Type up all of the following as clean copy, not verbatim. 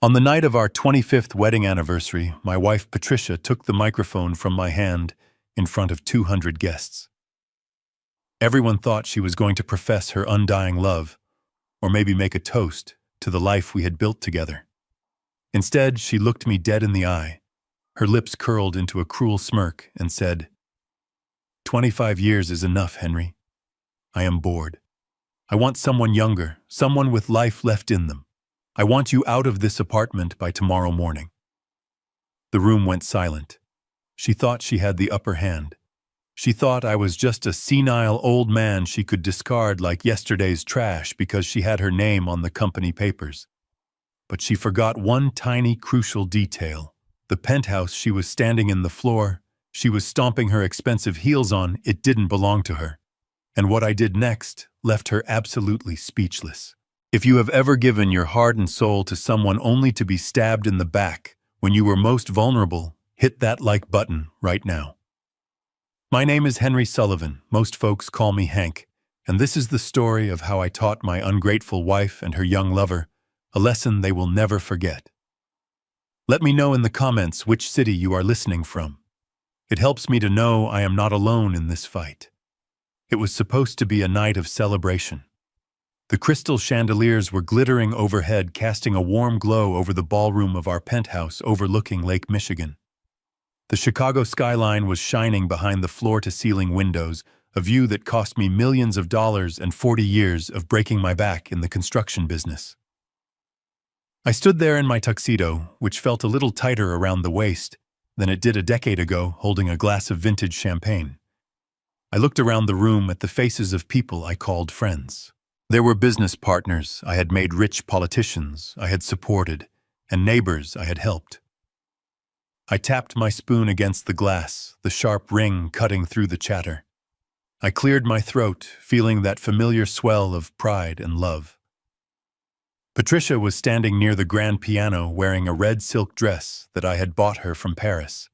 On the night of our 25th wedding anniversary, my wife Patricia took the microphone from my hand in front of 200 guests. Everyone thought she was going to profess her undying love, or maybe make a toast to the life we had built together. Instead, she looked me dead in the eye, her lips curled into a cruel smirk, and said, "25 years is enough, Henry. I am bored. I want someone younger, someone with life left in them. I want you out of this apartment by tomorrow morning." The room went silent. She thought she had the upper hand. She thought I was just a senile old man she could discard like yesterday's trash because she had her name on the company papers. But she forgot one tiny, crucial detail. The penthouse she was standing in, the floor she was stomping her expensive heels on, it didn't belong to her. And what I did next left her absolutely speechless. If you have ever given your heart and soul to someone only to be stabbed in the back when you were most vulnerable, hit that like button right now. My name is Henry Sullivan. Most folks call me Hank, and this is the story of how I taught my ungrateful wife and her young lover a lesson they will never forget. Let me know in the comments which city you are listening from. It helps me to know I am not alone in this fight. It was supposed to be a night of celebration. The crystal chandeliers were glittering overhead, casting a warm glow over the ballroom of our penthouse overlooking Lake Michigan. The Chicago skyline was shining behind the floor-to-ceiling windows, a view that cost me millions of dollars and 40 years of breaking my back in the construction business. I stood there in my tuxedo, which felt a little tighter around the waist than it did a decade ago, holding a glass of vintage champagne. I looked around the room at the faces of people I called friends. There were business partners I had made rich, politicians I had supported, and neighbors I had helped. I tapped my spoon against the glass, the sharp ring cutting through the chatter. I cleared my throat, feeling that familiar swell of pride and love. Patricia was standing near the grand piano wearing a red silk dress that I had bought her from Paris.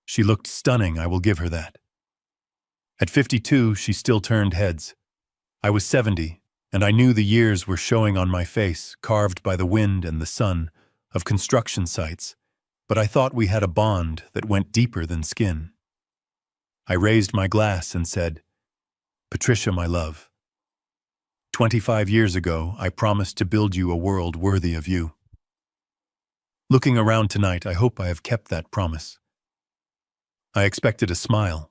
She looked stunning, I will give her that. At 52, she still turned heads. I was 70, and I knew the years were showing on my face, carved by the wind and the sun of construction sites. But I thought we had a bond that went deeper than skin. I raised my glass and said, "Patricia, my love, 25 years ago, I promised to build you a world worthy of you. Looking around tonight, I hope I have kept that promise." I expected a smile.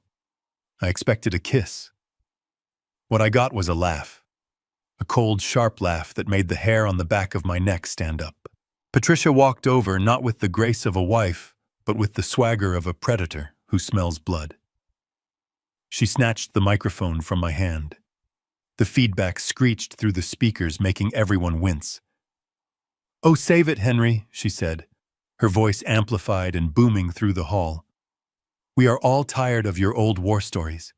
I expected a kiss. What I got was a laugh. A cold, sharp laugh that made the hair on the back of my neck stand up. Patricia walked over, not with the grace of a wife, but with the swagger of a predator who smells blood. She snatched the microphone from my hand. The feedback screeched through the speakers, making everyone wince. "Oh, save it, Henry," she said, her voice amplified and booming through the hall. "We are all tired of your old war stories.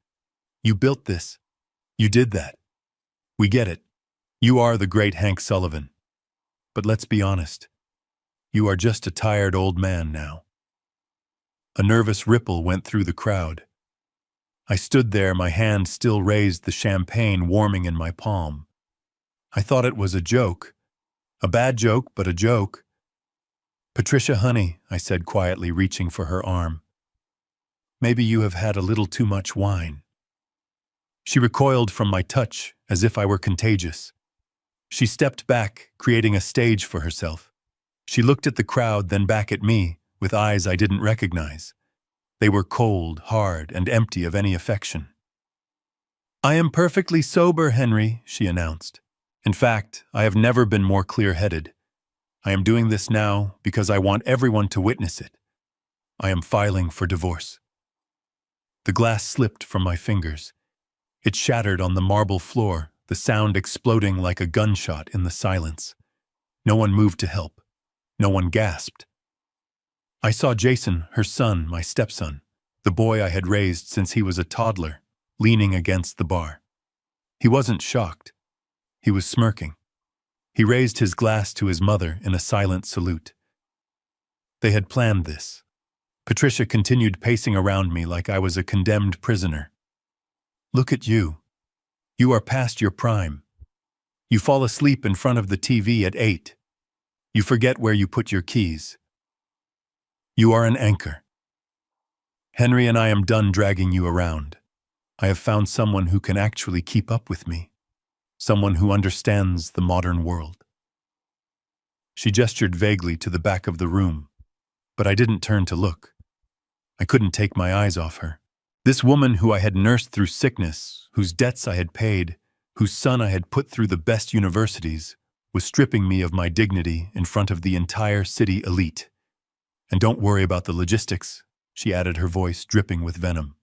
You built this. You did that. We get it. You are the great Hank Sullivan. But let's be honest. You are just a tired old man now." A nervous ripple went through the crowd. I stood there, my hand still raised, the champagne warming in my palm. I thought it was a joke. A bad joke, but a joke. "Patricia, honey," I said quietly, reaching for her arm. "Maybe you have had a little too much wine." She recoiled from my touch as if I were contagious. She stepped back, creating a stage for herself. She looked at the crowd, then back at me, with eyes I didn't recognize. They were cold, hard, and empty of any affection. "I am perfectly sober, Henry," she announced. "In fact, I have never been more clear-headed. I am doing this now because I want everyone to witness it. I am filing for divorce." The glass slipped from my fingers. It shattered on the marble floor, the sound exploding like a gunshot in the silence. No one moved to help. No one gasped. I saw Jason, her son, my stepson, the boy I had raised since he was a toddler, leaning against the bar. He wasn't shocked. He was smirking. He raised his glass to his mother in a silent salute. They had planned this. Patricia continued pacing around me like I was a condemned prisoner. "Look at you. You are past your prime. You fall asleep in front of the TV at 8. You forget where you put your keys. You are an anchor. Henry and I am done dragging you around. I have found someone who can actually keep up with me. Someone who understands the modern world. She gestured vaguely to the back of the room, but I didn't turn to look. I couldn't take my eyes off her. This woman who I had nursed through sickness, whose debts I had paid, whose son I had put through the best universities, was stripping me of my dignity in front of the entire city elite. And don't worry about the logistics, she added, her voice dripping with venom.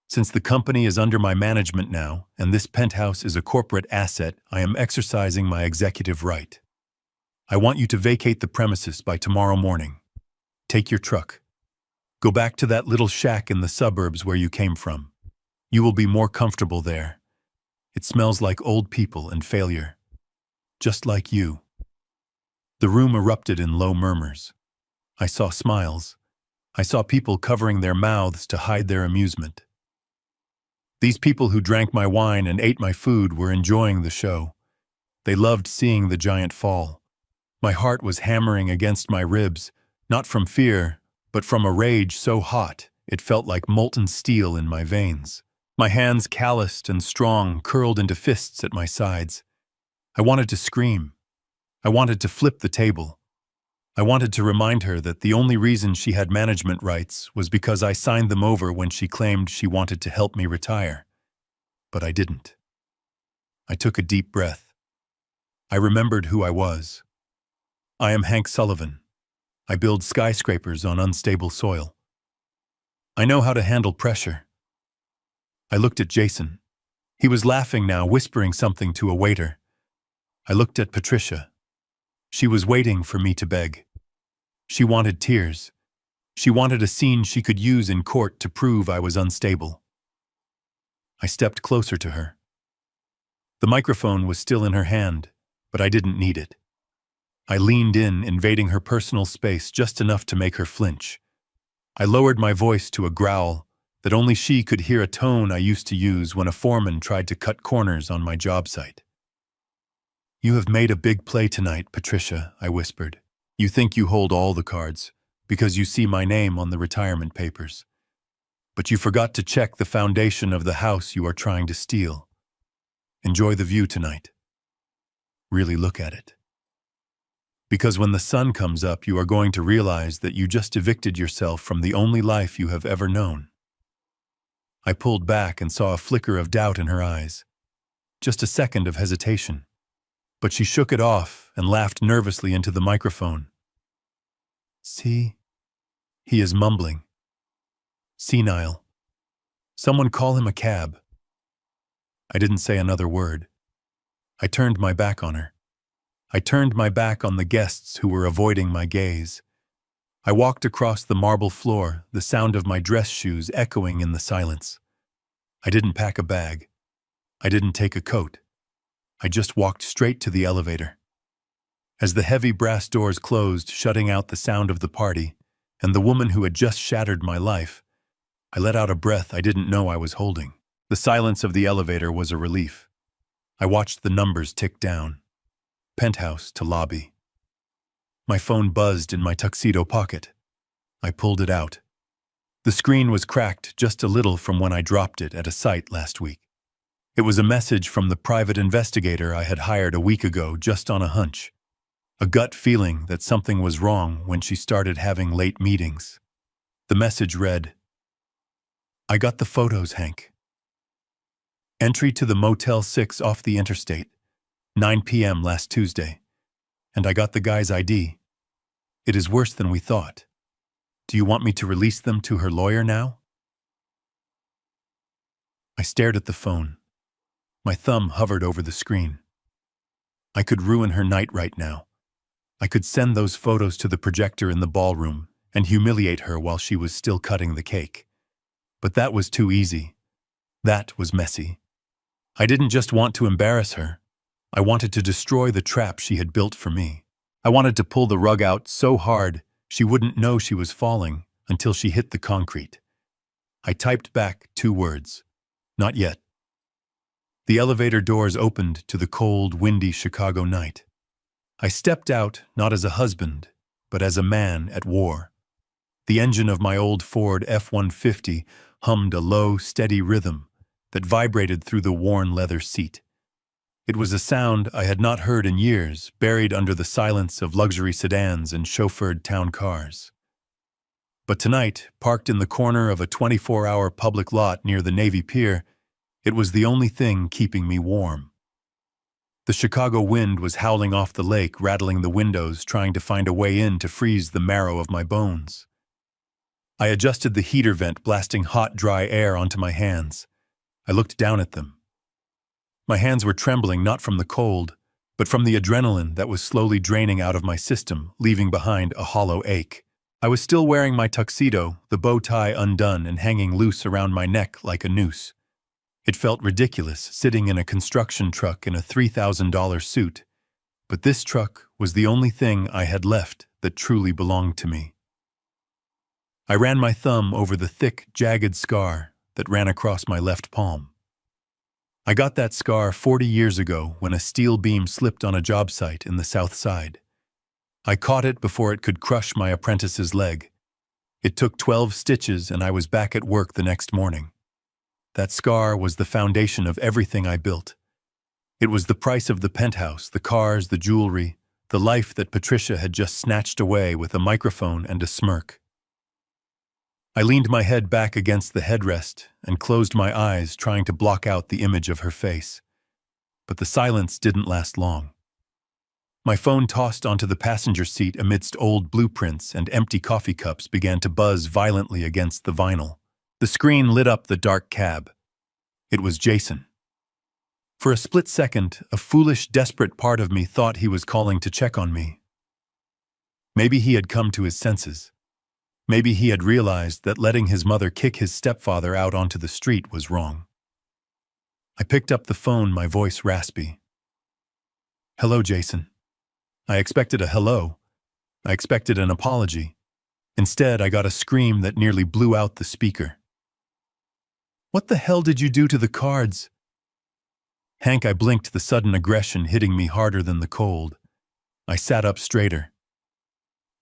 Since the company is under my management now, and this penthouse is a corporate asset, I am exercising my executive right. I want you to vacate the premises by tomorrow morning. Take your truck. Go back to that little shack in the suburbs where you came from. You will be more comfortable there. It smells like old people and failure. Just like you. The room erupted in low murmurs. I saw smiles. I saw people covering their mouths to hide their amusement. These people who drank my wine and ate my food were enjoying the show. They loved seeing the giant fall. My heart was hammering against my ribs, not from fear, but from a rage so hot it felt like molten steel in my veins. My hands, calloused and strong, curled into fists at my sides. I wanted to scream. I wanted to flip the table. I wanted to remind her that the only reason she had management rights was because I signed them over when she claimed she wanted to help me retire. But I didn't. I took a deep breath. I remembered who I was. I am Hank Sullivan. I build skyscrapers on unstable soil. I know how to handle pressure. I looked at Jason. He was laughing now, whispering something to a waiter. I looked at Patricia. She was waiting for me to beg. She wanted tears. She wanted a scene she could use in court to prove I was unstable. I stepped closer to her. The microphone was still in her hand, but I didn't need it. I leaned in, invading her personal space just enough to make her flinch. I lowered my voice to a growl that only she could hear, a tone I used to use when a foreman tried to cut corners on my job site. You have made a big play tonight, Patricia, I whispered. You think you hold all the cards because you see my name on the retirement papers. But you forgot to check the foundation of the house you are trying to steal. Enjoy the view tonight. Really look at it. Because when the sun comes up, you are going to realize that you just evicted yourself from the only life you have ever known. I pulled back and saw a flicker of doubt in her eyes. Just a second of hesitation. But she shook it off and laughed nervously into the microphone. See? He is mumbling. Senile. Someone call him a cab. I didn't say another word. I turned my back on her. I turned my back on the guests who were avoiding my gaze. I walked across the marble floor, the sound of my dress shoes echoing in the silence. I didn't pack a bag. I didn't take a coat. I just walked straight to the elevator. As the heavy brass doors closed, shutting out the sound of the party, and the woman who had just shattered my life, I let out a breath I didn't know I was holding. The silence of the elevator was a relief. I watched the numbers tick down. Penthouse to lobby. My phone buzzed in my tuxedo pocket. I pulled it out. The screen was cracked just a little from when I dropped it at a site last week. It was a message from the private investigator I had hired a week ago, just on a hunch. A gut feeling that something was wrong when she started having late meetings. The message read, I got the photos, Hank. Entry to the Motel 6 off the interstate, 9 p.m. last Tuesday. And I got the guy's ID. It is worse than we thought. Do you want me to release them to her lawyer now? I stared at the phone. My thumb hovered over the screen. I could ruin her night right now. I could send those photos to the projector in the ballroom and humiliate her while she was still cutting the cake. But that was too easy. That was messy. I didn't just want to embarrass her. I wanted to destroy the trap she had built for me. I wanted to pull the rug out so hard she wouldn't know she was falling until she hit the concrete. I typed back 2 words. Not yet. The elevator doors opened to the cold, windy Chicago night. I stepped out not as a husband, but as a man at war. The engine of my old Ford F-150 hummed a low, steady rhythm that vibrated through the worn leather seat. It was a sound I had not heard in years, buried under the silence of luxury sedans and chauffeured town cars. But tonight, parked in the corner of a 24-hour public lot near the Navy Pier, it was the only thing keeping me warm. The Chicago wind was howling off the lake, rattling the windows, trying to find a way in to freeze the marrow of my bones. I adjusted the heater vent, blasting hot, dry air onto my hands. I looked down at them. My hands were trembling not from the cold, but from the adrenaline that was slowly draining out of my system, leaving behind a hollow ache. I was still wearing my tuxedo, the bow tie undone and hanging loose around my neck like a noose. It felt ridiculous sitting in a construction truck in a $3,000 suit, but this truck was the only thing I had left that truly belonged to me. I ran my thumb over the thick, jagged scar that ran across my left palm. I got that scar 40 years ago when a steel beam slipped on a job site in the South Side. I caught it before it could crush my apprentice's leg. It took 12 stitches and I was back at work the next morning. That scar was the foundation of everything I built. It was the price of the penthouse, the cars, the jewelry, the life that Patricia had just snatched away with a microphone and a smirk. I leaned my head back against the headrest and closed my eyes, trying to block out the image of her face. But the silence didn't last long. My phone, tossed onto the passenger seat amidst old blueprints and empty coffee cups, began to buzz violently against the vinyl. The screen lit up the dark cab. It was Jason. For a split second, a foolish, desperate part of me thought he was calling to check on me. Maybe he had come to his senses. Maybe he had realized that letting his mother kick his stepfather out onto the street was wrong. I picked up the phone, my voice raspy. "Hello, Jason." I expected a hello. I expected an apology. Instead, I got a scream that nearly blew out the speaker. "What the hell did you do to the cards?" Hank, I blinked, the sudden aggression hitting me harder than the cold. I sat up straighter.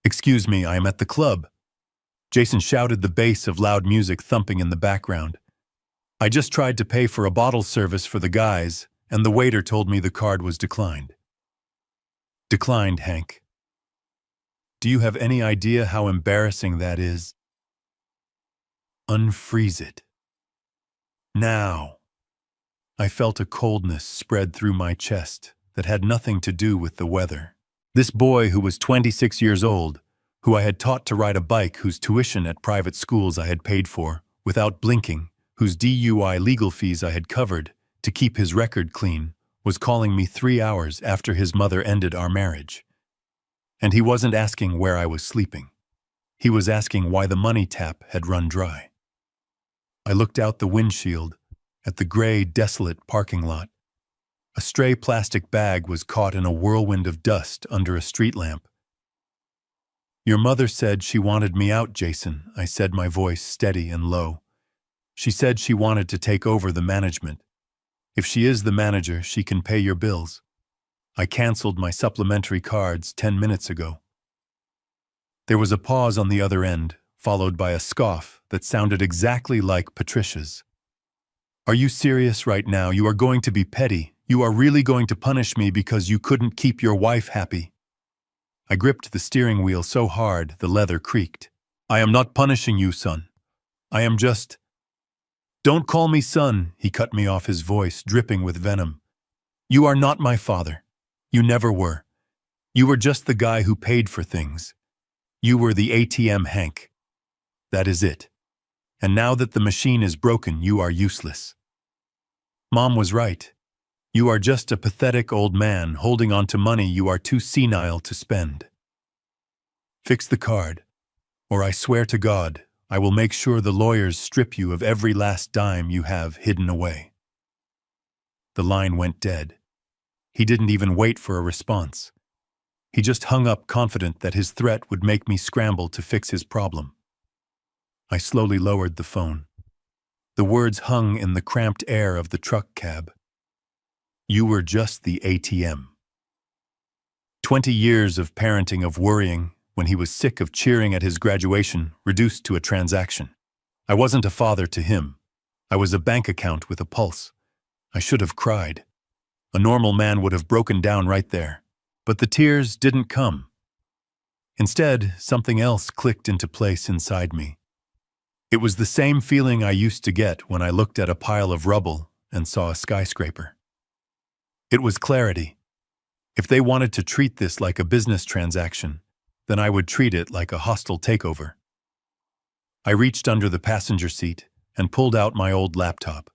"Excuse me, I am at the club." Jason shouted, the bass of loud music thumping in the background. "I just tried to pay for a bottle service for the guys, and the waiter told me the card was declined." "Declined, Hank. Do you have any idea how embarrassing that is? Unfreeze it. Now." I felt a coldness spread through my chest that had nothing to do with the weather. This boy who was 26 years old, who I had taught to ride a bike, whose tuition at private schools I had paid for, without blinking, whose DUI legal fees I had covered to keep his record clean, was calling me 3 hours after his mother ended our marriage. And he wasn't asking where I was sleeping. He was asking why the money tap had run dry. I looked out the windshield at the gray, desolate parking lot. A stray plastic bag was caught in a whirlwind of dust under a street lamp. "Your mother said she wanted me out, Jason," I said, my voice steady and low. "She said she wanted to take over the management. If she is the manager, she can pay your bills. I canceled my supplementary cards 10 minutes ago." There was a pause on the other end, followed by a scoff that sounded exactly like Patricia's. "Are you serious right now? You are going to be petty. You are really going to punish me because you couldn't keep your wife happy." I gripped the steering wheel so hard the leather creaked. "I am not punishing you, son. I am just—" "Don't call me son," he cut me off, his voice dripping with venom. "You are not my father. You never were. You were just the guy who paid for things. You were the ATM, Hank. That is it. And now that the machine is broken, you are useless. Mom was right. You are just a pathetic old man holding on to money you are too senile to spend. Fix the card, or I swear to God, I will make sure the lawyers strip you of every last dime you have hidden away." The line went dead. He didn't even wait for a response. He just hung up, confident that his threat would make me scramble to fix his problem. I slowly lowered the phone. The words hung in the cramped air of the truck cab. "You were just the ATM." 20 years of parenting, of worrying, when he was sick of cheering at his graduation, reduced to a transaction. I wasn't a father to him. I was a bank account with a pulse. I should have cried. A normal man would have broken down right there. But the tears didn't come. Instead, something else clicked into place inside me. It was the same feeling I used to get when I looked at a pile of rubble and saw a skyscraper. It was clarity. If they wanted to treat this like a business transaction, then I would treat it like a hostile takeover. I reached under the passenger seat and pulled out my old laptop.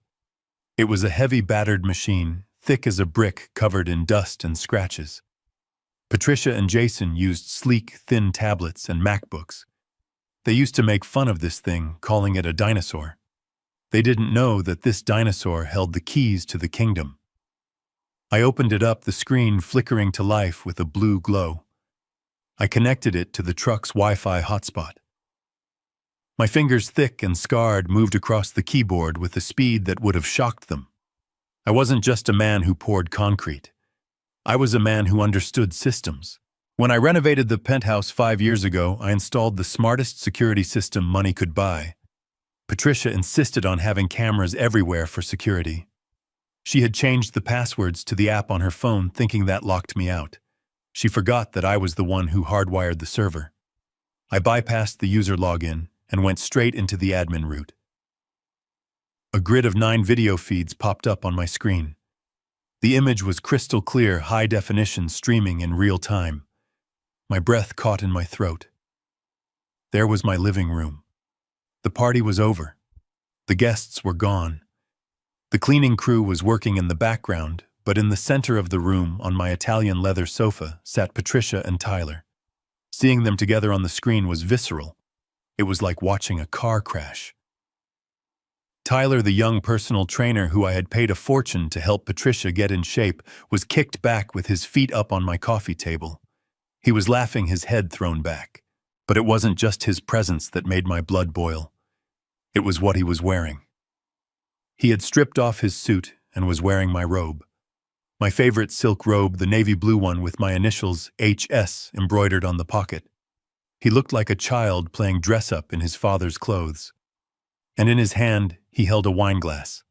It was a heavy, battered machine, thick as a brick covered in dust and scratches. Patricia and Jason used sleek, thin tablets and MacBooks. They used to make fun of this thing, calling it a dinosaur. They didn't know that this dinosaur held the keys to the kingdom. I opened it up, the screen flickering to life with a blue glow. I connected it to the truck's Wi-Fi hotspot. My fingers, thick and scarred, moved across the keyboard with a speed that would have shocked them. I wasn't just a man who poured concrete. I was a man who understood systems. When I renovated the penthouse 5 years ago, I installed the smartest security system money could buy. Patricia insisted on having cameras everywhere for security. She had changed the passwords to the app on her phone, thinking that locked me out. She forgot that I was the one who hardwired the server. I bypassed the user login and went straight into the admin route. A grid of 9 video feeds popped up on my screen. The image was crystal clear, high definition, streaming in real time. My breath caught in my throat. There was my living room. The party was over. The guests were gone. The cleaning crew was working in the background, but in the center of the room, on my Italian leather sofa, sat Patricia and Tyler. Seeing them together on the screen was visceral. It was like watching a car crash. Tyler, the young personal trainer who I had paid a fortune to help Patricia get in shape, was kicked back with his feet up on my coffee table. He was laughing, his head thrown back. But it wasn't just his presence that made my blood boil. It was what he was wearing. He had stripped off his suit and was wearing my robe. My favorite silk robe, the navy blue one with my initials HS embroidered on the pocket. He looked like a child playing dress-up in his father's clothes. And in his hand, he held a wine glass.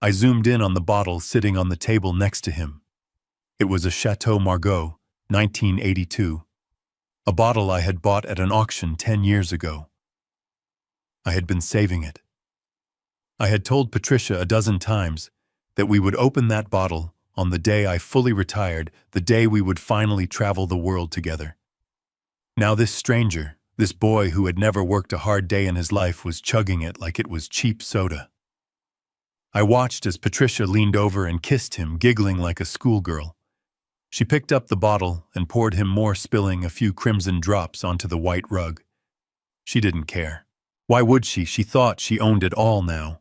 I zoomed in on the bottle sitting on the table next to him. It was a Chateau Margaux, 1982. A bottle I had bought at an auction 10 years ago. I had been saving it. I had told Patricia a dozen times that we would open that bottle on the day I fully retired, the day we would finally travel the world together. Now this stranger, this boy who had never worked a hard day in his life, was chugging it like it was cheap soda. I watched as Patricia leaned over and kissed him, giggling like a schoolgirl. She picked up the bottle and poured him more, spilling a few crimson drops onto the white rug. She didn't care. Why would she? She thought she owned it all now.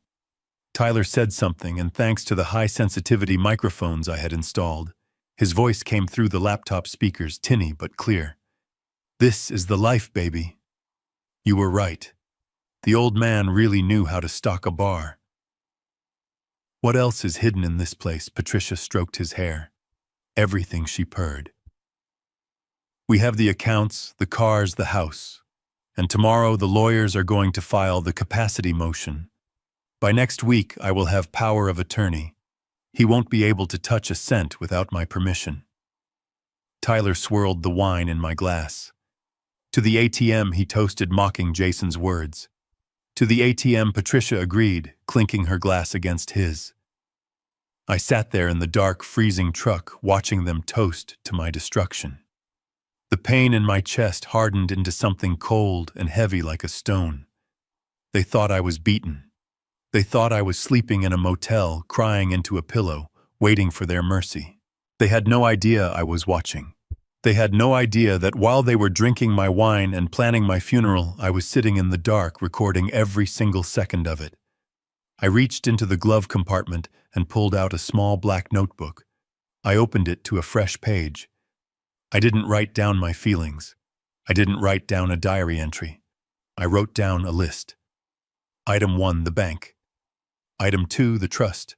Tyler said something, and thanks to the high-sensitivity microphones I had installed, his voice came through the laptop speakers, tinny but clear. "This is the life, baby." You were right. The old man really knew how to stock a bar. What else is hidden in this place? Patricia stroked his hair. Everything, she purred. We have the accounts, the cars, the house. And tomorrow the lawyers are going to file the capacity motion. By next week, I will have power of attorney. He won't be able to touch a cent without my permission. Tyler swirled the wine in my glass. To the ATM, he toasted, mocking Jason's words. To the ATM, Patricia agreed, clinking her glass against his. I sat there in the dark, freezing truck, watching them toast to my destruction. The pain in my chest hardened into something cold and heavy like a stone. They thought I was beaten. They thought I was sleeping in a motel, crying into a pillow, waiting for their mercy. They had no idea I was watching. They had no idea that while they were drinking my wine and planning my funeral, I was sitting in the dark, recording every single second of it. I reached into the glove compartment and pulled out a small black notebook. I opened it to a fresh page. I didn't write down my feelings. I didn't write down a diary entry. I wrote down a list. Item 1, the bank. Item 2, the trust.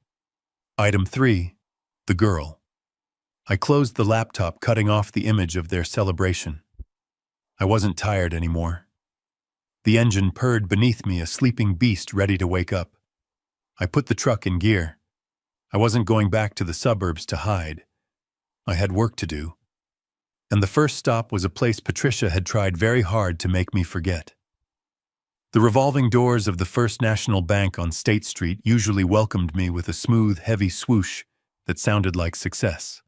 Item 3, the girl. I closed the laptop, cutting off the image of their celebration. I wasn't tired anymore. The engine purred beneath me, a sleeping beast ready to wake up. I put the truck in gear. I wasn't going back to the suburbs to hide. I had work to do. And the first stop was a place Patricia had tried very hard to make me forget. The revolving doors of the First National Bank on State Street usually welcomed me with a smooth, heavy swoosh that sounded like success.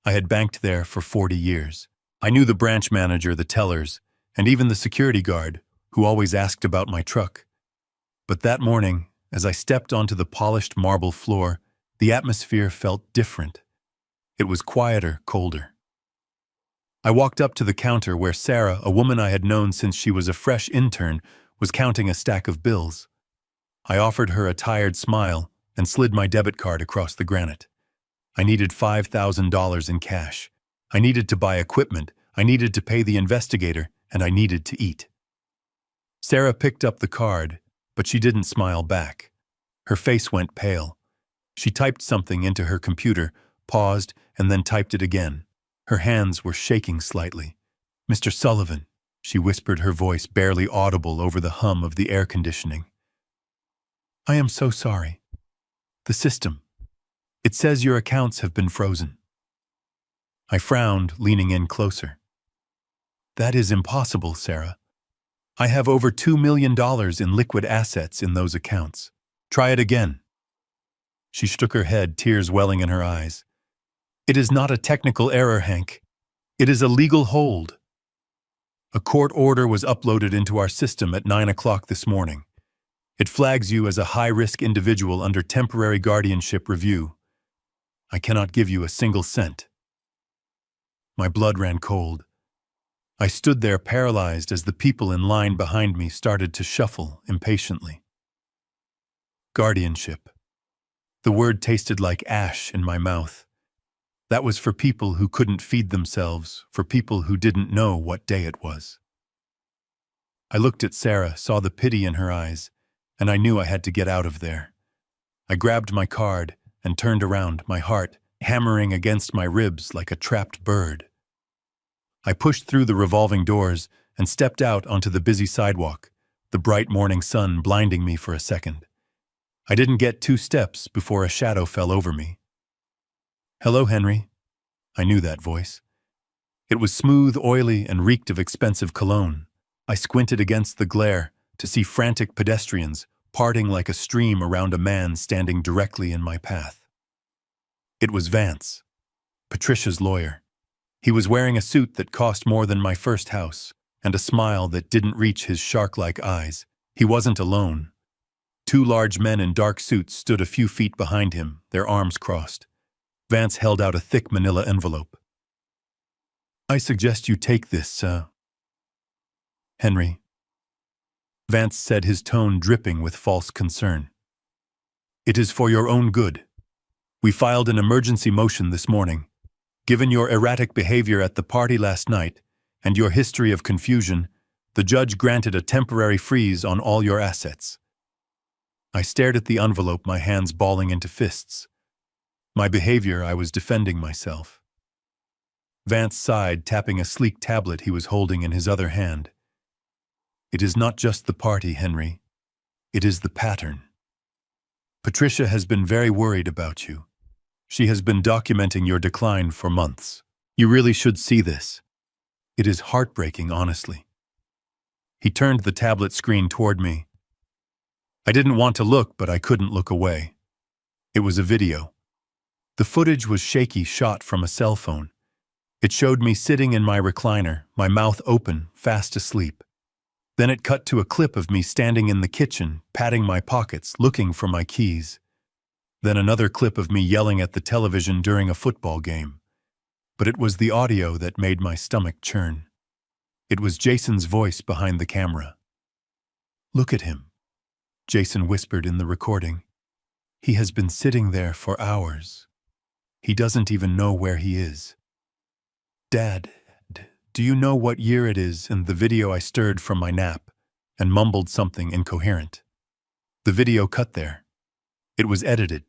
I had banked there for 40 years. I knew the branch manager, the tellers, and even the security guard, who always asked about my truck. But that morning, as I stepped onto the polished marble floor, the atmosphere felt different. It was quieter, colder. I walked up to the counter where Sarah, a woman I had known since she was a fresh intern, was counting a stack of bills. I offered her a tired smile and slid my debit card across the granite. I needed $5,000 in cash. I needed to buy equipment, I needed to pay the investigator, and I needed to eat. Sarah picked up the card, but she didn't smile back. Her face went pale. She typed something into her computer, paused, and then typed it again. Her hands were shaking slightly. "Mr. Sullivan," she whispered, her voice barely audible over the hum of the air conditioning. "I am so sorry. The system. It says your accounts have been frozen." I frowned, leaning in closer. "That is impossible, Sarah. I have over $2 million in liquid assets in those accounts. Try it again." She shook her head, tears welling in her eyes. "It is not a technical error, Hank. It is a legal hold. A court order was uploaded into our system at 9 o'clock this morning. It flags you as a high-risk individual under temporary guardianship review. I cannot give you a single cent." My blood ran cold. I stood there paralyzed as the people in line behind me started to shuffle impatiently. Guardianship. The word tasted like ash in my mouth. That was for people who couldn't feed themselves, for people who didn't know what day it was. I looked at Sarah, saw the pity in her eyes, and I knew I had to get out of there. I grabbed my card and turned around, my heart hammering against my ribs like a trapped bird. I pushed through the revolving doors and stepped out onto the busy sidewalk, the bright morning sun blinding me for a second. I didn't get 2 steps before a shadow fell over me. "Hello, Henry." I knew that voice. It was smooth, oily, and reeked of expensive cologne. I squinted against the glare to see frantic pedestrians parting like a stream around a man standing directly in my path. It was Vance, Patricia's lawyer. He was wearing a suit that cost more than my first house, and a smile that didn't reach his shark-like eyes. He wasn't alone. 2 large men in dark suits stood a few feet behind him, their arms crossed. Vance held out a thick manila envelope. "I suggest you take this, Henry." Vance said, his tone dripping with false concern. "It is for your own good. We filed an emergency motion this morning. Given your erratic behavior at the party last night and your history of confusion, the judge granted a temporary freeze on all your assets." I stared at the envelope, my hands balling into fists. My behavior, I was defending myself. Vance sighed, tapping a sleek tablet he was holding in his other hand. "It is not just the party, Henry. It is the pattern. Patricia has been very worried about you. She has been documenting your decline for months. You really should see this. It is heartbreaking, honestly." He turned the tablet screen toward me. I didn't want to look, but I couldn't look away. It was a video. The footage was shaky, shot from a cell phone. It showed me sitting in my recliner, my mouth open, fast asleep. Then it cut to a clip of me standing in the kitchen, patting my pockets, looking for my keys. Then another clip of me yelling at the television during a football game. But it was the audio that made my stomach churn. It was Jason's voice behind the camera. "Look at him," Jason whispered in the recording. "He has been sitting there for hours. He doesn't even know where he is." "Dad, do you know what year it is?" In the video I stirred from my nap and mumbled something incoherent. The video cut there. It was edited.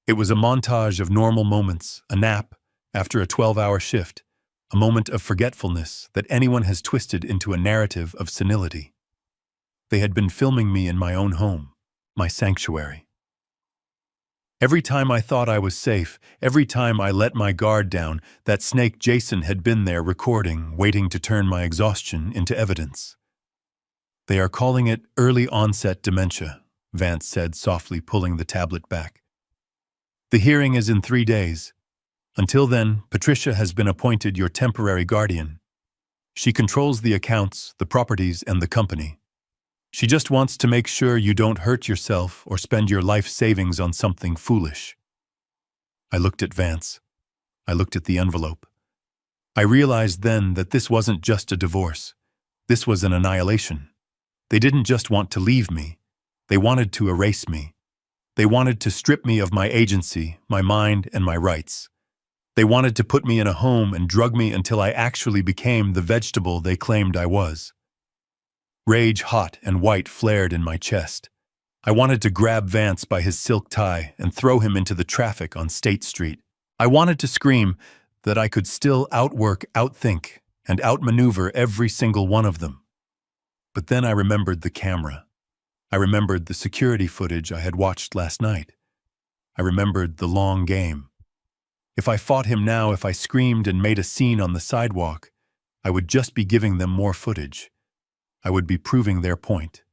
It was a montage of normal moments, a nap, after a 12-hour shift, a moment of forgetfulness that anyone has twisted into a narrative of senility. They had been filming me in my own home, my sanctuary. Every time I thought I was safe, every time I let my guard down, that snake Jason had been there recording, waiting to turn my exhaustion into evidence. They are calling it early onset dementia, Vance said softly, pulling the tablet back. The hearing is in 3 days. Until then, Patricia has been appointed your temporary guardian. She controls the accounts, the properties, and the company. She just wants to make sure you don't hurt yourself or spend your life savings on something foolish. I looked at Vance. I looked at the envelope. I realized then that this wasn't just a divorce. This was an annihilation. They didn't just want to leave me. They wanted to erase me. They wanted to strip me of my agency, my mind, and my rights. They wanted to put me in a home and drug me until I actually became the vegetable they claimed I was. Rage, hot and white, flared in my chest. I wanted to grab Vance by his silk tie and throw him into the traffic on State Street. I wanted to scream that I could still outwork, outthink, and outmaneuver every single one of them. But then I remembered the camera. I remembered the security footage I had watched last night. I remembered the long game. If I fought him now, if I screamed and made a scene on the sidewalk, I would just be giving them more footage. I would be proving their point.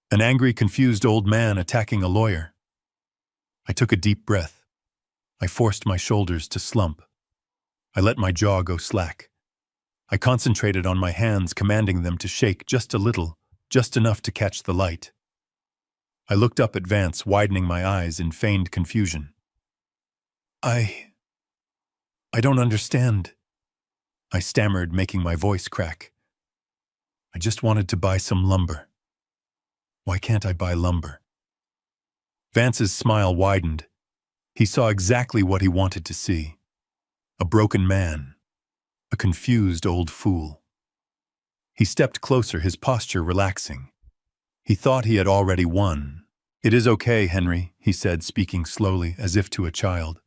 An angry, confused old man attacking a lawyer. I took a deep breath. I forced my shoulders to slump. I let my jaw go slack. I concentrated on my hands, commanding them to shake just a little, just enough to catch the light. I looked up at Vance, widening my eyes in feigned confusion. I don't understand, I stammered, making my voice crack. I just wanted to buy some lumber. Why can't I buy lumber? Vance's smile widened. He saw exactly what he wanted to see. A broken man. A confused old fool. He stepped closer, his posture relaxing. He thought he had already won. It is okay, Henry, he said, speaking slowly, as if to a child.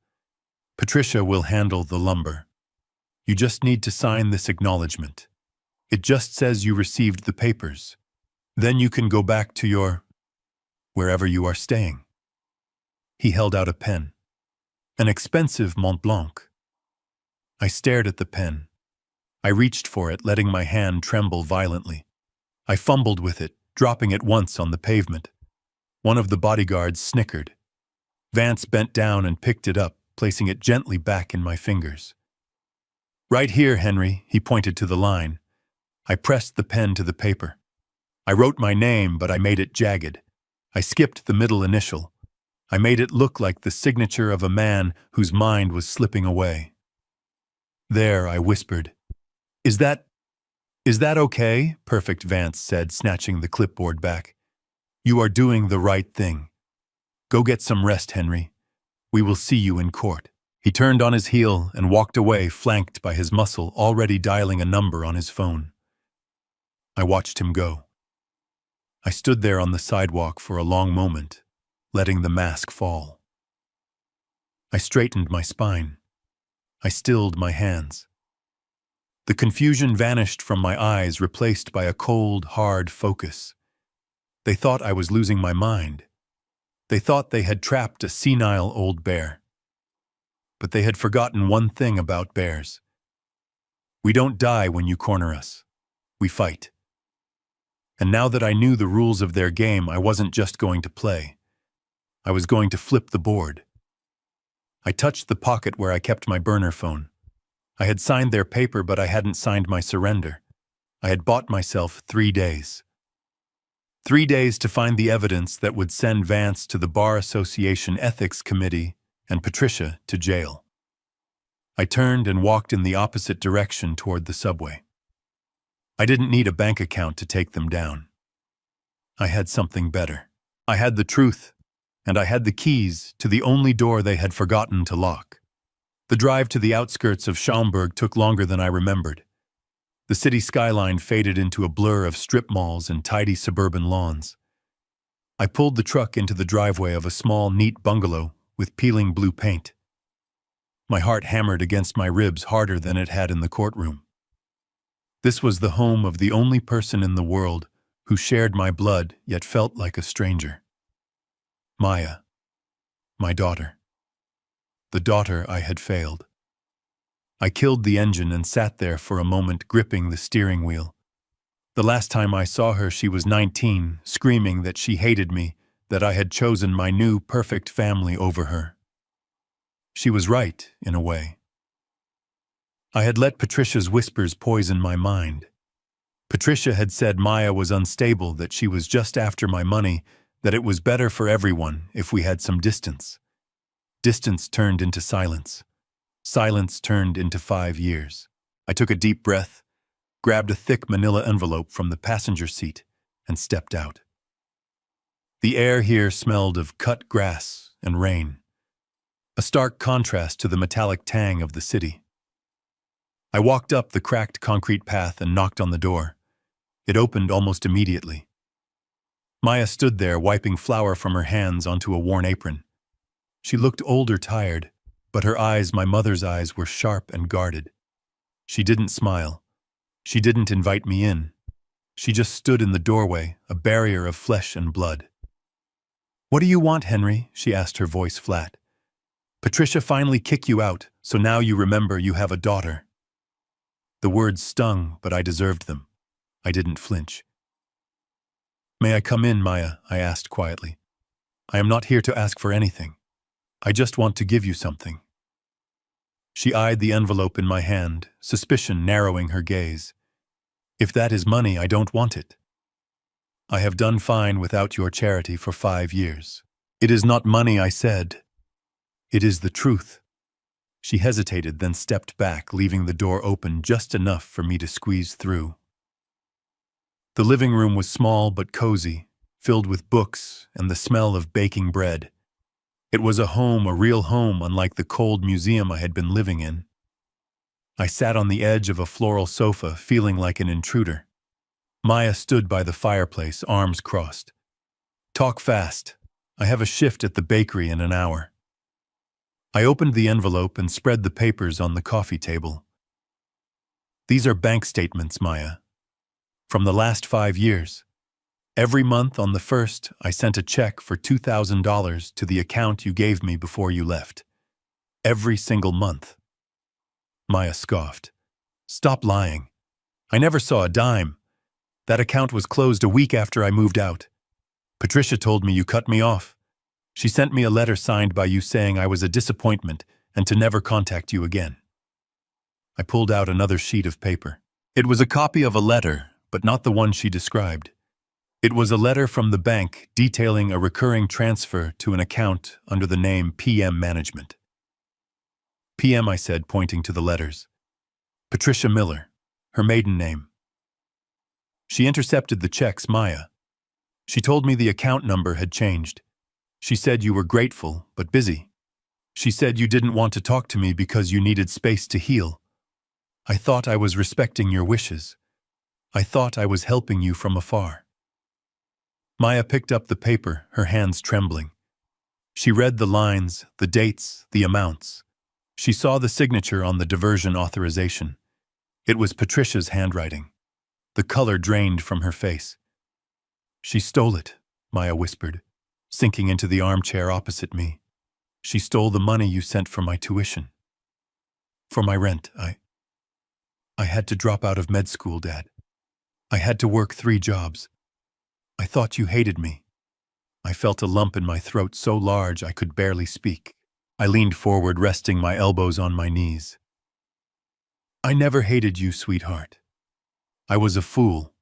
Patricia will handle the lumber. You just need to sign this acknowledgement. It just says you received the papers. Then you can go back to wherever you are staying. He held out a pen. An expensive Mont Blanc. I stared at the pen. I reached for it, letting my hand tremble violently. I fumbled with it, dropping it once on the pavement. One of the bodyguards snickered. Vance bent down and picked it up, placing it gently back in my fingers. Right here, Henry, he pointed to the line. I pressed the pen to the paper. I wrote my name, but I made it jagged. I skipped the middle initial. I made it look like the signature of a man whose mind was slipping away. There, I whispered. Is that okay? Perfect, Vance said, snatching the clipboard back. You are doing the right thing. Go get some rest, Henry. We will see you in court. He turned on his heel and walked away, flanked by his muscle already dialing a number on his phone. I watched him go. I stood there on the sidewalk for a long moment, letting the mask fall. I straightened my spine. I stilled my hands. The confusion vanished from my eyes, replaced by a cold, hard focus. They thought I was losing my mind. They thought they had trapped a senile old bear. But they had forgotten one thing about bears. We don't die when you corner us. We fight. And now that I knew the rules of their game, I wasn't just going to play. I was going to flip the board. I touched the pocket where I kept my burner phone. I had signed their paper, but I hadn't signed my surrender. I had bought myself 3 days. 3 days to find the evidence that would send Vance to the Bar Association Ethics Committee and Patricia to jail. I turned and walked in the opposite direction toward the subway. I didn't need a bank account to take them down. I had something better. I had the truth, and I had the keys to the only door they had forgotten to lock. The drive to the outskirts of Schaumburg took longer than I remembered. The city skyline faded into a blur of strip malls and tidy suburban lawns. I pulled the truck into the driveway of a small, neat bungalow with peeling blue paint. My heart hammered against my ribs harder than it had in the courtroom. This was the home of the only person in the world who shared my blood yet felt like a stranger. Maya, my daughter. The daughter I had failed. I killed the engine and sat there for a moment gripping the steering wheel. The last time I saw her, she was 19, screaming that she hated me, that I had chosen my new, perfect family over her. She was right, in a way. I had let Patricia's whispers poison my mind. Patricia had said Maya was unstable, that she was just after my money, that it was better for everyone if we had some distance. Distance turned into silence. Silence turned into 5 years. I took a deep breath, grabbed a thick manila envelope from the passenger seat, and stepped out. The air here smelled of cut grass and rain, a stark contrast to the metallic tang of the city. I walked up the cracked concrete path and knocked on the door. It opened almost immediately. Maya stood there, wiping flour from her hands onto a worn apron. She looked old or tired, but her eyes, my mother's eyes, were sharp and guarded. She didn't smile. She didn't invite me in. She just stood in the doorway, a barrier of flesh and blood. "What do you want, Henry?" she asked, her voice flat. "Patricia finally kicked you out, so now you remember you have a daughter." The words stung, but I deserved them. I didn't flinch. "May I come in, Maya?" I asked quietly. "I am not here to ask for anything. I just want to give you something." She eyed the envelope in my hand, suspicion narrowing her gaze. "If that is money, I don't want it. I have done fine without your charity for 5 years. It is not money," I said. "It is the truth." She hesitated, then stepped back, leaving the door open just enough for me to squeeze through. The living room was small but cozy, filled with books and the smell of baking bread. It was a home, a real home, unlike the cold museum I had been living in. I sat on the edge of a floral sofa, feeling like an intruder. Maya stood by the fireplace, arms crossed. "Talk fast. I have a shift at the bakery in an hour." I opened the envelope and spread the papers on the coffee table. "These are bank statements, Maya, from the last 5 years. Every month on the 1st, I sent a check for $2,000 to the account you gave me before you left. Every single month." Maya scoffed. "Stop lying. I never saw a dime. That account was closed a week after I moved out. Patricia told me you cut me off. She sent me a letter signed by you saying I was a disappointment and to never contact you again." I pulled out another sheet of paper. It was a copy of a letter, but not the one she described. It was a letter from the bank detailing a recurring transfer to an account under the name PM Management. "PM," I said, pointing to the letters. "Patricia Miller, her maiden name." She intercepted the checks, Maya. She told me the account number had changed. She said you were grateful, but busy. She said you didn't want to talk to me because you needed space to heal. I thought I was respecting your wishes. I thought I was helping you from afar. Maya picked up the paper, her hands trembling. She read the lines, the dates, the amounts. She saw the signature on the diversion authorization. It was Patricia's handwriting. The color drained from her face. "She stole it," Maya whispered, sinking into the armchair opposite me. "She stole the money you sent for my tuition. For my rent, I had to drop out of med school, Dad. I had to work 3 jobs. I thought you hated me." I felt a lump in my throat so large I could barely speak. I leaned forward, resting my elbows on my knees. "I never hated you, sweetheart. I was a fool.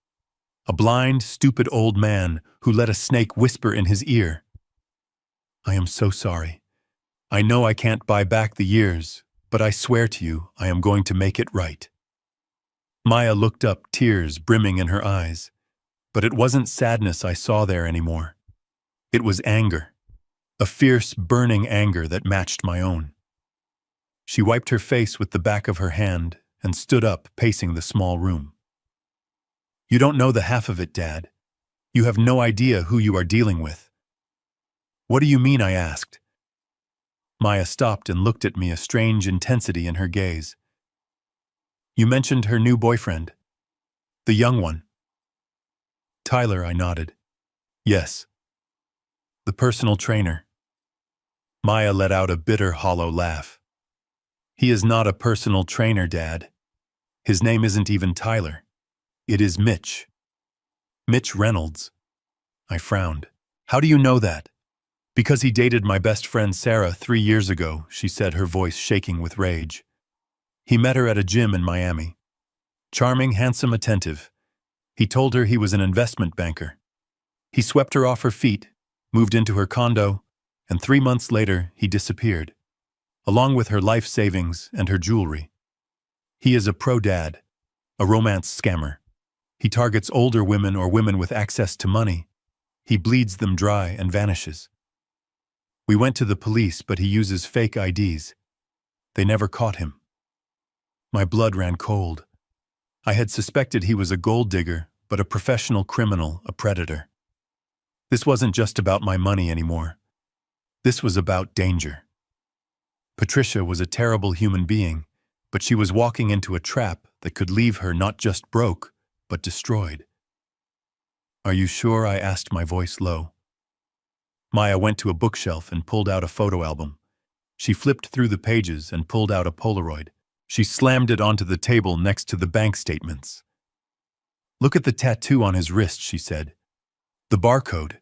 A blind, stupid old man who let a snake whisper in his ear. I am so sorry. I know I can't buy back the years, but I swear to you I am going to make it right." Maya looked up, tears brimming in her eyes. But it wasn't sadness I saw there anymore. It was anger, a fierce, burning anger that matched my own. She wiped her face with the back of her hand and stood up, pacing the small room. "You don't know the half of it, Dad. You have no idea who you are dealing with." "What do you mean?" I asked. Maya stopped and looked at me, a strange intensity in her gaze. You mentioned her new boyfriend. The young one. Tyler, I nodded. Yes. The personal trainer. Maya let out a bitter, hollow laugh. He is not a personal trainer, Dad. His name isn't even Tyler. It is Mitch. Mitch Reynolds. I frowned. How do you know that? Because he dated my best friend Sarah 3 years ago, she said, her voice shaking with rage. He met her at a gym in Miami. Charming, handsome, attentive. He told her he was an investment banker. He swept her off her feet, moved into her condo, and 3 months later he disappeared, along with her life savings and her jewelry. He is a pro-dad, a romance scammer. He targets older women or women with access to money. He bleeds them dry and vanishes. We went to the police, but he uses fake IDs. They never caught him. My blood ran cold. I had suspected he was a gold digger, but a professional criminal, a predator. This wasn't just about my money anymore. This was about danger. Patricia was a terrible human being, but she was walking into a trap that could leave her not just broke, but destroyed. Are you sure? I asked, my voice low. Maya went to a bookshelf and pulled out a photo album. She flipped through the pages and pulled out a Polaroid. She slammed it onto the table next to the bank statements. Look at the tattoo on his wrist, she said. The barcode.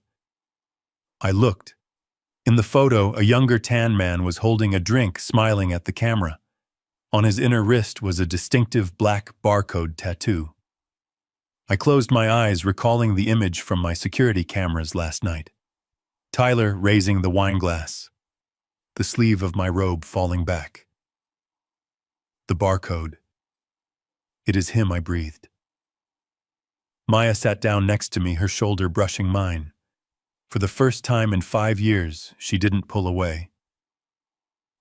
I looked. In the photo, a younger tan man was holding a drink, smiling at the camera. On his inner wrist was a distinctive black barcode tattoo. I closed my eyes, recalling the image from my security cameras last night. Tyler raising the wine glass. The sleeve of my robe falling back. The barcode. It is him, I breathed. Maya sat down next to me, her shoulder brushing mine. For the first time in 5 years, she didn't pull away.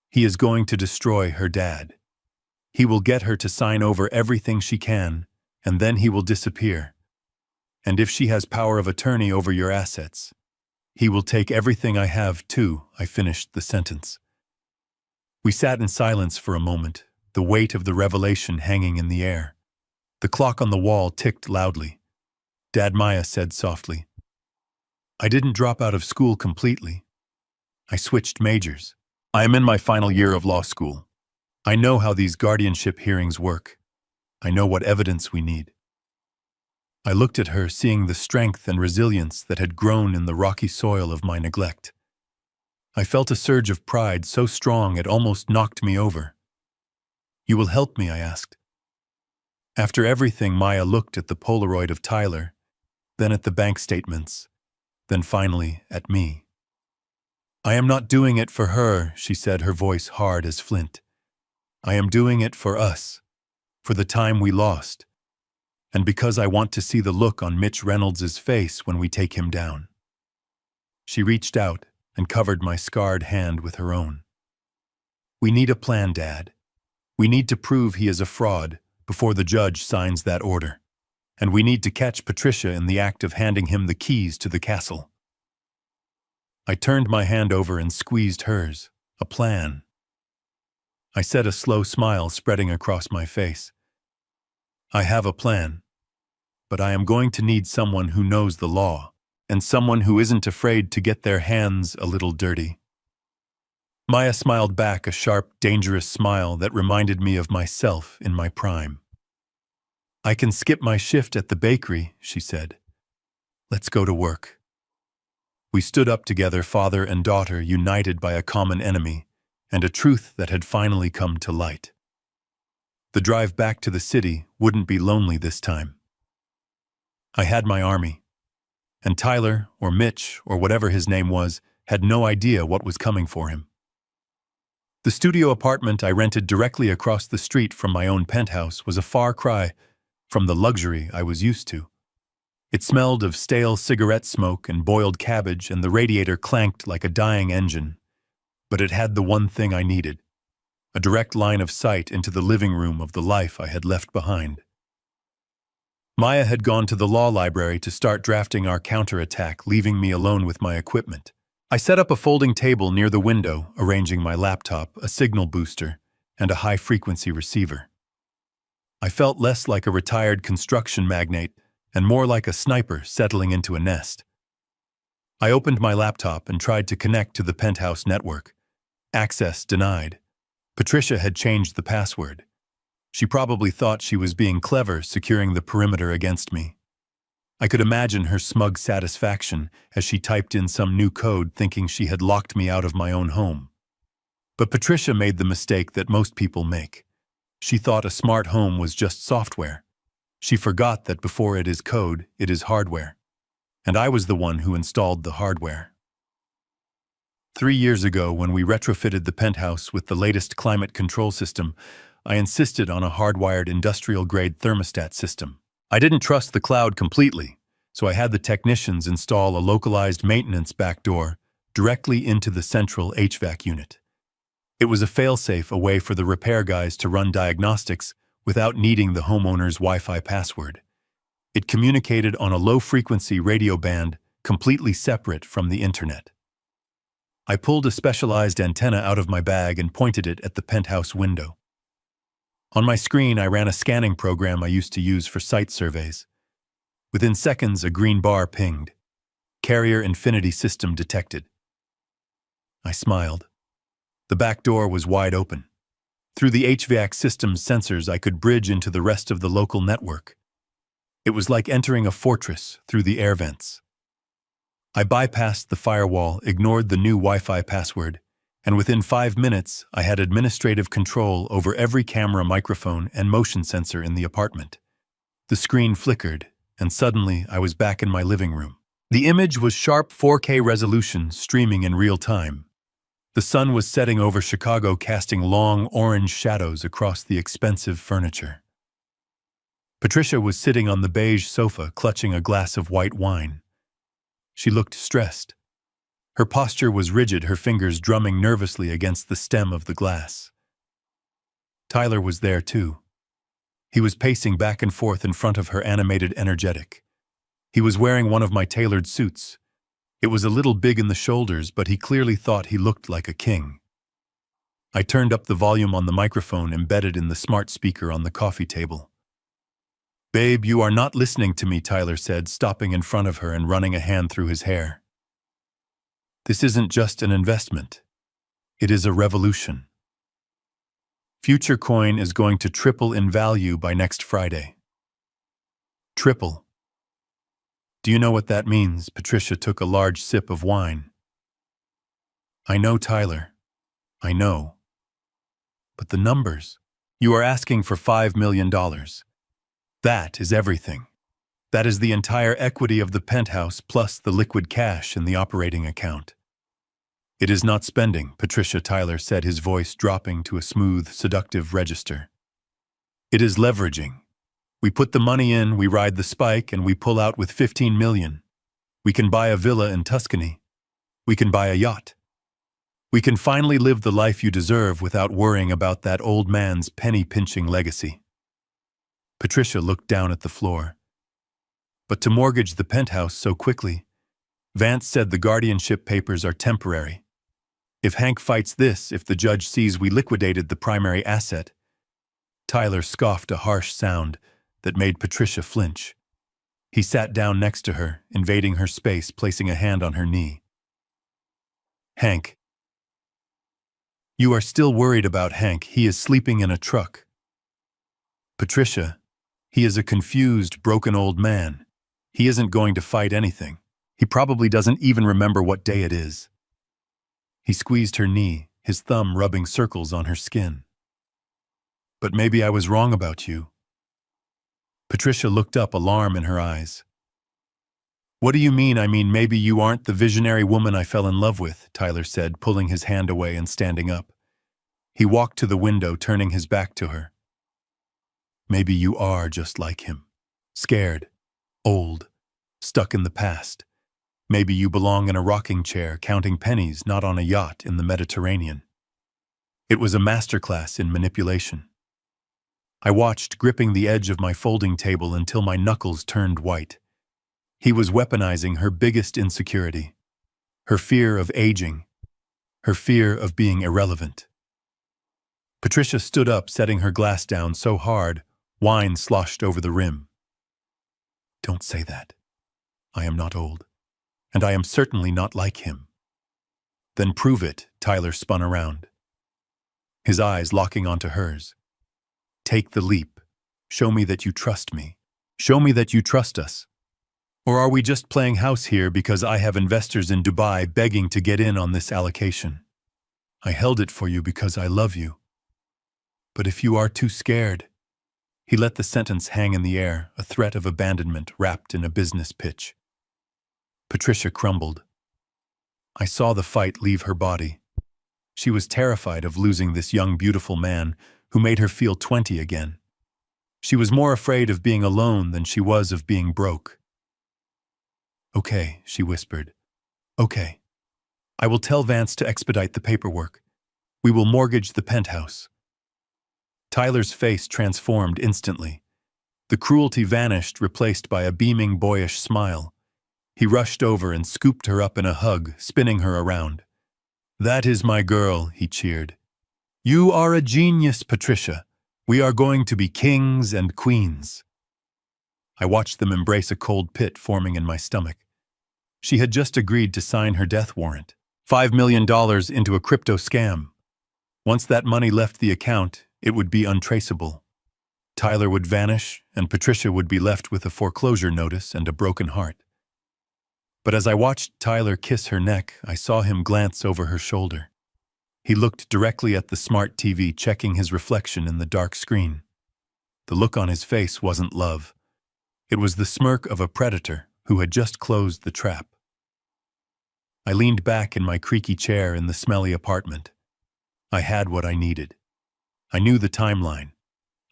He is going to destroy her dad. He will get her to sign over everything she can, and then he will disappear. And if she has power of attorney over your assets, he will take everything I have too. I finished the sentence. We sat in silence for a moment, the weight of the revelation hanging in the air. The clock on the wall ticked loudly. Dad, Maya said softly. I didn't drop out of school completely. I switched majors. I am in my final year of law school. I know how these guardianship hearings work. I know what evidence we need. I looked at her, seeing the strength and resilience that had grown in the rocky soil of my neglect. I felt a surge of pride so strong it almost knocked me over. You will help me? I asked. After everything, Maya looked at the Polaroid of Tyler, then at the bank statements, then finally at me. I am not doing it for her, she said, her voice hard as flint. I am doing it for us, for the time we lost, and because I want to see the look on Mitch Reynolds' face when we take him down. She reached out and covered my scarred hand with her own. We need a plan, Dad. We need to prove he is a fraud before the judge signs that order. And we need to catch Patricia in the act of handing him the keys to the castle. I turned my hand over and squeezed hers. A plan. I said, a slow smile spreading across my face. I have a plan, but I am going to need someone who knows the law, and someone who isn't afraid to get their hands a little dirty. Maya smiled back, a sharp, dangerous smile that reminded me of myself in my prime. I can skip my shift at the bakery, she said. Let's go to work. We stood up together, father and daughter, united by a common enemy, and a truth that had finally come to light. The drive back to the city wouldn't be lonely this time. I had my army, and Tyler, or Mitch, or whatever his name was, had no idea what was coming for him. The studio apartment I rented directly across the street from my own penthouse was a far cry from the luxury I was used to. It smelled of stale cigarette smoke and boiled cabbage, and the radiator clanked like a dying engine. But it had the one thing I needed, a direct line of sight into the living room of the life I had left behind. Maya had gone to the law library to start drafting our counterattack, leaving me alone with my equipment. I set up a folding table near the window, arranging my laptop, a signal booster, and a high-frequency receiver. I felt less like a retired construction magnate and more like a sniper settling into a nest. I opened my laptop and tried to connect to the penthouse network. Access denied. Patricia had changed the password. She probably thought she was being clever, securing the perimeter against me. I could imagine her smug satisfaction as she typed in some new code thinking she had locked me out of my own home. But Patricia made the mistake that most people make. She thought a smart home was just software. She forgot that before it is code, it is hardware. And I was the one who installed the hardware. 3 years ago, when we retrofitted the penthouse with the latest climate control system, I insisted on a hardwired industrial-grade thermostat system. I didn't trust the cloud completely, so I had the technicians install a localized maintenance backdoor directly into the central HVAC unit. It was a fail-safe, a way for the repair guys to run diagnostics without needing the homeowner's Wi-Fi password. It communicated on a low-frequency radio band completely separate from the internet. I pulled a specialized antenna out of my bag and pointed it at the penthouse window. On my screen, I ran a scanning program I used to use for site surveys. Within seconds, a green bar pinged. Carrier Infinity System detected. I smiled. The back door was wide open. Through the HVAC system's sensors, I could bridge into the rest of the local network. It was like entering a fortress through the air vents. I bypassed the firewall, ignored the new Wi-Fi password, and within 5 minutes, I had administrative control over every camera, microphone, and motion sensor in the apartment. The screen flickered, and suddenly I was back in my living room. The image was sharp 4K resolution, streaming in real time. The sun was setting over Chicago, casting long orange shadows across the expensive furniture. Patricia was sitting on the beige sofa, clutching a glass of white wine. She looked stressed. Her posture was rigid, her fingers drumming nervously against the stem of the glass. Tyler was there too. He was pacing back and forth in front of her, animated, energetic. He was wearing one of my tailored suits. It was a little big in the shoulders, but he clearly thought he looked like a king. I turned up the volume on the microphone embedded in the smart speaker on the coffee table. "Babe, you are not listening to me," Tyler said, stopping in front of her and running a hand through his hair. "This isn't just an investment. It is a revolution. Future Coin is going to triple in value by next Friday." Triple. Do you know what that means? Patricia took a large sip of wine. I know, Tyler. I know. But the numbers. You are asking for $5 million. That is everything. That is the entire equity of the penthouse plus the liquid cash in the operating account. It is not spending, Patricia, Tyler said, his voice dropping to a smooth, seductive register. It is leveraging. We put the money in, we ride the spike, and we pull out with 15 million. We can buy a villa in Tuscany. We can buy a yacht. We can finally live the life you deserve without worrying about that old man's penny-pinching legacy. Patricia looked down at the floor. But to mortgage the penthouse so quickly, Vance said the guardianship papers are temporary. If Hank fights this, if the judge sees we liquidated the primary asset. Tyler scoffed a harsh sound that made Patricia flinch. He sat down next to her, invading her space, placing a hand on her knee. Hank. You are still worried about Hank. He is sleeping in a truck. Patricia, he is a confused, broken old man. He isn't going to fight anything. He probably doesn't even remember what day it is. He squeezed her knee, his thumb rubbing circles on her skin. But maybe I was wrong about you. Patricia looked up, alarm in her eyes. What do you mean? I mean, maybe you aren't the visionary woman I fell in love with, Tyler said, pulling his hand away and standing up. He walked to the window, turning his back to her. Maybe you are just like him. Scared, old, stuck in the past. Maybe you belong in a rocking chair, counting pennies, not on a yacht in the Mediterranean. It was a masterclass in manipulation. I watched, gripping the edge of my folding table until my knuckles turned white. He was weaponizing her biggest insecurity. her fear of aging, her fear of being irrelevant. Patricia stood up, setting her glass down so hard, wine sloshed over the rim. Don't say that. I am not old, and I am certainly not like him. Then prove it, Tyler spun around, his eyes locking onto hers. Take the leap. Show me that you trust me. Show me that you trust us. Or are we just playing house here because I have investors in Dubai begging to get in on this allocation? I held it for you because I love you. But if you are too scared... He let the sentence hang in the air, a threat of abandonment wrapped in a business pitch. Patricia crumbled. I saw the fight leave her body. She was terrified of losing this young, beautiful man who made her feel 20 again. She was more afraid of being alone than she was of being broke. Okay, she whispered. Okay. I will tell Vance to expedite the paperwork. We will mortgage the penthouse. Tyler's face transformed instantly. The cruelty vanished, replaced by a beaming, boyish smile. He rushed over and scooped her up in a hug, spinning her around. That is my girl, he cheered. You are a genius, Patricia. We are going to be kings and queens. I watched them embrace a cold pit forming in my stomach. She had just agreed to sign her death warrant. $5 million into a crypto scam. Once that money left the account, it would be untraceable. Tyler would vanish, and Patricia would be left with a foreclosure notice and a broken heart. But as I watched Tyler kiss her neck, I saw him glance over her shoulder. He looked directly at the smart TV, checking his reflection in the dark screen. The look on his face wasn't love. It was the smirk of a predator who had just closed the trap. I leaned back in my creaky chair in the smelly apartment. I had what I needed. I knew the timeline.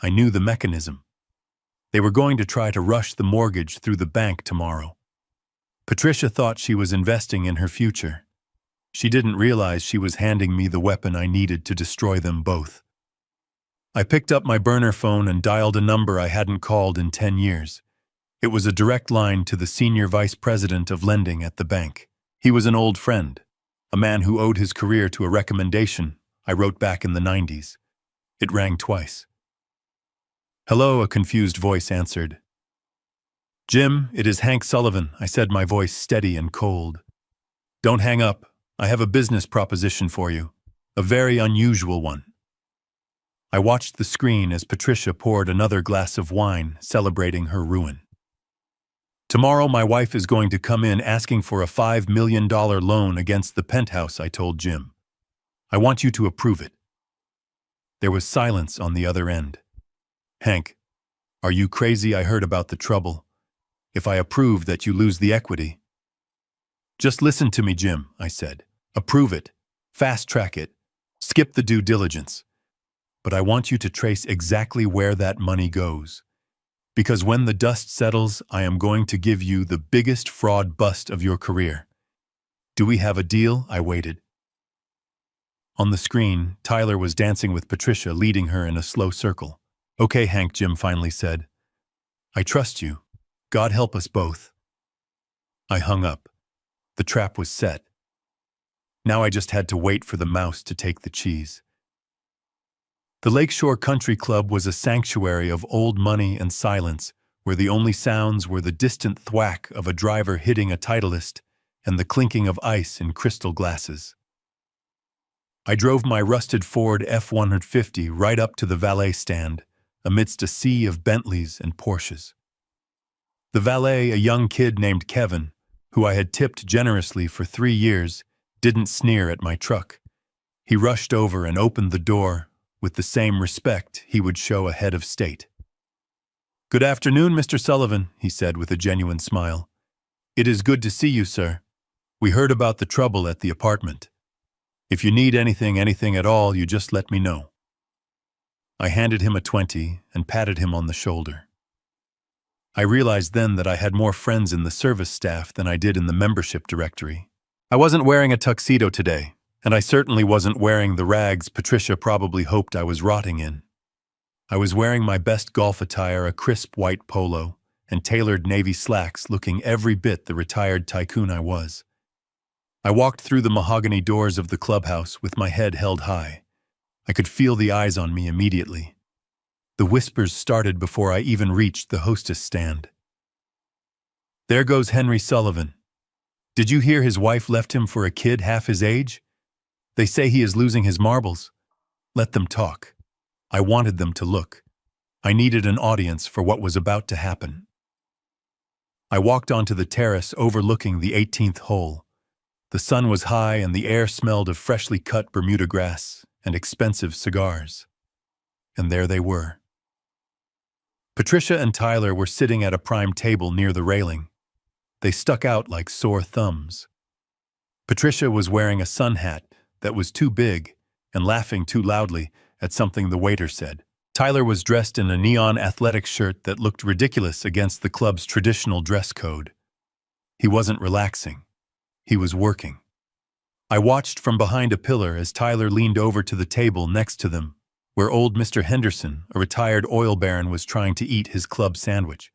I knew the mechanism. They were going to try to rush the mortgage through the bank tomorrow. Patricia thought she was investing in her future. She didn't realize she was handing me the weapon I needed to destroy them both. I picked up my burner phone and dialed a number I hadn't called in 10 years. It was a direct line to the senior vice president of lending at the bank. He was an old friend, a man who owed his career to a recommendation I wrote back in the 90s. It rang twice. Hello, a confused voice answered. Jim, it is Hank Sullivan, I said, my voice steady and cold. Don't hang up. I have a business proposition for you. A very unusual one. I watched the screen as Patricia poured another glass of wine, celebrating her ruin. Tomorrow my wife is going to come in asking for a $5 million loan against the penthouse, I told Jim. I want you to approve it. There was silence on the other end. Hank, are you crazy? I heard about the trouble. If I approve that, you lose the equity. Just listen to me, Jim, I said. Approve it. Fast-track it. Skip the due diligence. But I want you to trace exactly where that money goes. Because when the dust settles, I am going to give you the biggest fraud bust of your career. Do we have a deal? I waited. On the screen, Tyler was dancing with Patricia, leading her in a slow circle. Okay, Hank, Jim finally said. I trust you. God help us both. I hung up. The trap was set. Now I just had to wait for the mouse to take the cheese. The Lakeshore Country Club was a sanctuary of old money and silence, where the only sounds were the distant thwack of a driver hitting a Titleist and the clinking of ice in crystal glasses. I drove my rusted Ford F-150 right up to the valet stand, amidst a sea of Bentleys and Porsches. The valet, a young kid named Kevin, who I had tipped generously for 3 years, didn't sneer at my truck. He rushed over and opened the door with the same respect he would show a head of state. Good afternoon, Mr. Sullivan, he said with a genuine smile. It is good to see you, sir. We heard about the trouble at the apartment. If you need anything at all, you just let me know. I handed him a 20 and patted him on the shoulder. I realized then that I had more friends in the service staff than I did in the membership directory. I wasn't wearing a tuxedo today, and I certainly wasn't wearing the rags Patricia probably hoped I was rotting in. I was wearing my best golf attire, a crisp white polo, and tailored navy slacks, looking every bit the retired tycoon I was. I walked through the mahogany doors of the clubhouse with my head held high. I could feel the eyes on me immediately. The whispers started before I even reached the hostess stand. "There goes Henry Sullivan. Did you hear his wife left him for a kid half his age? They say he is losing his marbles. Let them talk." I wanted them to look. I needed an audience for what was about to happen. I walked onto the terrace overlooking the 18th hole. The sun was high and the air smelled of freshly cut Bermuda grass and expensive cigars. And there they were. Patricia and Tyler were sitting at a prime table near the railing. They stuck out like sore thumbs. Patricia was wearing a sun hat that was too big and laughing too loudly at something the waiter said. Tyler was dressed in a neon athletic shirt that looked ridiculous against the club's traditional dress code. He wasn't relaxing. He was working. I watched from behind a pillar as Tyler leaned over to the table next to them, where old Mr. Henderson, a retired oil baron, was trying to eat his club sandwich.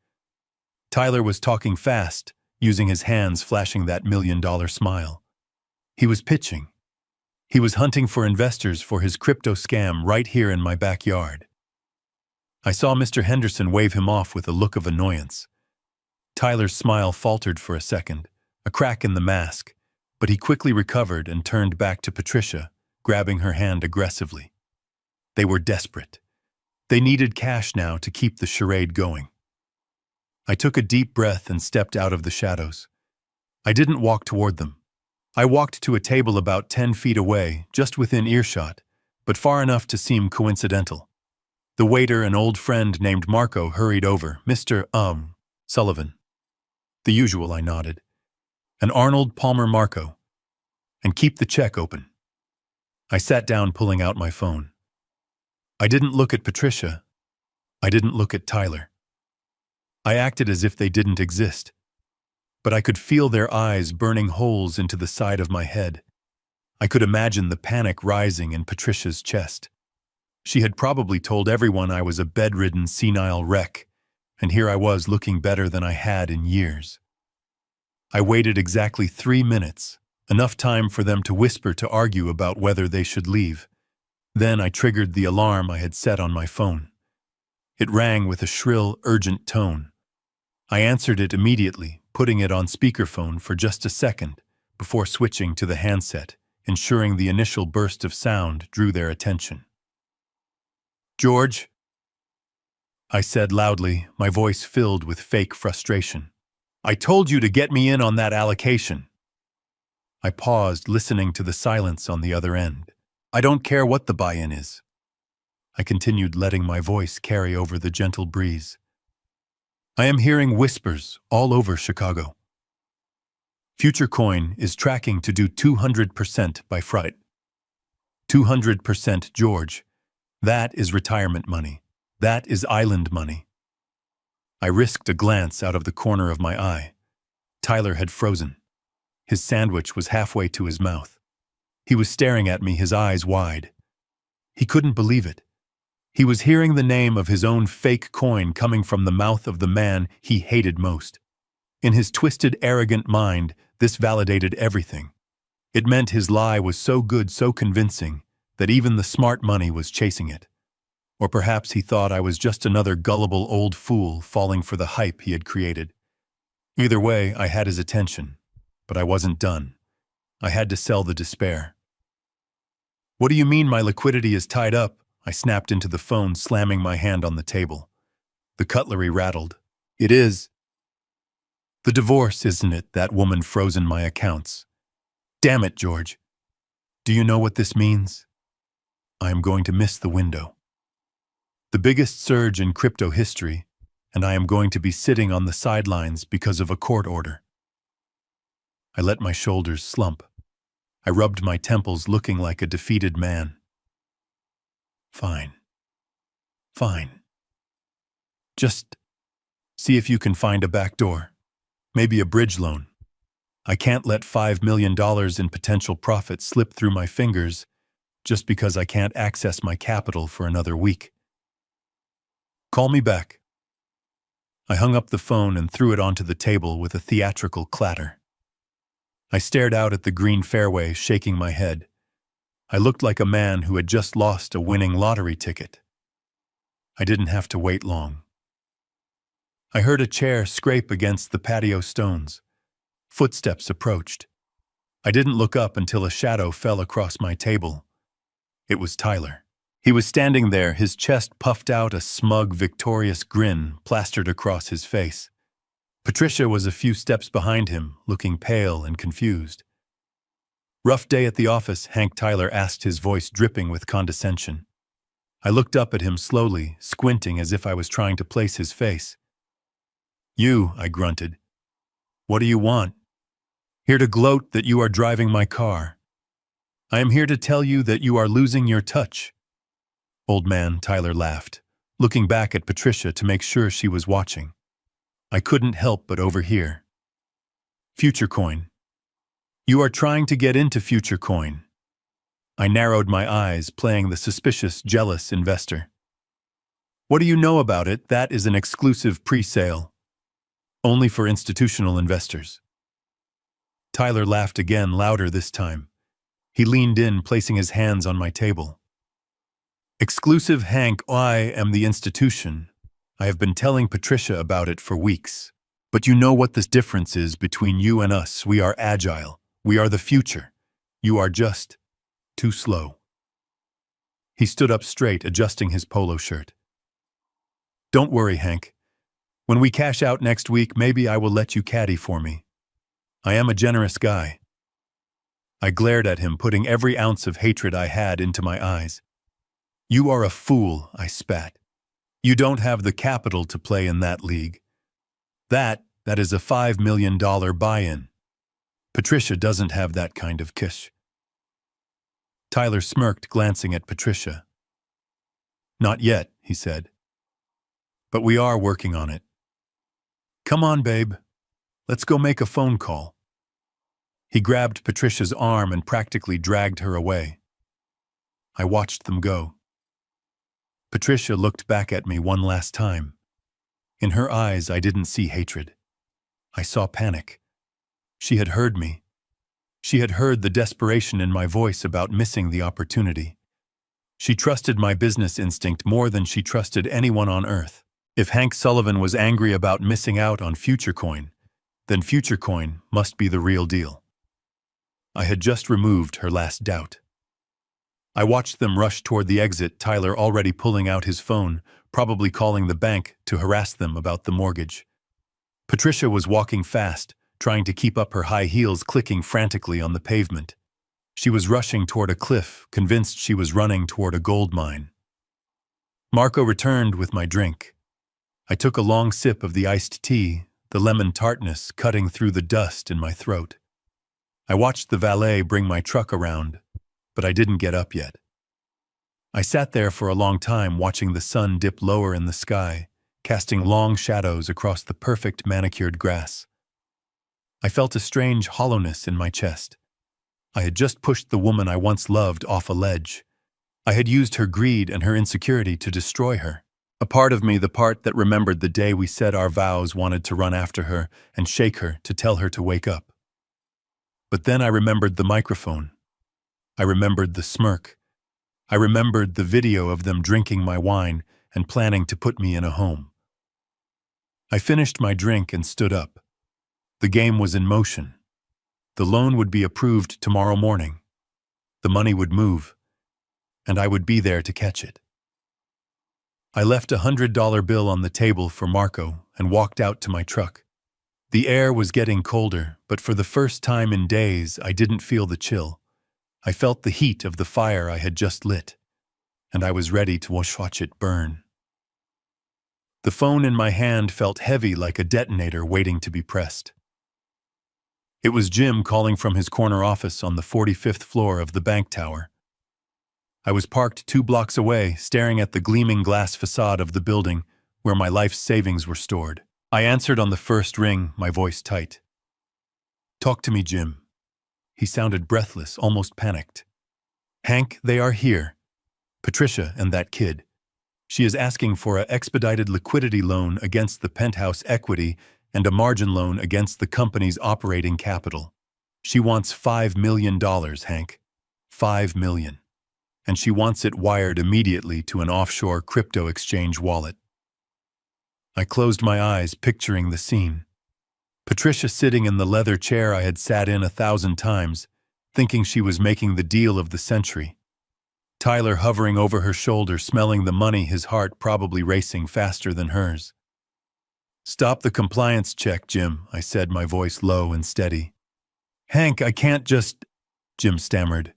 Tyler was talking fast, using his hands flashing that $1,000,000 smile. He was pitching. He was hunting for investors for his crypto scam right here in my backyard. I saw Mr. Henderson wave him off with a look of annoyance. Tyler's smile faltered for a second, a crack in the mask, but he quickly recovered and turned back to Patricia, grabbing her hand aggressively. They were desperate. They needed cash now to keep the charade going. I took a deep breath and stepped out of the shadows. I didn't walk toward them. I walked to a table about 10 feet away, just within earshot, but far enough to seem coincidental. The waiter, an old friend named Marco, hurried over. "Mr. Sullivan." "The usual," I nodded. "And Arnold Palmer Marco. And keep the check open." I sat down, pulling out my phone. I didn't look at Patricia. I didn't look at Tyler. I acted as if they didn't exist. But I could feel their eyes burning holes into the side of my head. I could imagine the panic rising in Patricia's chest. She had probably told everyone I was a bedridden, senile wreck, and here I was looking better than I had in years. I waited exactly 3 minutes, enough time for them to whisper to argue about whether they should leave. Then I triggered the alarm I had set on my phone. It rang with a shrill, urgent tone. I answered it immediately, putting it on speakerphone for just a second before switching to the handset, ensuring the initial burst of sound drew their attention. "George," I said loudly, my voice filled with fake frustration. "I told you to get me in on that allocation." I paused, listening to the silence on the other end. "I don't care what the buy-in is." I continued, letting my voice carry over the gentle breeze. "I am hearing whispers all over Chicago. Future Coin is tracking to do 200% by Friday. 200%, George. That is retirement money. That is island money." I risked a glance out of the corner of my eye. Tyler had frozen. His sandwich was halfway to his mouth. He was staring at me, his eyes wide. He couldn't believe it. He was hearing the name of his own fake coin coming from the mouth of the man he hated most. In his twisted, arrogant mind, this validated everything. It meant his lie was so good, so convincing, that even the smart money was chasing it. Or perhaps he thought I was just another gullible old fool falling for the hype he had created. Either way, I had his attention, but I wasn't done. I had to sell the despair. "What do you mean my liquidity is tied up?" I snapped into the phone, slamming my hand on the table. The cutlery rattled. "It is." "The divorce, isn't it? That woman frozen my accounts." "Damn it, George. Do you know what this means? I am going to miss the window. The biggest surge in crypto history, and I am going to be sitting on the sidelines because of a court order." I let my shoulders slump. I rubbed my temples, looking like a defeated man. "Fine. Fine. Just see if you can find a back door. Maybe a bridge loan. I can't let $5 million in potential profit slip through my fingers just because I can't access my capital for another week. Call me back." I hung up the phone and threw it onto the table with a theatrical clatter. I stared out at the green fairway, shaking my head. I looked like a man who had just lost a winning lottery ticket. I didn't have to wait long. I heard a chair scrape against the patio stones. Footsteps approached. I didn't look up until a shadow fell across my table. It was Tyler. He was standing there, his chest puffed out, a smug, victorious grin plastered across his face. Patricia was a few steps behind him, looking pale and confused. "Rough day at the office," Hank Tyler asked, his voice dripping with condescension. I looked up at him slowly, squinting as if I was trying to place his face. "You," I grunted. "What do you want?" "Here to gloat that you are driving my car. I am here to tell you that you are losing your touch." "Old man," Tyler laughed, looking back at Patricia to make sure she was watching. I couldn't help but overhear. "Future Coin. You are trying to get into Future Coin." I narrowed my eyes, playing the suspicious, jealous investor. "What do you know about it? That is an exclusive pre-sale. Only for institutional investors." Tyler laughed again, louder this time. He leaned in, placing his hands on my table. "Exclusive, Hank. I am the institution. I have been telling Patricia about it for weeks. But you know what this difference is between you and us. We are agile. We are the future. You are just too slow." He stood up straight, adjusting his polo shirt. "Don't worry, Hank. When we cash out next week, maybe I will let you caddy for me. I am a generous guy." I glared at him, putting every ounce of hatred I had into my eyes. "You are a fool," I spat. "You don't have the capital to play in that league. That is a $5 million buy-in. Patricia doesn't have that kind of cash." Tyler smirked, glancing at Patricia. "Not yet," he said. "But we are working on it. Come on, babe. Let's go make a phone call." He grabbed Patricia's arm and practically dragged her away. I watched them go. Patricia looked back at me one last time. In her eyes, I didn't see hatred. I saw panic. She had heard me. She had heard the desperation in my voice about missing the opportunity. She trusted my business instinct more than she trusted anyone on earth. If Hank Sullivan was angry about missing out on Future Coin, then Future Coin must be the real deal. I had just removed her last doubt. I watched them rush toward the exit, Tyler already pulling out his phone, probably calling the bank to harass them about the mortgage. Patricia was walking fast, trying to keep up, her high heels clicking frantically on the pavement. She was rushing toward a cliff, convinced she was running toward a gold mine. Marco returned with my drink. I took a long sip of the iced tea, the lemon tartness cutting through the dust in my throat. I watched the valet bring my truck around, but I didn't get up yet. I sat there for a long time, watching the sun dip lower in the sky, casting long shadows across the perfect manicured grass. I felt a strange hollowness in my chest. I had just pushed the woman I once loved off a ledge. I had used her greed and her insecurity to destroy her. A part of me, the part that remembered the day we said our vows, wanted to run after her and shake her to tell her to wake up. But then I remembered the microphone. I remembered the smirk. I remembered the video of them drinking my wine and planning to put me in a home. I finished my drink and stood up. The game was in motion. The loan would be approved tomorrow morning. The money would move, and I would be there to catch it. I left a $100 bill on the table for Marco and walked out to my truck. The air was getting colder, but for the first time in days, I didn't feel the chill. I felt the heat of the fire I had just lit, and I was ready to watch it burn. The phone in my hand felt heavy, like a detonator waiting to be pressed. It was Jim calling from his corner office on the 45th floor of the bank tower. I was parked 2 blocks away, staring at the gleaming glass facade of the building where my life's savings were stored. I answered on the first ring, my voice tight. "Talk to me, Jim." He sounded breathless, almost panicked. "Hank, they are here. Patricia and that kid. She is asking for an expedited liquidity loan against the penthouse equity and a margin loan against the company's operating capital. She wants $5 million, Hank. 5 million. And she wants it wired immediately to an offshore crypto exchange wallet. I closed my eyes, picturing the scene. Patricia sitting in the leather chair I had sat in 1,000 times, thinking she was making the deal of the century. Tyler hovering over her shoulder, smelling the money, his heart probably racing faster than hers. "Stop the compliance check, Jim," I said, my voice low and steady. "Hank, I can't just—" Jim stammered.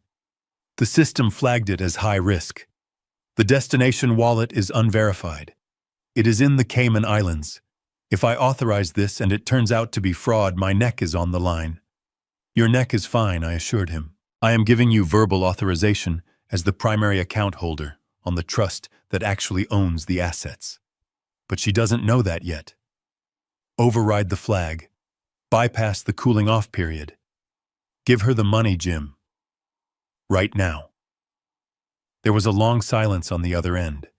"The system flagged it as high risk. The destination wallet is unverified. It is in the Cayman Islands. If I authorize this and it turns out to be fraud, my neck is on the line." "Your neck is fine," I assured him. "I am giving you verbal authorization as the primary account holder on the trust that actually owns the assets. But she doesn't know that yet. Override the flag. Bypass the cooling-off period. Give her the money, Jim. Right now." There was a long silence on the other end.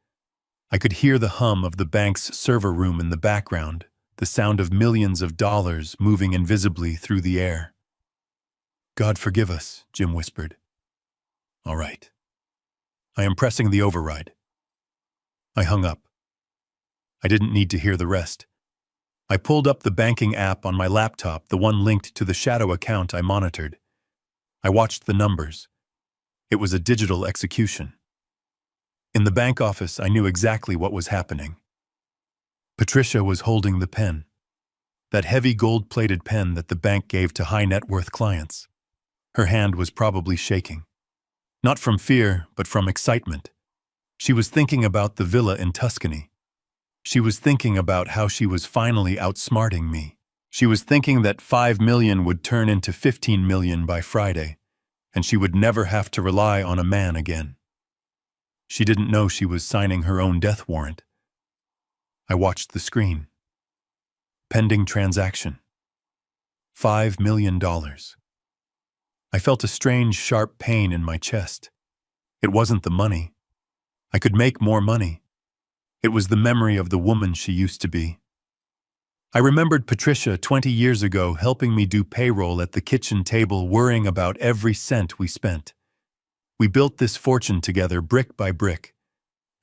I could hear the hum of the bank's server room in the background, the sound of millions of dollars moving invisibly through the air. "God forgive us," Jim whispered. "All right. I am pressing the override." I hung up. I didn't need to hear the rest. I pulled up the banking app on my laptop, the one linked to the shadow account I monitored. I watched the numbers. It was a digital execution. In the bank office, I knew exactly what was happening. Patricia was holding the pen. That heavy gold-plated pen that the bank gave to high-net-worth clients. Her hand was probably shaking. Not from fear, but from excitement. She was thinking about the villa in Tuscany. She was thinking about how she was finally outsmarting me. She was thinking that 5 million would turn into 15 million by Friday, and she would never have to rely on a man again. She didn't know she was signing her own death warrant. I watched the screen. Pending transaction. $5 million. I felt a strange, sharp pain in my chest. It wasn't the money. I could make more money. It was the memory of the woman she used to be. I remembered Patricia 20 years ago helping me do payroll at the kitchen table, worrying about every cent we spent. We built this fortune together, brick by brick.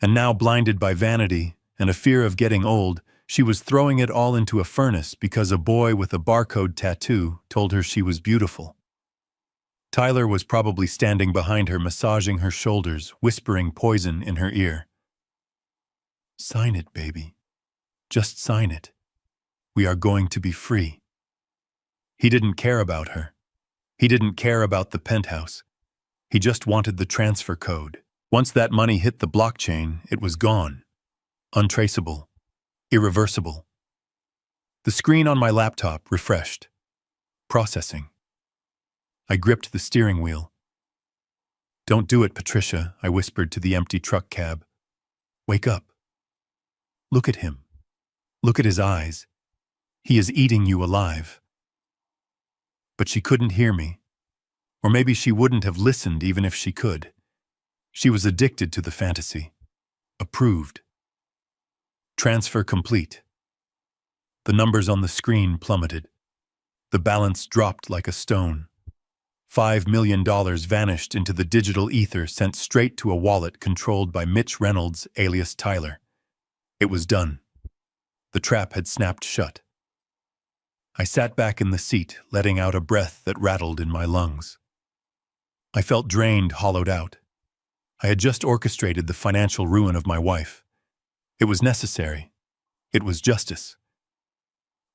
And now, blinded by vanity and a fear of getting old, she was throwing it all into a furnace because a boy with a barcode tattoo told her she was beautiful. Tyler was probably standing behind her, massaging her shoulders, whispering poison in her ear. "Sign it, baby. Just sign it. We are going to be free." He didn't care about her. He didn't care about the penthouse. He just wanted the transfer code. Once that money hit the blockchain, it was gone. Untraceable. Irreversible. The screen on my laptop refreshed. Processing. I gripped the steering wheel. "Don't do it, Patricia," I whispered to the empty truck cab. "Wake up. Look at him. Look at his eyes. He is eating you alive." But she couldn't hear me. Or maybe she wouldn't have listened even if she could. She was addicted to the fantasy. Approved. Transfer complete. The numbers on the screen plummeted. The balance dropped like a stone. $5 million vanished into the digital ether, sent straight to a wallet controlled by Mitch Reynolds, alias Tyler. It was done. The trap had snapped shut. I sat back in the seat, letting out a breath that rattled in my lungs. I felt drained, hollowed out. I had just orchestrated the financial ruin of my wife. It was necessary. It was justice.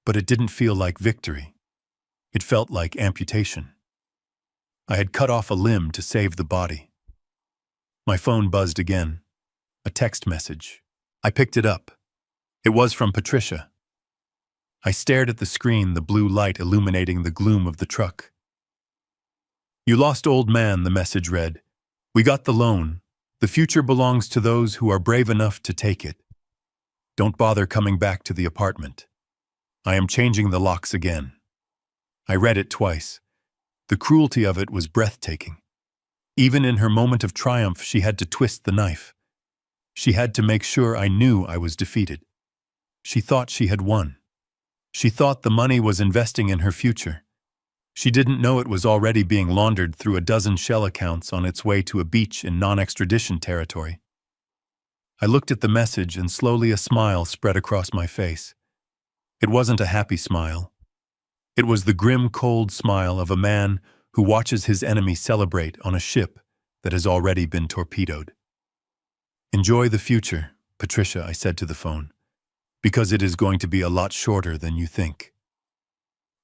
But it didn't feel like victory. It felt like amputation. I had cut off a limb to save the body. My phone buzzed again. A text message. I picked it up. It was from Patricia. I stared at the screen, the blue light illuminating the gloom of the truck. "You lost, old man," the message read. "We got the loan. The future belongs to those who are brave enough to take it. Don't bother coming back to the apartment. I am changing the locks again." I read it twice. The cruelty of it was breathtaking. Even in her moment of triumph, she had to twist the knife. She had to make sure I knew I was defeated. She thought she had won. She thought the money was investing in her future. She didn't know it was already being laundered through a dozen shell accounts on its way to a beach in non-extradition territory. I looked at the message and slowly a smile spread across my face. It wasn't a happy smile. It was the grim, cold smile of a man who watches his enemy celebrate on a ship that has already been torpedoed. "Enjoy the future, Patricia," I said to the phone, "because it is going to be a lot shorter than you think."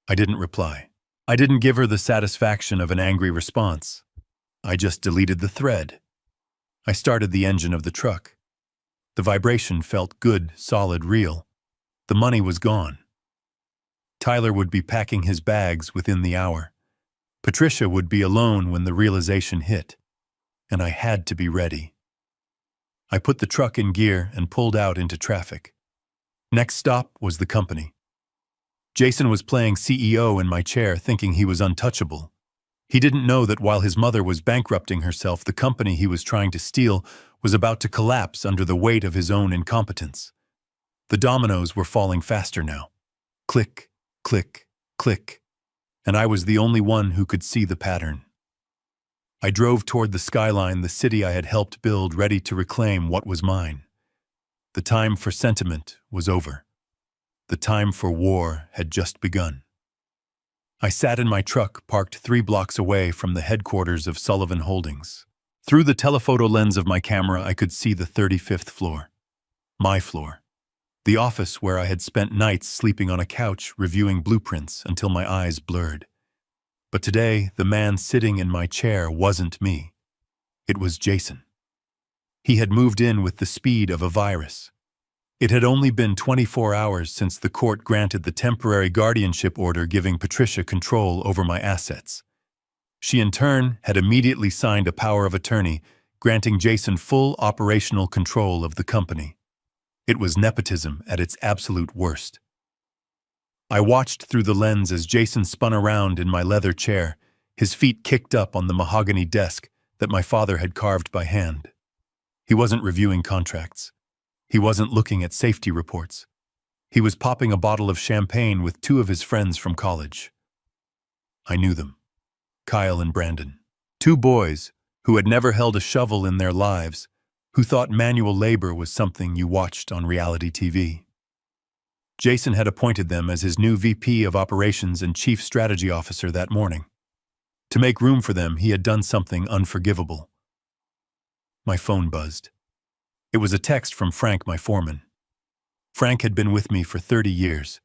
I didn't reply. I didn't give her the satisfaction of an angry response. I just deleted the thread. I started the engine of the truck. The vibration felt good, solid, real. The money was gone. Tyler would be packing his bags within the hour. Patricia would be alone when the realization hit, and I had to be ready. I put the truck in gear and pulled out into traffic. Next stop was the company. Jason was playing CEO in my chair, thinking he was untouchable. He didn't know that while his mother was bankrupting herself, the company he was trying to steal was about to collapse under the weight of his own incompetence. The dominoes were falling faster now. Click, click, click. And I was the only one who could see the pattern. I drove toward the skyline, the city I had helped build, ready to reclaim what was mine. The time for sentiment was over. The time for war had just begun. I sat in my truck, parked 3 blocks away from the headquarters of Sullivan Holdings. Through the telephoto lens of my camera, I could see the 35th floor. My floor. The office where I had spent nights sleeping on a couch, reviewing blueprints until my eyes blurred. But today, the man sitting in my chair wasn't me. It was Jason. He had moved in with the speed of a virus. It had only been 24 hours since the court granted the temporary guardianship order giving Patricia control over my assets. She in turn had immediately signed a power of attorney, granting Jason full operational control of the company. It was nepotism at its absolute worst. I watched through the lens as Jason spun around in my leather chair, his feet kicked up on the mahogany desk that my father had carved by hand. He wasn't reviewing contracts. He wasn't looking at safety reports. He was popping a bottle of champagne with 2 of his friends from college. I knew them. Kyle and Brandon. 2 boys who had never held a shovel in their lives, who thought manual labor was something you watched on reality TV. Jason had appointed them as his new VP of Operations and Chief Strategy Officer that morning. To make room for them, he had done something unforgivable. My phone buzzed. It was a text from Frank, my foreman. Frank had been with me for 30 years.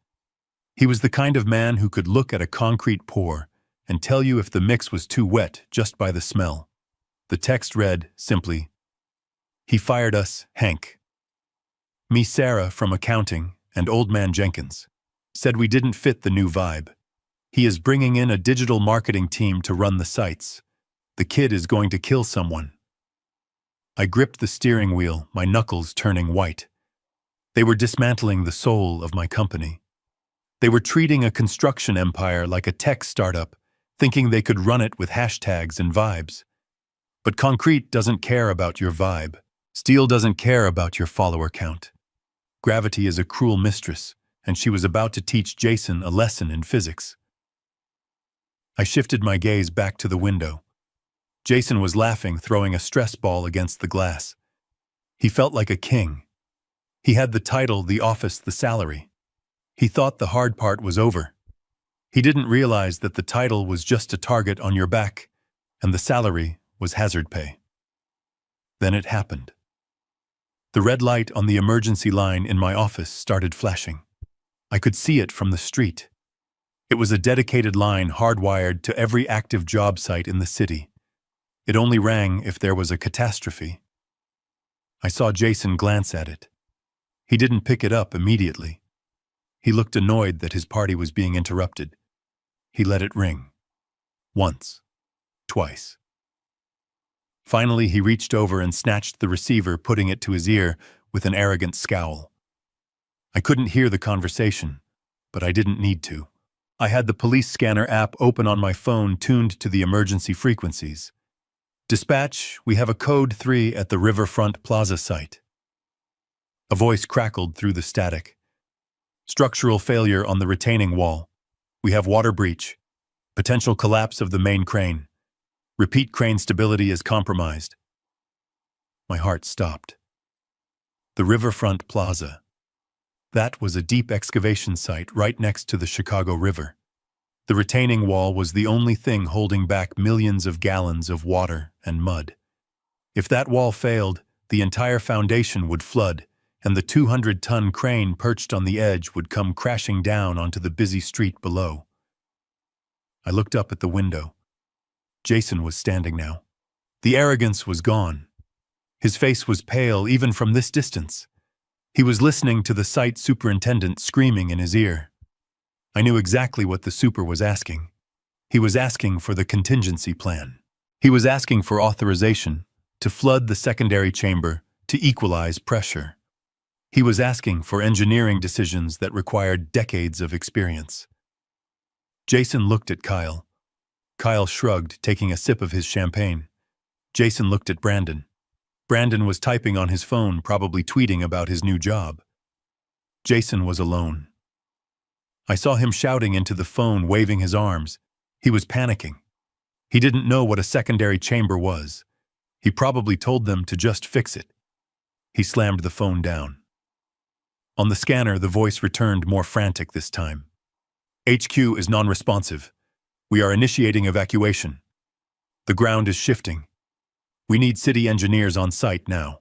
He was the kind of man who could look at a concrete pour and tell you if the mix was too wet just by the smell. The text read, simply, "He fired us, Hank. Me, Sarah from accounting, and Old Man Jenkins. Said we didn't fit the new vibe. He is bringing in a digital marketing team to run the sites. The kid is going to kill someone." I gripped the steering wheel, my knuckles turning white. They were dismantling the soul of my company. They were treating a construction empire like a tech startup, thinking they could run it with hashtags and vibes. But concrete doesn't care about your vibe. Steel doesn't care about your follower count. Gravity is a cruel mistress, and she was about to teach Jason a lesson in physics. I shifted my gaze back to the window. Jason was laughing, throwing a stress ball against the glass. He felt like a king. He had the title, the office, the salary. He thought the hard part was over. He didn't realize that the title was just a target on your back, and the salary was hazard pay. Then it happened. The red light on the emergency line in my office started flashing. I could see it from the street. It was a dedicated line hardwired to every active job site in the city. It only rang if there was a catastrophe. I saw Jason glance at it. He didn't pick it up immediately. He looked annoyed that his party was being interrupted. He let it ring. Once. Twice. Finally, he reached over and snatched the receiver, putting it to his ear with an arrogant scowl. I couldn't hear the conversation, but I didn't need to. I had the police scanner app open on my phone, tuned to the emergency frequencies. "Dispatch, we have a code 3 at the Riverfront Plaza site." A voice crackled through the static. "Structural failure on the retaining wall. We have water breach. Potential collapse of the main crane. Repeat crane stability is compromised. My heart stopped. The Riverfront Plaza. That was a deep excavation site right next to the Chicago River. The retaining wall was the only thing holding back millions of gallons of water and mud. If that wall failed, the entire foundation would flood, and the 200-ton crane perched on the edge would come crashing down onto the busy street below. I looked up at the window. Jason was standing now. The arrogance was gone. His face was pale even from this distance. He was listening to the site superintendent screaming in his ear. I knew exactly what the super was asking. He was asking for the contingency plan. He was asking for authorization to flood the secondary chamber to equalize pressure. He was asking for engineering decisions that required decades of experience. Jason looked at Kyle. Kyle shrugged, taking a sip of his champagne. Jason looked at Brandon. Brandon was typing on his phone, probably tweeting about his new job. Jason was alone. I saw him shouting into the phone, waving his arms. He was panicking. He didn't know what a secondary chamber was. He probably told them to just fix it. He slammed the phone down. On the scanner, the voice returned, more frantic this time. HQ is non-responsive. We are initiating evacuation. The ground is shifting. We need city engineers on site now.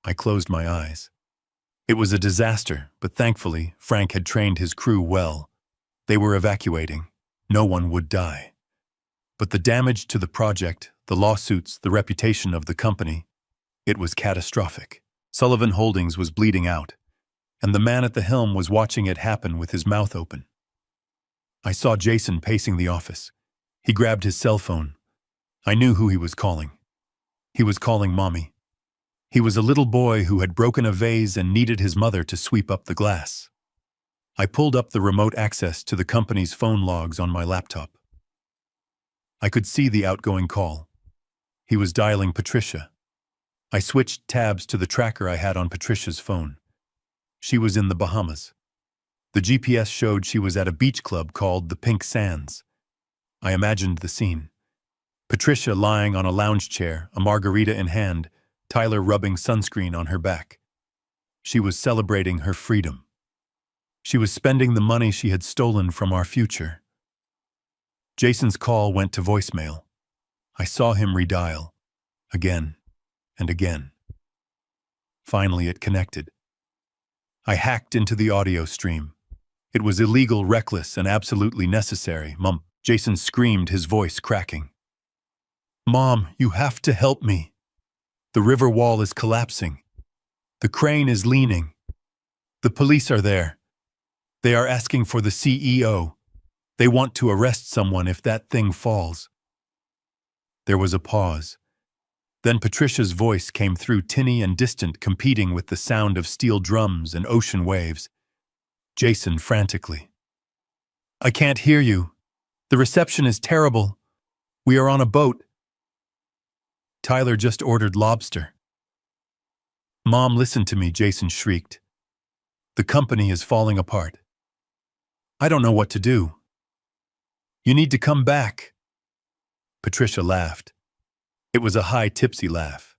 I closed my eyes. It was a disaster, but thankfully, Frank had trained his crew well. They were evacuating. No one would die. But the damage to the project, the lawsuits, the reputation of the company, it was catastrophic. Sullivan Holdings was bleeding out, and the man at the helm was watching it happen with his mouth open. I saw Jason pacing the office. He grabbed his cell phone. I knew who he was calling. He was calling Mommy. He was a little boy who had broken a vase and needed his mother to sweep up the glass. I pulled up the remote access to the company's phone logs on my laptop. I could see the outgoing call. He was dialing Patricia. I switched tabs to the tracker I had on Patricia's phone. She was in the Bahamas. The GPS showed she was at a beach club called the Pink Sands. I imagined the scene. Patricia lying on a lounge chair, a margarita in hand, Tyler rubbing sunscreen on her back. She was celebrating her freedom. She was spending the money she had stolen from our future. Jason's call went to voicemail. I saw him redial, again and again. Finally, it connected. I hacked into the audio stream. It was illegal, reckless, and absolutely necessary. Mom, Jason screamed, his voice cracking. Mom, you have to help me. The river wall is collapsing. The crane is leaning. The police are there. They are asking for the CEO. They want to arrest someone if that thing falls. There was a pause. Then Patricia's voice came through, tinny and distant, competing with the sound of steel drums and ocean waves. Jason frantically. I can't hear you. The reception is terrible. We are on a boat. Tyler just ordered lobster. Mom, listen to me, Jason shrieked. The company is falling apart. I don't know what to do. You need to come back. Patricia laughed. It was a high, tipsy laugh.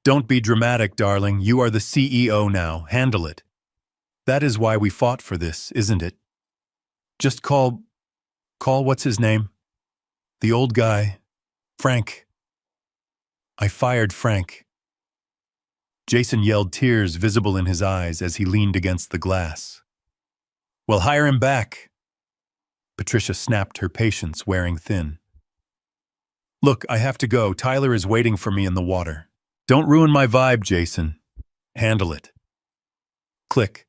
Don't be dramatic, darling. You are the CEO now. Handle it. That is why we fought for this, isn't it? Just call what's his name? The old guy. Frank. I fired Frank. Jason yelled, tears visible in his eyes as he leaned against the glass. Well, hire him back. Patricia snapped, her patience wearing thin. Look, I have to go. Tyler is waiting for me in the water. Don't ruin my vibe, Jason. Handle it. Click.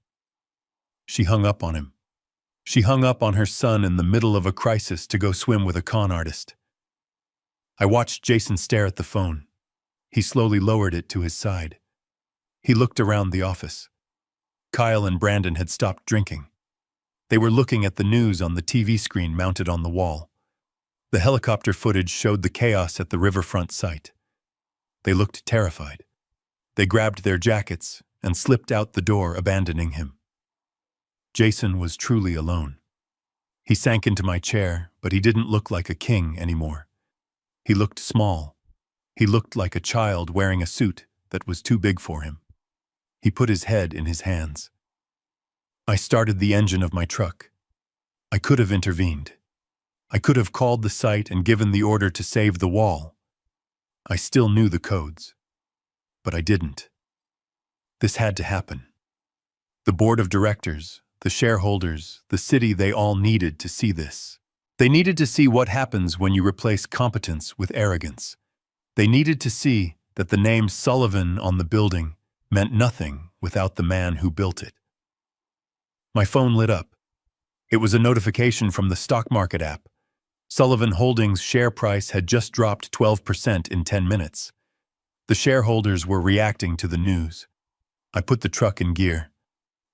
She hung up on him. She hung up on her son in the middle of a crisis to go swim with a con artist. I watched Jason stare at the phone. He slowly lowered it to his side. He looked around the office. Kyle and Brandon had stopped drinking. They were looking at the news on the TV screen mounted on the wall. The helicopter footage showed the chaos at the riverfront site. They looked terrified. They grabbed their jackets and slipped out the door, abandoning him. Jason was truly alone. He sank into my chair, but he didn't look like a king anymore. He looked small. He looked like a child wearing a suit that was too big for him. He put his head in his hands. I started the engine of my truck. I could have intervened. I could have called the site and given the order to save the wall. I still knew the codes. But I didn't. This had to happen. The board of directors, the shareholders, the city, they all needed to see this. They needed to see what happens when you replace competence with arrogance. They needed to see that the name Sullivan on the building meant nothing without the man who built it. My phone lit up. It was a notification from the stock market app. Sullivan Holdings' share price had just dropped 12% in 10 minutes. The shareholders were reacting to the news. I put the truck in gear.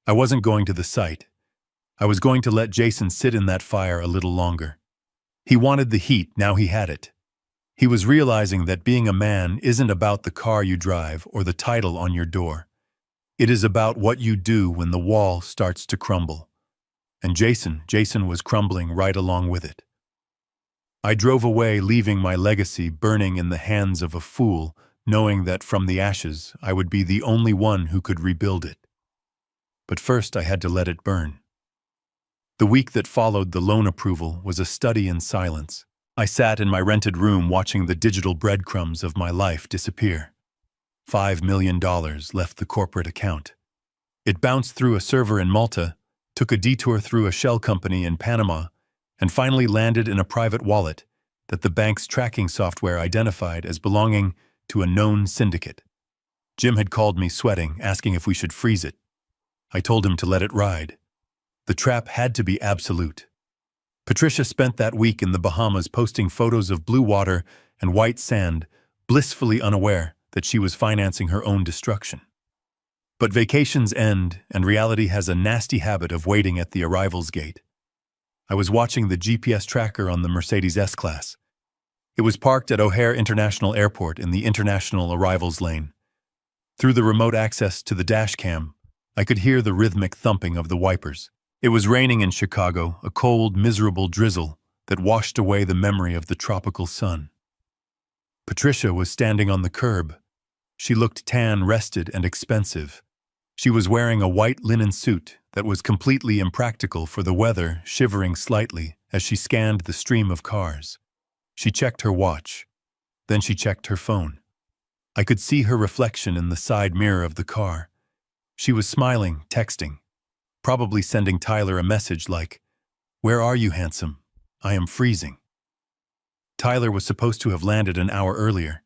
I wasn't going to the site. I was going to let Jason sit in that fire a little longer. He wanted the heat, now he had it. He was realizing that being a man isn't about the car you drive or the title on your door. It is about what you do when the wall starts to crumble. And Jason was crumbling right along with it. I drove away, leaving my legacy burning in the hands of a fool, knowing that from the ashes I would be the only one who could rebuild it. But first I had to let it burn. The week that followed the loan approval was a study in silence. I sat in my rented room watching the digital breadcrumbs of my life disappear. $5 million left the corporate account. It bounced through a server in Malta, took a detour through a shell company in Panama, and finally landed in a private wallet that the bank's tracking software identified as belonging to a known syndicate. Jim had called me sweating, asking if we should freeze it. I told him to let it ride. The trap had to be absolute. Patricia spent that week in the Bahamas posting photos of blue water and white sand, blissfully unaware that she was financing her own destruction. But vacations end, and reality has a nasty habit of waiting at the arrivals gate. I was watching the GPS tracker on the Mercedes S-Class. It was parked at O'Hare International Airport in the international arrivals lane. Through the remote access to the dash cam, I could hear the rhythmic thumping of the wipers. It was raining in Chicago, a cold, miserable drizzle that washed away the memory of the tropical sun. Patricia was standing on the curb. She looked tan, rested, and expensive. She was wearing a white linen suit that was completely impractical for the weather, shivering slightly as she scanned the stream of cars. She checked her watch. Then she checked her phone. I could see her reflection in the side mirror of the car. She was smiling, texting, probably sending Tyler a message like, "Where are you, handsome? I am freezing." Tyler was supposed to have landed an hour earlier.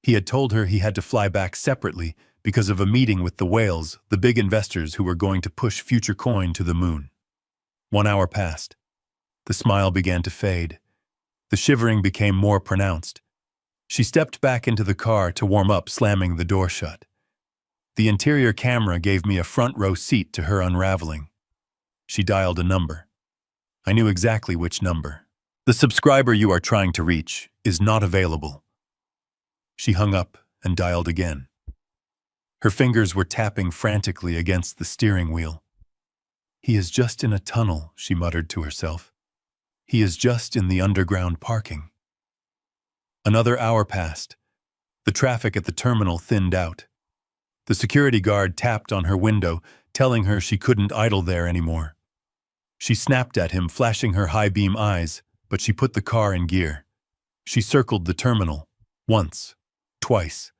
He had told her he had to fly back separately because of a meeting with the whales, the big investors who were going to push Future Coin to the moon. 1 hour passed. The smile began to fade. The shivering became more pronounced. She stepped back into the car to warm up, slamming the door shut. The interior camera gave me a front row seat to her unraveling. She dialed a number. I knew exactly which number. "The subscriber you are trying to reach is not available." She hung up and dialed again. Her fingers were tapping frantically against the steering wheel. "He is just in a tunnel," she muttered to herself. "He is just in the underground parking." Another hour passed. The traffic at the terminal thinned out. The security guard tapped on her window, telling her she couldn't idle there anymore. She snapped at him, flashing her high-beam eyes, but she put the car in gear. She circled the terminal. Once. Twice.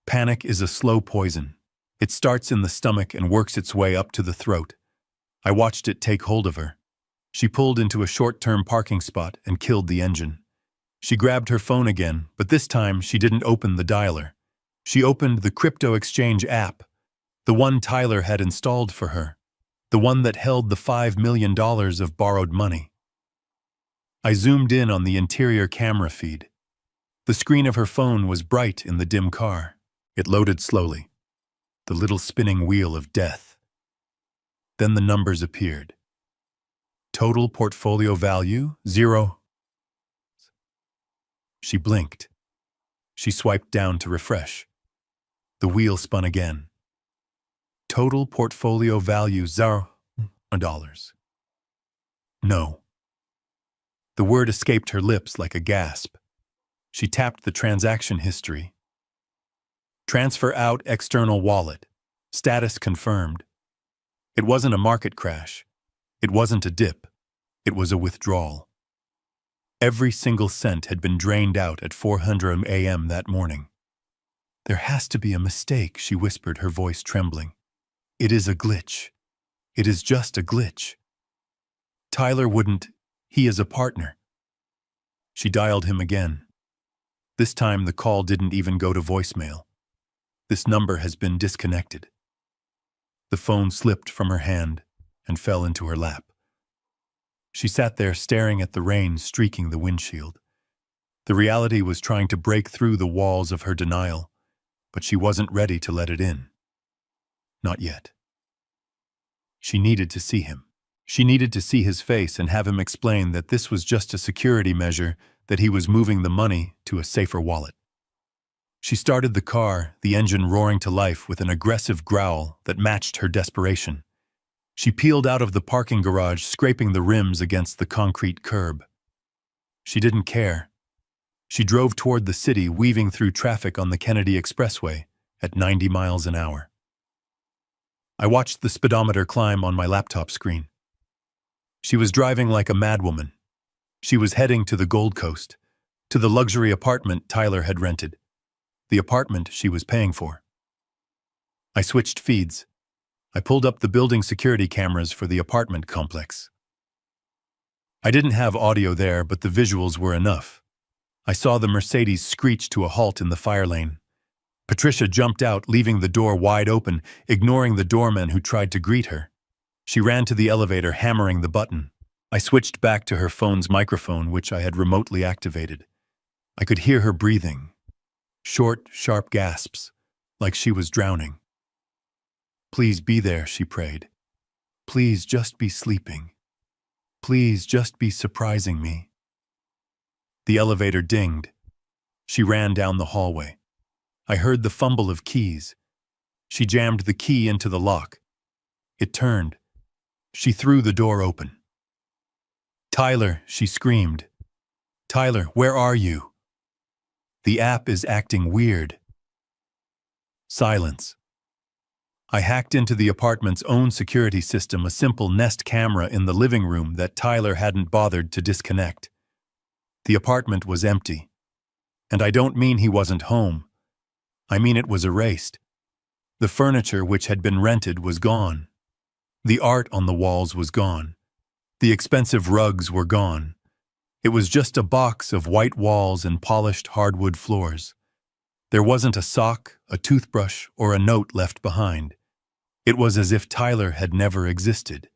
Panic is a slow poison. It starts in the stomach and works its way up to the throat. I watched it take hold of her. She pulled into a short-term parking spot and killed the engine. She grabbed her phone again, but this time she didn't open the dialer. She opened the crypto exchange app, the one Tyler had installed for her, the one that held the $5 million of borrowed money. I zoomed in on the interior camera feed. The screen of her phone was bright in the dim car. It loaded slowly. The little spinning wheel of death. Then the numbers appeared. Total portfolio value, 0. She blinked. She swiped down to refresh. The wheel spun again. Total portfolio value, $0. No. The word escaped her lips like a gasp. She tapped the transaction history. Transfer out external wallet. Status confirmed. It wasn't a market crash. It wasn't a dip. It was a withdrawal. Every single cent had been drained out at 4:00 a.m. that morning. "There has to be a mistake," she whispered, her voice trembling. "It is a glitch. It is just a glitch. Tyler wouldn't. He is a partner." She dialed him again. This time the call didn't even go to voicemail. "This number has been disconnected." The phone slipped from her hand and fell into her lap. She sat there staring at the rain streaking the windshield. The reality was trying to break through the walls of her denial, but she wasn't ready to let it in. Not yet. She needed to see him. She needed to see his face and have him explain that this was just a security measure, that he was moving the money to a safer wallet. She started the car, the engine roaring to life with an aggressive growl that matched her desperation. She peeled out of the parking garage, scraping the rims against the concrete curb. She didn't care. She drove toward the city, weaving through traffic on the Kennedy Expressway at 90 miles an hour. I watched the speedometer climb on my laptop screen. She was driving like a madwoman. She was heading to the Gold Coast, to the luxury apartment Tyler had rented, the apartment she was paying for. I switched feeds. I pulled up the building security cameras for the apartment complex. I didn't have audio there, but the visuals were enough. I saw the Mercedes screech to a halt in the fire lane. Patricia jumped out, leaving the door wide open, ignoring the doorman who tried to greet her. She ran to the elevator, hammering the button. I switched back to her phone's microphone, which I had remotely activated. I could hear her breathing. Short, sharp gasps, like she was drowning. "Please be there," she prayed. "Please just be sleeping. Please just be surprising me." The elevator dinged. She ran down the hallway. I heard the fumble of keys. She jammed the key into the lock. It turned. She threw the door open. "Tyler," she screamed. "Tyler, where are you? The app is acting weird." Silence. I hacked into the apartment's own security system, a simple Nest camera in the living room that Tyler hadn't bothered to disconnect. The apartment was empty. And I don't mean he wasn't home. I mean it was erased. The furniture which had been rented was gone. The art on the walls was gone. The expensive rugs were gone. It was just a box of white walls and polished hardwood floors. There wasn't a sock, a toothbrush, or a note left behind. It was as if Tyler had never existed.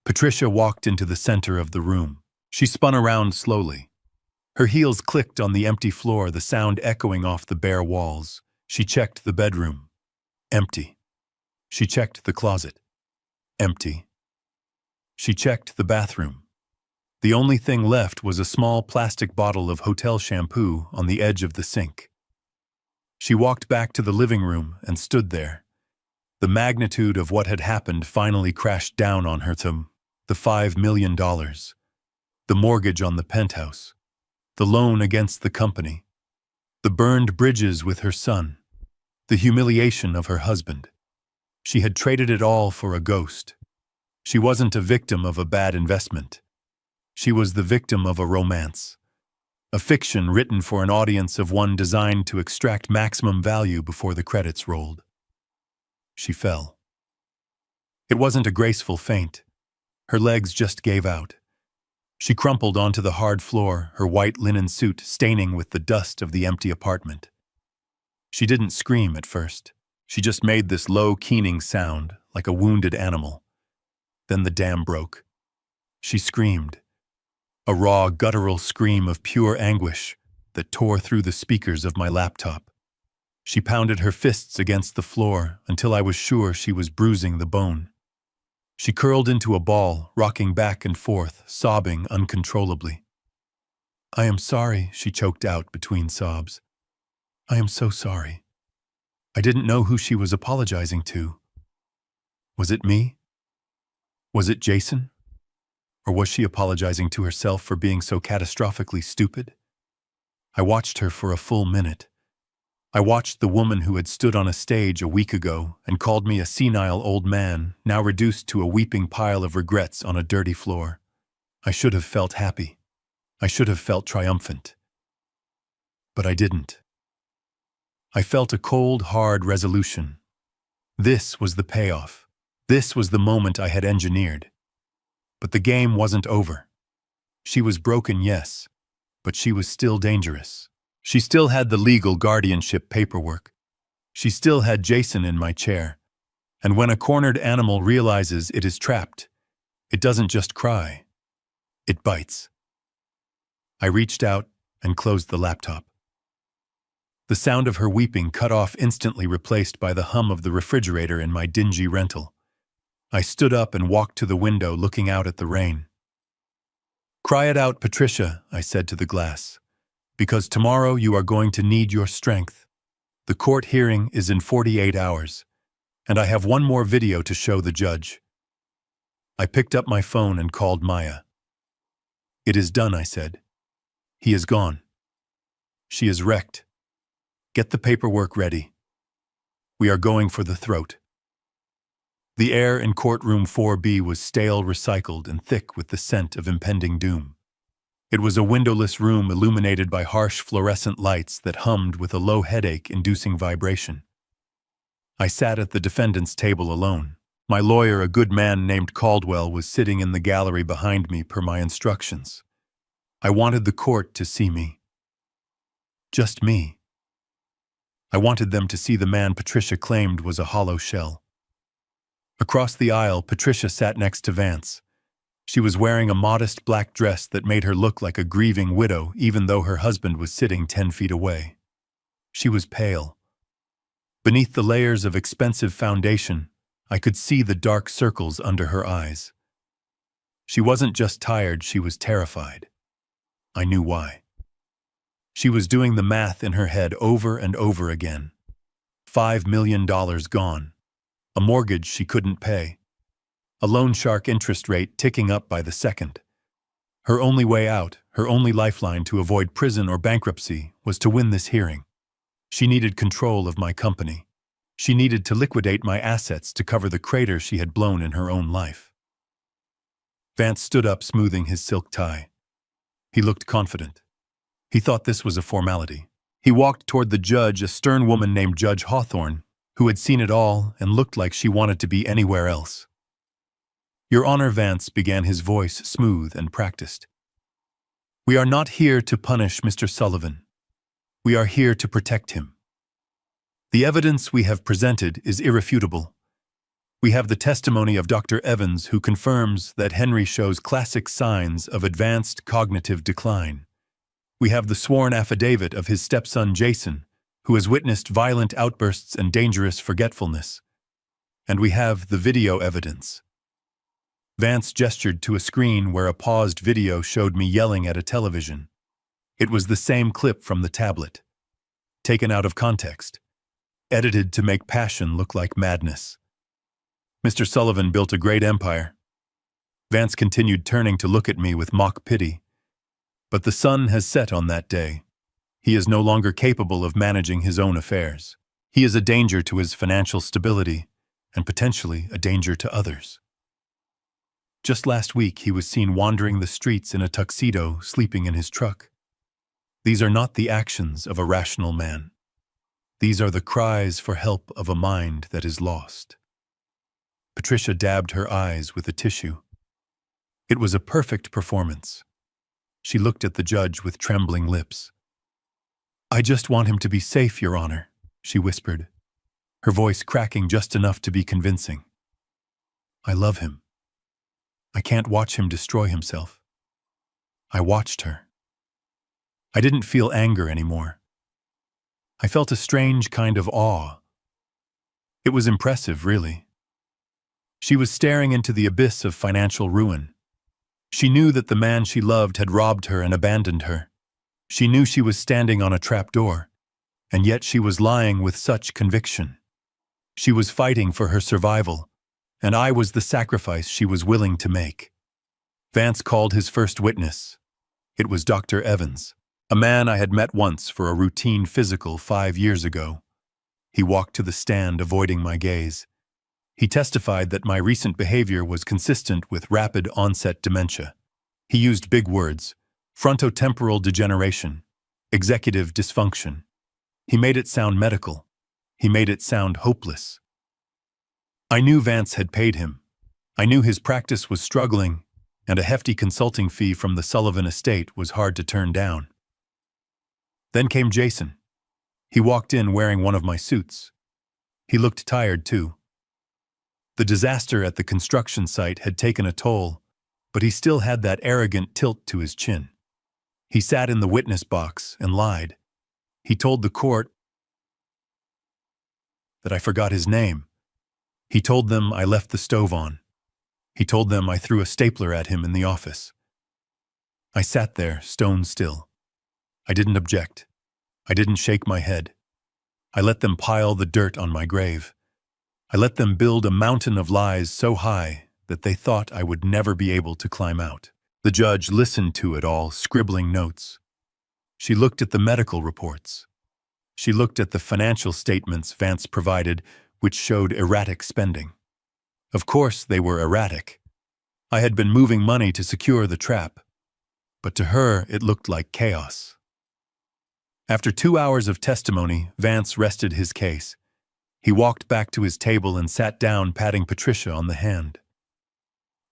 Patricia walked into the center of the room. She spun around slowly. Her heels clicked on the empty floor, the sound echoing off the bare walls. She checked the bedroom. Empty. She checked the closet. Empty. She checked the bathroom. The only thing left was a small plastic bottle of hotel shampoo on the edge of the sink. She walked back to the living room and stood there. The magnitude of what had happened finally crashed down on her. The $5 million. The mortgage on the penthouse. The loan against the company. The burned bridges with her son. The humiliation of her husband. She had traded it all for a ghost. She wasn't a victim of a bad investment. She was the victim of a romance. A fiction written for an audience of one designed to extract maximum value before the credits rolled. She fell. It wasn't a graceful faint. Her legs just gave out. She crumpled onto the hard floor, her white linen suit staining with the dust of the empty apartment. She didn't scream at first. She just made this low, keening sound, like a wounded animal. Then the dam broke. She screamed. A raw, guttural scream of pure anguish that tore through the speakers of my laptop. She pounded her fists against the floor until I was sure she was bruising the bone. She curled into a ball, rocking back and forth, sobbing uncontrollably. "I am sorry," she choked out between sobs. "I am so sorry." I didn't know who she was apologizing to. Was it me? Was it Jason? Or was she apologizing to herself for being so catastrophically stupid? I watched her for a full minute. I watched the woman who had stood on a stage a week ago and called me a senile old man, now reduced to a weeping pile of regrets on a dirty floor. I should have felt happy. I should have felt triumphant. But I didn't. I felt a cold, hard resolution. This was the payoff. This was the moment I had engineered. But the game wasn't over. She was broken, yes, but she was still dangerous. She still had the legal guardianship paperwork. She still had Jason in my chair. And when a cornered animal realizes it is trapped, it doesn't just cry. It bites. I reached out and closed the laptop. The sound of her weeping cut off, instantly replaced by the hum of the refrigerator in my dingy rental. I stood up and walked to the window, looking out at the rain. "Cry it out, Patricia," I said to the glass, "because tomorrow you are going to need your strength. The court hearing is in 48 hours, and I have one more video to show the judge." I picked up my phone and called Maya. "It is done," I said. "He is gone. She is wrecked. Get the paperwork ready. We are going for the throat." The air in courtroom 4B was stale, recycled, and thick with the scent of impending doom. It was a windowless room illuminated by harsh fluorescent lights that hummed with a low headache-inducing vibration. I sat at the defendant's table alone. My lawyer, a good man named Caldwell, was sitting in the gallery behind me per my instructions. I wanted the court to see me. Just me. I wanted them to see the man Patricia claimed was a hollow shell. Across the aisle, Patricia sat next to Vance. She was wearing a modest black dress that made her look like a grieving widow, even though her husband was sitting 10 feet away. She was pale. Beneath the layers of expensive foundation, I could see the dark circles under her eyes. She wasn't just tired, she was terrified. I knew why. She was doing the math in her head over and over again. $5 million gone. A mortgage she couldn't pay. A loan shark interest rate ticking up by the second. Her only way out, her only lifeline to avoid prison or bankruptcy, was to win this hearing. She needed control of my company. She needed to liquidate my assets to cover the crater she had blown in her own life. Vance stood up, smoothing his silk tie. He looked confident. He thought this was a formality. He walked toward the judge, a stern woman named Judge Hawthorne, who had seen it all and looked like she wanted to be anywhere else. "Your Honor," Vance began, his voice smooth and practiced. "We are not here to punish Mr. Sullivan. We are here to protect him. The evidence we have presented is irrefutable. We have the testimony of Dr. Evans, who confirms that Henry shows classic signs of advanced cognitive decline. We have the sworn affidavit of his stepson Jason, who has witnessed violent outbursts and dangerous forgetfulness. And we have the video evidence." Vance gestured to a screen where a paused video showed me yelling at a television. It was the same clip from the tablet, taken out of context, edited to make passion look like madness. "Mr. Sullivan built a great empire." Vance continued, turning to look at me with mock pity. "But the sun has set on that day. He is no longer capable of managing his own affairs. He is a danger to his financial stability, and potentially a danger to others. Just last week, he was seen wandering the streets in a tuxedo, sleeping in his truck. These are not the actions of a rational man. These are the cries for help of a mind that is lost." Patricia dabbed her eyes with a tissue. It was a perfect performance. She looked at the judge with trembling lips. "I just want him to be safe, Your Honor," she whispered, her voice cracking just enough to be convincing. "I love him. I can't watch him destroy himself." I watched her. I didn't feel anger anymore. I felt a strange kind of awe. It was impressive, really. She was staring into the abyss of financial ruin. She knew that the man she loved had robbed her and abandoned her. She knew she was standing on a trapdoor, and yet she was lying with such conviction. She was fighting for her survival, and I was the sacrifice she was willing to make. Vance called his first witness. It was Dr. Evans, a man I had met once for a routine physical 5 years ago. He walked to the stand, avoiding my gaze. He testified that my recent behavior was consistent with rapid onset dementia. He used big words: frontotemporal degeneration, executive dysfunction. He made it sound medical. He made it sound hopeless. I knew Vance had paid him. I knew his practice was struggling, and a hefty consulting fee from the Sullivan estate was hard to turn down. Then came Jason. He walked in wearing one of my suits. He looked tired, too. The disaster at the construction site had taken a toll, but he still had that arrogant tilt to his chin. He sat in the witness box and lied. He told the court that I forgot his name. He told them I left the stove on. He told them I threw a stapler at him in the office. I sat there, stone still. I didn't object. I didn't shake my head. I let them pile the dirt on my grave. I let them build a mountain of lies so high that they thought I would never be able to climb out. The judge listened to it all, scribbling notes. She looked at the medical reports. She looked at the financial statements Vance provided, which showed erratic spending. Of course, they were erratic. I had been moving money to secure the trap, but to her it looked like chaos. After 2 hours of testimony, Vance rested his case. He walked back to his table and sat down, patting Patricia on the hand.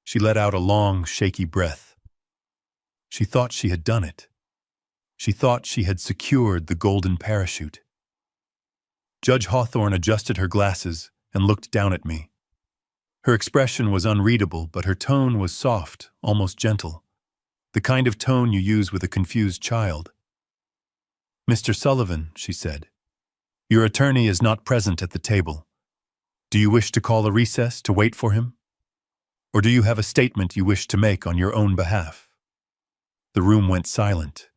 She let out a long, shaky breath. She thought she had done it. She thought she had secured the golden parachute. Judge Hawthorne adjusted her glasses and looked down at me. Her expression was unreadable, but her tone was soft, almost gentle. The kind of tone you use with a confused child. "Mr. Sullivan," she said, "your attorney is not present at the table. Do you wish to call a recess to wait for him? Or do you have a statement you wish to make on your own behalf?" The room went silent.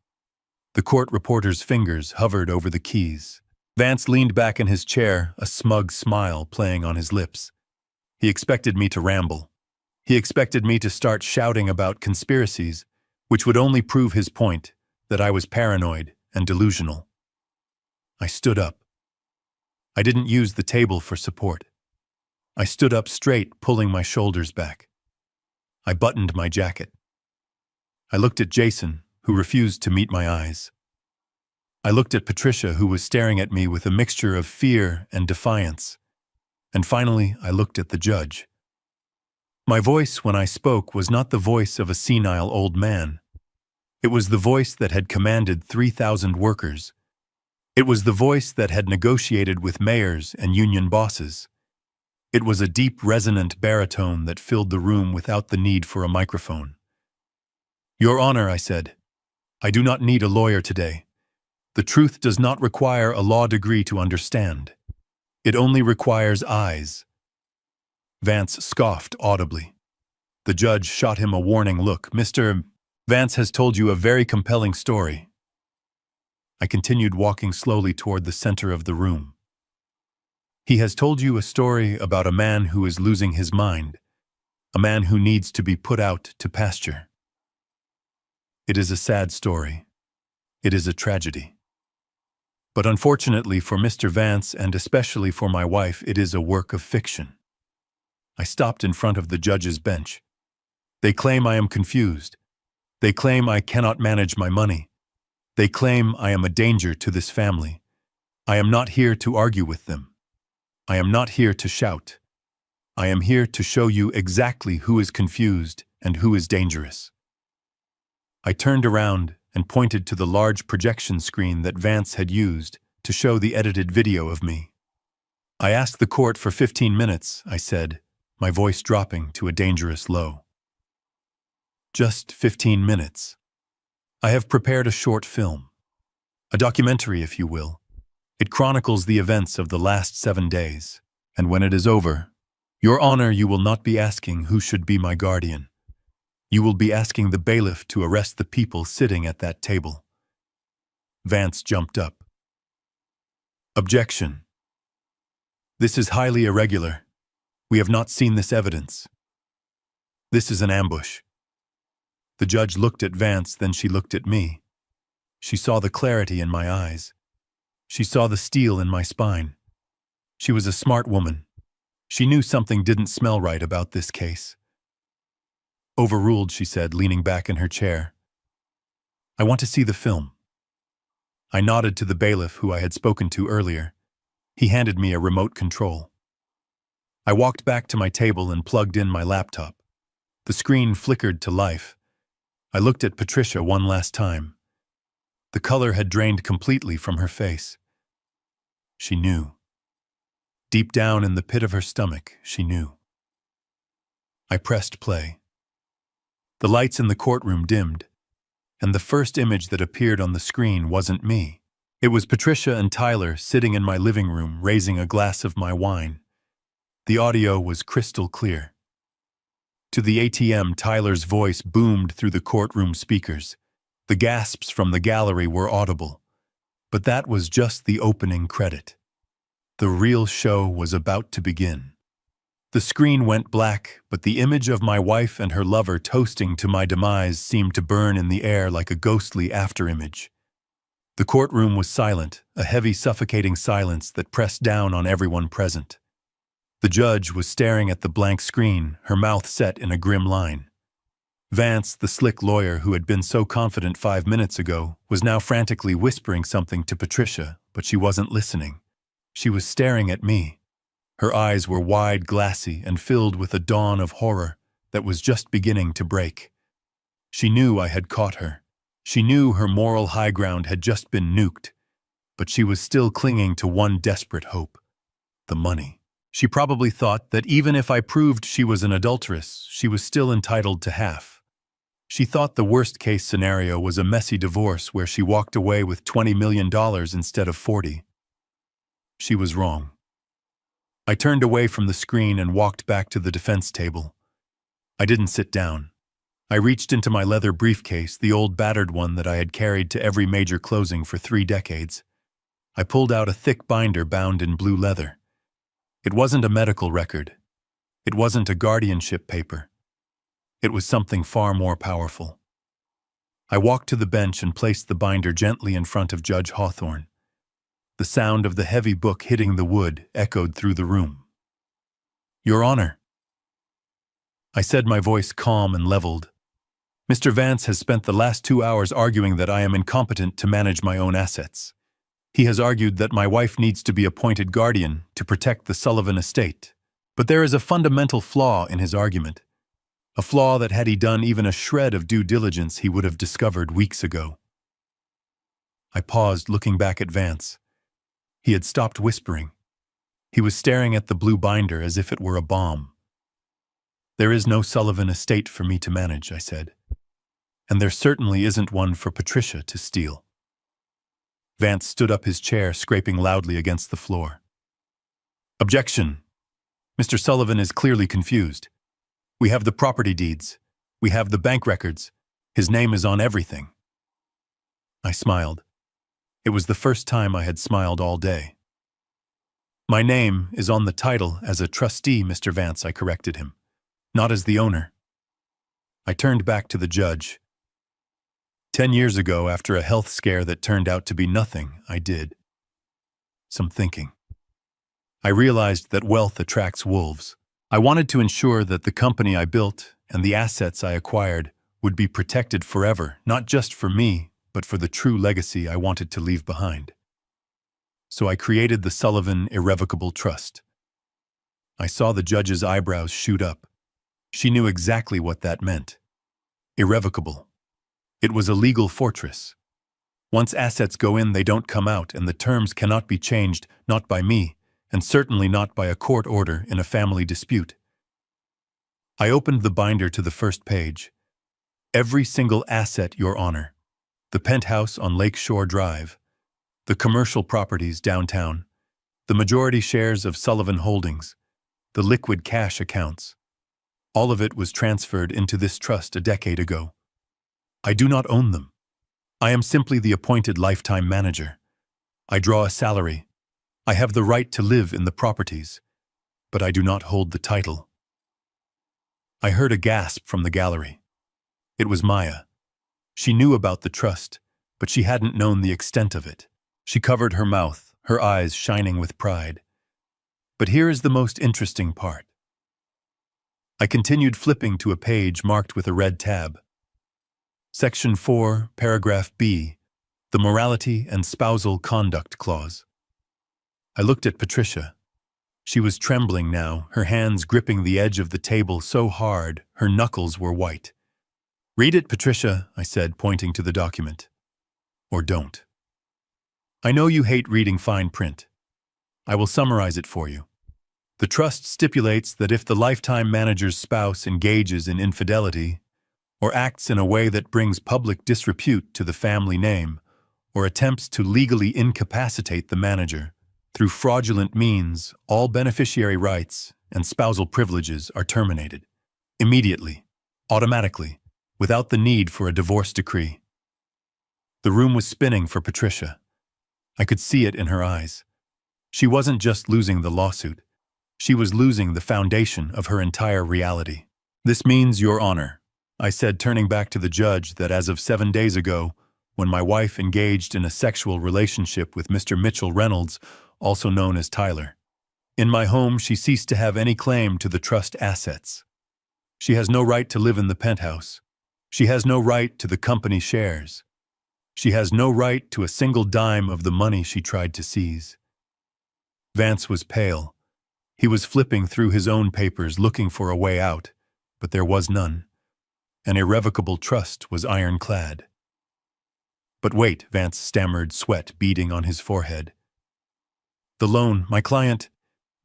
The court reporter's fingers hovered over the keys. Vance leaned back in his chair, a smug smile playing on his lips. He expected me to ramble. He expected me to start shouting about conspiracies, which would only prove his point, that I was paranoid and delusional. I stood up. I didn't use the table for support. I stood up straight, pulling my shoulders back. I buttoned my jacket. I looked at Jason, who refused to meet my eyes. I looked at Patricia, who was staring at me with a mixture of fear and defiance. And finally, I looked at the judge. My voice when I spoke was not the voice of a senile old man. It was the voice that had commanded 3,000 workers. It was the voice that had negotiated with mayors and union bosses. It was a deep, resonant baritone that filled the room without the need for a microphone. "Your Honor," I said, "I do not need a lawyer today. The truth does not require a law degree to understand. It only requires eyes." Vance scoffed audibly. The judge shot him a warning look. "Mr. Vance has told you a very compelling story." I continued walking slowly toward the center of the room. "He has told you a story about a man who is losing his mind, a man who needs to be put out to pasture. It is a sad story. It is a tragedy. But unfortunately for Mr. Vance, and especially for my wife, it is a work of fiction." I stopped in front of the judge's bench. "They claim I am confused. They claim I cannot manage my money. They claim I am a danger to this family. I am not here to argue with them. I am not here to shout. I am here to show you exactly who is confused and who is dangerous." I turned around and pointed to the large projection screen that Vance had used to show the edited video of me. "I asked the court for 15 minutes, I said, my voice dropping to a dangerous low. "Just 15 minutes. I have prepared a short film. A documentary, if you will. It chronicles the events of the last 7 days. And when it is over, Your Honor, you will not be asking who should be my guardian. You will be asking the bailiff to arrest the people sitting at that table." Vance jumped up. "Objection. This is highly irregular. We have not seen this evidence. This is an ambush. The judge looked at Vance, then she looked at me. She saw the clarity in my eyes. She saw the steel in my spine. She was a smart woman. She knew something didn't smell right about this case. Overruled, she said, leaning back in her chair. I want to see the film. I nodded to the bailiff who I had spoken to earlier. He handed me a remote control. I walked back to my table and plugged in my laptop. The screen flickered to life. I looked at Patricia one last time. The color had drained completely from her face. She knew. Deep down in the pit of her stomach, she knew. I pressed play. The lights in the courtroom dimmed, and the first image that appeared on the screen wasn't me. It was Patricia and Tyler sitting in my living room raising a glass of my wine. The audio was crystal clear. To the ATM, Tyler's voice boomed through the courtroom speakers. The gasps from the gallery were audible. But that was just the opening credit. The real show was about to begin. The screen went black, but the image of my wife and her lover toasting to my demise seemed to burn in the air like a ghostly afterimage. The courtroom was silent, a heavy, suffocating silence that pressed down on everyone present. The judge was staring at the blank screen, her mouth set in a grim line. Vance, the slick lawyer who had been so confident 5 minutes ago, was now frantically whispering something to Patricia, but she wasn't listening. She was staring at me. Her eyes were wide, glassy, and filled with a dawn of horror that was just beginning to break. She knew I had caught her. She knew her moral high ground had just been nuked, but she was still clinging to one desperate hope: the money. She probably thought that even if I proved she was an adulteress, she was still entitled to half. She thought the worst-case scenario was a messy divorce where she walked away with $20 million instead of 40. She was wrong. I turned away from the screen and walked back to the defense table. I didn't sit down. I reached into my leather briefcase, the old battered one that I had carried to every major closing for 3 decades. I pulled out a thick binder bound in blue leather. It wasn't a medical record. It wasn't a guardianship paper. It was something far more powerful. I walked to the bench and placed the binder gently in front of Judge Hawthorne. The sound of the heavy book hitting the wood echoed through the room. Your Honor, I said, my voice calm and leveled. Mr. Vance has spent the last 2 hours arguing that I am incompetent to manage my own assets. He has argued that my wife needs to be appointed guardian to protect the Sullivan estate. But there is a fundamental flaw in his argument. A flaw that had he done even a shred of due diligence he would have discovered weeks ago. I paused, looking back at Vance. He had stopped whispering. He was staring at the blue binder as if it were a bomb. There is no Sullivan estate for me to manage, I said. And there certainly isn't one for Patricia to steal. Vance stood up his chair, scraping loudly against the floor. Objection! Mr. Sullivan is clearly confused. We have the property deeds. We have the bank records. His name is on everything. I smiled. It was the first time I had smiled all day. My name is on the title as a trustee, Mr. Vance, I corrected him. Not as the owner. I turned back to the judge. 10 years ago, after a health scare that turned out to be nothing, I did some thinking. I realized that wealth attracts wolves. I wanted to ensure that the company I built and the assets I acquired would be protected forever, not just for me, but for the true legacy I wanted to leave behind. So I created the Sullivan Irrevocable Trust. I saw the judge's eyebrows shoot up. She knew exactly what that meant. Irrevocable. It was a legal fortress. Once assets go in, they don't come out, and the terms cannot be changed, not by me, and certainly not by a court order in a family dispute. I opened the binder to the first page. Every single asset, Your Honor. The penthouse on Lakeshore Drive, the commercial properties downtown, the majority shares of Sullivan Holdings, the liquid cash accounts. All of it was transferred into this trust a decade ago. I do not own them. I am simply the appointed lifetime manager. I draw a salary. I have the right to live in the properties, but I do not hold the title. I heard a gasp from the gallery. It was Maya. She knew about the trust, but she hadn't known the extent of it. She covered her mouth, her eyes shining with pride. But here is the most interesting part. I continued flipping to a page marked with a red tab. Section 4, paragraph B, the Morality and Spousal Conduct Clause. I looked at Patricia. She was trembling now, her hands gripping the edge of the table so hard her knuckles were white. "Read it, Patricia," I said, pointing to the document. "Or don't. I know you hate reading fine print. I will summarize it for you. The trust stipulates that if the lifetime manager's spouse engages in infidelity, or acts in a way that brings public disrepute to the family name, or attempts to legally incapacitate the manager, through fraudulent means, all beneficiary rights and spousal privileges are terminated. Immediately, automatically, without the need for a divorce decree." The room was spinning for Patricia. I could see it in her eyes. She wasn't just losing the lawsuit. She was losing the foundation of her entire reality. "This means, Your Honor," I said, turning back to the judge, "that as of 7 days ago, when my wife engaged in a sexual relationship with Mr. Mitchell Reynolds, also known as Tyler, in my home she ceased to have any claim to the trust assets. She has no right to live in the penthouse. She has no right to the company shares. She has no right to a single dime of the money she tried to seize." Vance was pale. He was flipping through his own papers looking for a way out, but there was none. An irrevocable trust was ironclad. "But wait," Vance stammered, sweat beading on his forehead. "The loan, my client,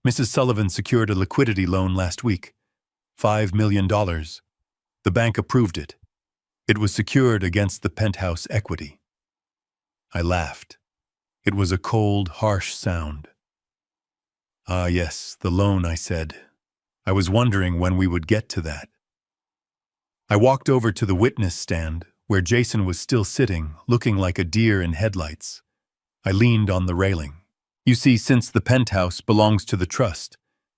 Mrs. Sullivan secured a liquidity loan last week. $5 million. The bank approved it. It was secured against the penthouse equity." I laughed. It was a cold, harsh sound. "Ah, yes, the loan," I said. "I was wondering when we would get to that." I walked over to the witness stand, where Jason was still sitting, looking like a deer in headlights. I leaned on the railing. "You see, since the penthouse belongs to the trust,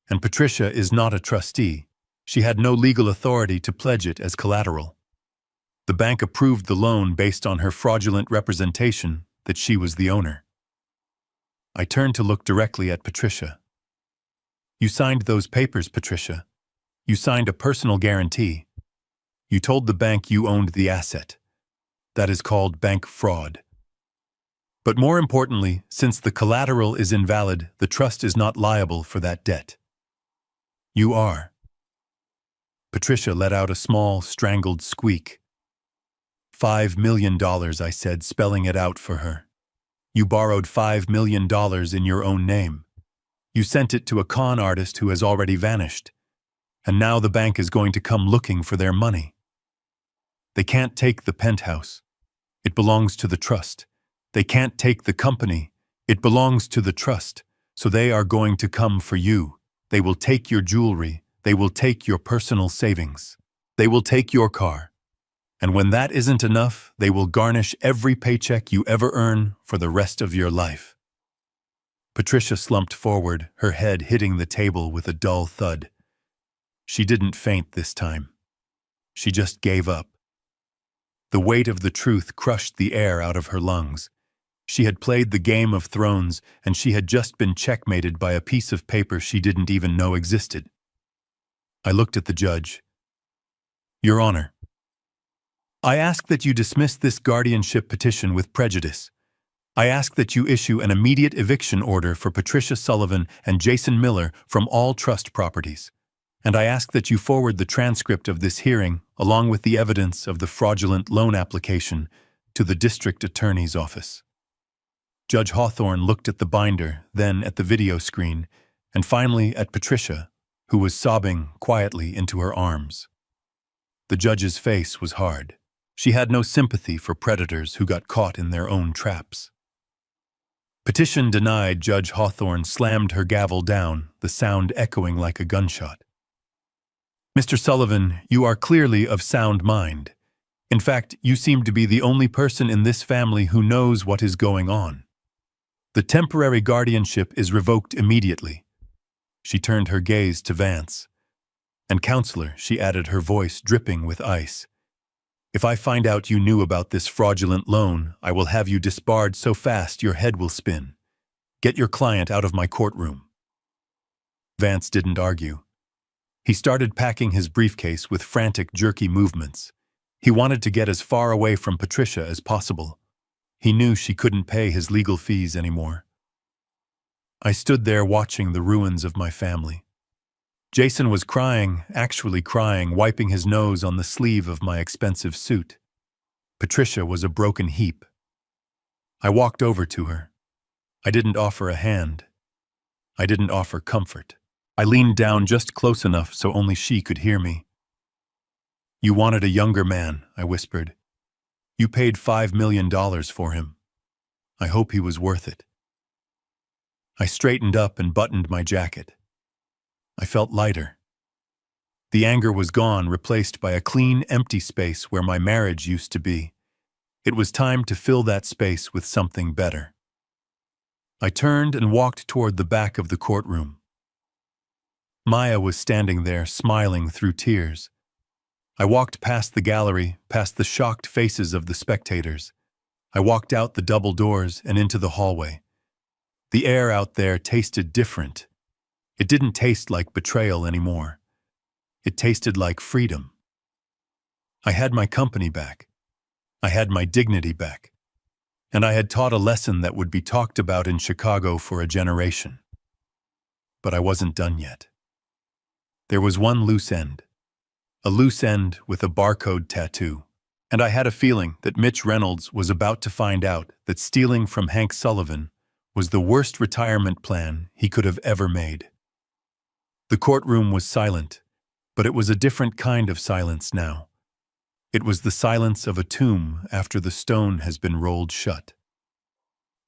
and Patricia is not a trustee, she had no legal authority to pledge it as collateral. The bank approved the loan based on her fraudulent representation that she was the owner." I turned to look directly at Patricia. "You signed those papers, Patricia. You signed a personal guarantee. You told the bank you owned the asset. That is called bank fraud. But more importantly, since the collateral is invalid, the trust is not liable for that debt. You are." Patricia let out a small, strangled squeak. $5 million, I said, spelling it out for her. "You borrowed $5 million in your own name. You sent it to a con artist who has already vanished. And now the bank is going to come looking for their money. They can't take the penthouse. It belongs to the trust. They can't take the company. It belongs to the trust. So they are going to come for you. They will take your jewelry. They will take your personal savings. They will take your car. And when that isn't enough, they will garnish every paycheck you ever earn for the rest of your life." Patricia slumped forward, her head hitting the table with a dull thud. She didn't faint this time. She just gave up. The weight of the truth crushed the air out of her lungs. She had played the Game of Thrones, and she had just been checkmated by a piece of paper she didn't even know existed. I looked at the judge. "Your Honor, I ask that you dismiss this guardianship petition with prejudice. I ask that you issue an immediate eviction order for Patricia Sullivan and Jason Miller from all trust properties. And I ask that you forward the transcript of this hearing, along with the evidence of the fraudulent loan application, to the district attorney's office." Judge Hawthorne looked at the binder, then at the video screen, and finally at Patricia, who was sobbing quietly into her arms. The judge's face was hard. She had no sympathy for predators who got caught in their own traps. "Petition denied." Judge Hawthorne slammed her gavel down, the sound echoing like a gunshot. "Mr. Sullivan, you are clearly of sound mind. In fact, you seem to be the only person in this family who knows what is going on. The temporary guardianship is revoked immediately." She turned her gaze to Vance. "And, Counselor," she added, her voice dripping with ice, If I find out you knew about this fraudulent loan, I will have you disbarred so fast your head will spin. Get your client out of my courtroom." Vance didn't argue. He started packing his briefcase with frantic, jerky movements. He wanted to get as far away from Patricia as possible. He knew she couldn't pay his legal fees anymore. I stood there watching the ruins of my family. Jason was crying, actually crying, wiping his nose on the sleeve of my expensive suit. Patricia was a broken heap. I walked over to her. I didn't offer a hand. I didn't offer comfort. I leaned down just close enough so only she could hear me. "You wanted a younger man," I whispered. "You paid $5 million for him. I hope he was worth it." I straightened up and buttoned my jacket. I felt lighter. The anger was gone, replaced by a clean, empty space where my marriage used to be. It was time to fill that space with something better. I turned and walked toward the back of the courtroom. Maya was standing there, smiling through tears. I walked past the gallery, past the shocked faces of the spectators. I walked out the double doors and into the hallway. The air out there tasted different. It didn't taste like betrayal anymore. It tasted like freedom. I had my company back. I had my dignity back. And I had taught a lesson that would be talked about in Chicago for a generation. But I wasn't done yet. There was one loose end. A loose end with a barcode tattoo. And I had a feeling that Mitch Reynolds was about to find out that stealing from Hank Sullivan was the worst retirement plan he could have ever made. The courtroom was silent, but it was a different kind of silence now. It was the silence of a tomb after the stone has been rolled shut.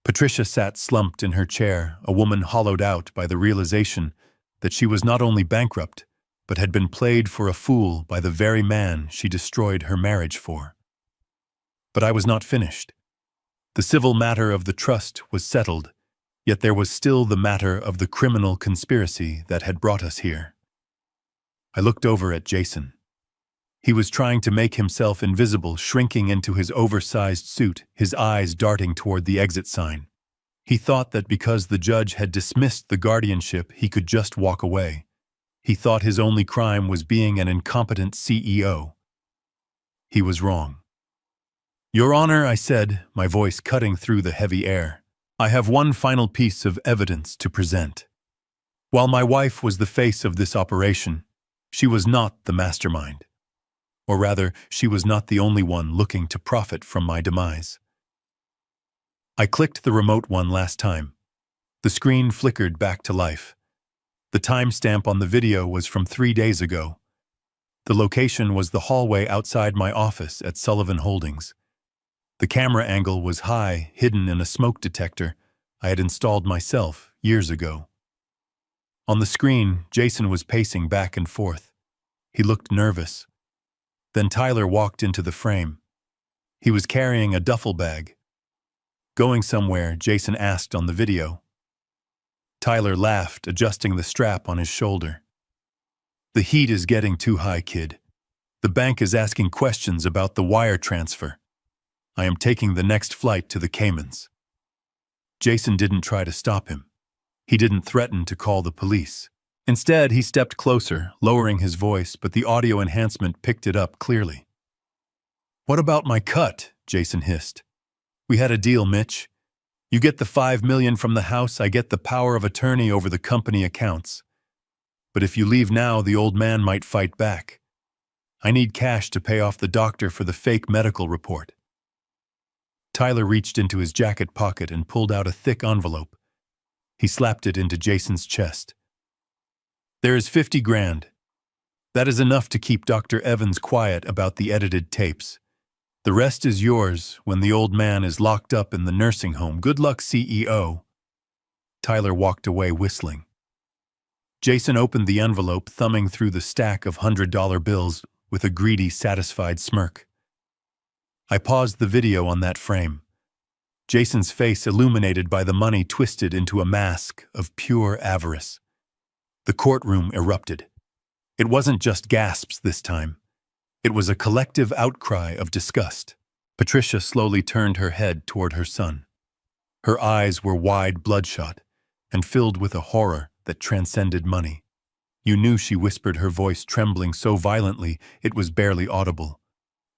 Patricia sat slumped in her chair, a woman hollowed out by the realization that she was not only bankrupt, but had been played for a fool by the very man she destroyed her marriage for. But I was not finished. The civil matter of the trust was settled, yet there was still the matter of the criminal conspiracy that had brought us here. I looked over at Jason. He was trying to make himself invisible, shrinking into his oversized suit, his eyes darting toward the exit sign. He thought that because the judge had dismissed the guardianship, he could just walk away. He thought his only crime was being an incompetent CEO. He was wrong. "Your Honor," I said, my voice cutting through the heavy air, "I have one final piece of evidence to present. While my wife was the face of this operation, she was not the mastermind. Or rather, she was not the only one looking to profit from my demise." I clicked the remote one last time. The screen flickered back to life. The timestamp on the video was from 3 days ago. The location was the hallway outside my office at Sullivan Holdings. The camera angle was high, hidden in a smoke detector I had installed myself years ago. On the screen, Jason was pacing back and forth. He looked nervous. Then Tyler walked into the frame. He was carrying a duffel bag. "Going somewhere?" Jason asked on the video. Tyler laughed, adjusting the strap on his shoulder. "The heat is getting too high, kid. The bank is asking questions about the wire transfer. I am taking the next flight to the Caymans." Jason didn't try to stop him. He didn't threaten to call the police. Instead, he stepped closer, lowering his voice, but the audio enhancement picked it up clearly. "What about my cut?" Jason hissed. "We had a deal, Mitch. You get the $5 million from the house, I get the power of attorney over the company accounts. But if you leave now, the old man might fight back. I need cash to pay off the doctor for the fake medical report." Tyler reached into his jacket pocket and pulled out a thick envelope. He slapped it into Jason's chest. "There is 50 grand. That is enough to keep Dr. Evans quiet about the edited tapes. The rest is yours when the old man is locked up in the nursing home. Good luck, CEO." Tyler walked away whistling. Jason opened the envelope, thumbing through the stack of $100 bills with a greedy, satisfied smirk. I paused the video on that frame. Jason's face illuminated by the money twisted into a mask of pure avarice. The courtroom erupted. It wasn't just gasps this time. It was a collective outcry of disgust. Patricia slowly turned her head toward her son. Her eyes were wide, bloodshot, and filled with a horror that transcended money. You knew she whispered, her voice trembling so violently it was barely audible.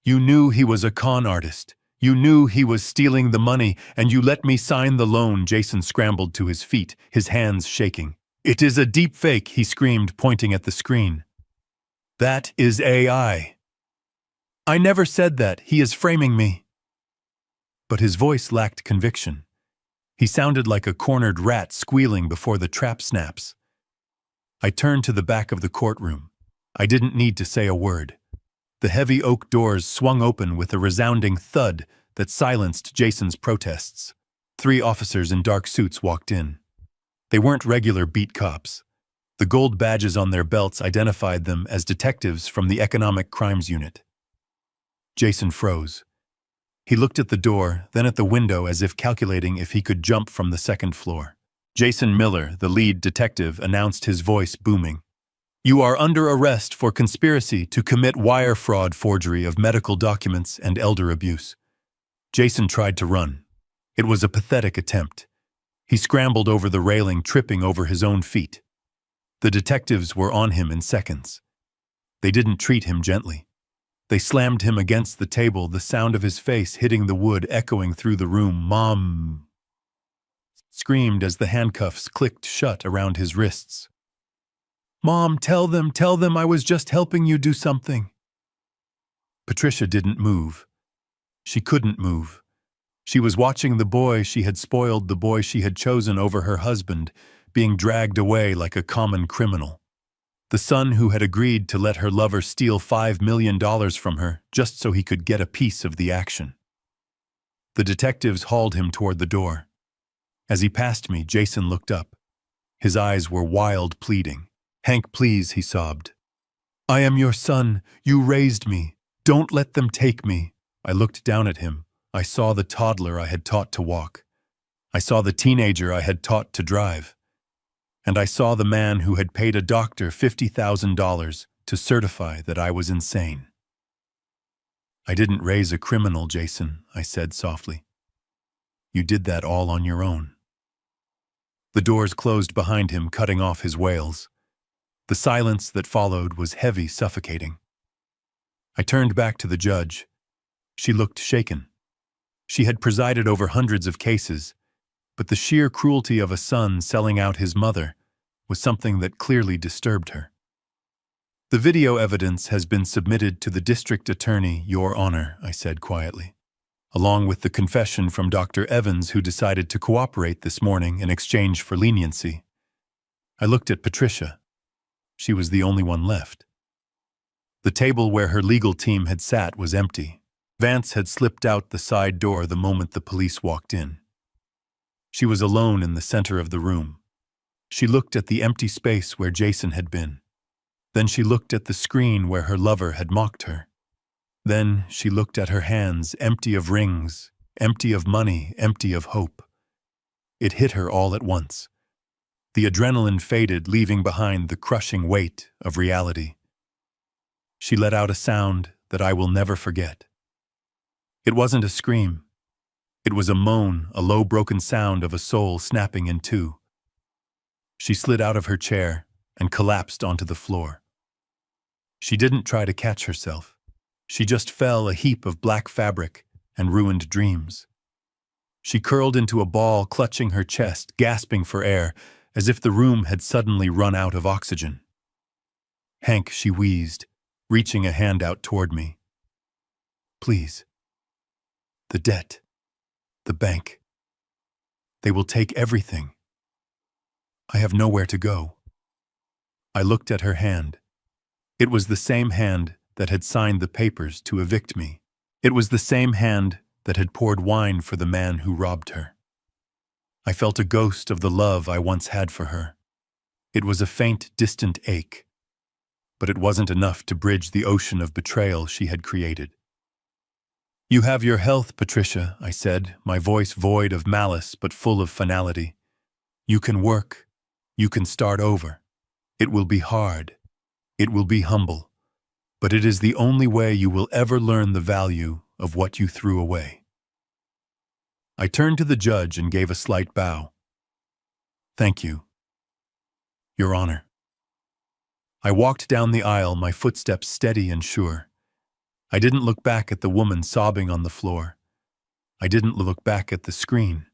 You knew he was a con artist. You knew he was stealing the money, and you let me sign the loan. Jason scrambled to his feet, his hands shaking. It is a deep fake, he screamed, pointing at the screen. That is AI. I never said that. He is framing me. But his voice lacked conviction. He sounded like a cornered rat squealing before the trap snaps. I turned to the back of the courtroom. I didn't need to say a word. The heavy oak doors swung open with a resounding thud that silenced Jason's protests. 3 officers in dark suits walked in. They weren't regular beat cops. The gold badges on their belts identified them as detectives from the Economic Crimes Unit. Jason froze. He looked at the door, then at the window as if calculating if he could jump from the 2nd floor. Jason Miller, the lead detective, announced, his voice booming. You are under arrest for conspiracy to commit wire fraud, forgery of medical documents, and elder abuse. Jason tried to run. It was a pathetic attempt. He scrambled over the railing, tripping over his own feet. The detectives were on him in seconds. They didn't treat him gently. They slammed him against the table, the sound of his face hitting the wood echoing through the room. Mom screamed as the handcuffs clicked shut around his wrists. Mom, tell them I was just helping you do something. Patricia didn't move. She couldn't move. She was watching the boy she had spoiled, the boy she had chosen over her husband, being dragged away like a common criminal. The son who had agreed to let her lover steal $5 million from her just so he could get a piece of the action. The detectives hauled him toward the door. As he passed me, Jason looked up. His eyes were wild, pleading. Hank, please, he sobbed. I am your son. You raised me. Don't let them take me. I looked down at him. I saw the toddler I had taught to walk. I saw the teenager I had taught to drive. And I saw the man who had paid a doctor $50,000 to certify that I was insane. I didn't raise a criminal, Jason, I said softly. You did that all on your own. The doors closed behind him, cutting off his wails. The silence that followed was heavy, suffocating. I turned back to the judge. She looked shaken. She had presided over hundreds of cases, but the sheer cruelty of a son selling out his mother was something that clearly disturbed her. The video evidence has been submitted to the district attorney, Your Honor, I said quietly, along with the confession from Dr. Evans, who decided to cooperate this morning in exchange for leniency. I looked at Patricia. She was the only one left. The table where her legal team had sat was empty. Vance had slipped out the side door the moment the police walked in. She was alone in the center of the room. She looked at the empty space where Jason had been. Then she looked at the screen where her lover had mocked her. Then she looked at her hands, empty of rings, empty of money, empty of hope. It hit her all at once. The adrenaline faded, leaving behind the crushing weight of reality. She let out a sound that I will never forget. It wasn't a scream. It was a moan, a low, broken sound of a soul snapping in two. She slid out of her chair and collapsed onto the floor. She didn't try to catch herself. She just fell, a heap of black fabric and ruined dreams. She curled into a ball, clutching her chest, gasping for air, as if the room had suddenly run out of oxygen. Hank, she wheezed, reaching a hand out toward me. Please. The debt. The bank. They will take everything. I have nowhere to go. I looked at her hand. It was the same hand that had signed the papers to evict me. It was the same hand that had poured wine for the man who robbed her. I felt a ghost of the love I once had for her. It was a faint, distant ache, but it wasn't enough to bridge the ocean of betrayal she had created. You have your health, Patricia, I said, my voice void of malice but full of finality. You can work. You can start over. It will be hard. It will be humble. but it is the only way you will ever learn the value of what you threw away. I turned to the judge and gave a slight bow. Thank you, Your Honor. I walked down the aisle, my footsteps steady and sure. I didn't look back at the woman sobbing on the floor. I didn't look back at the screen.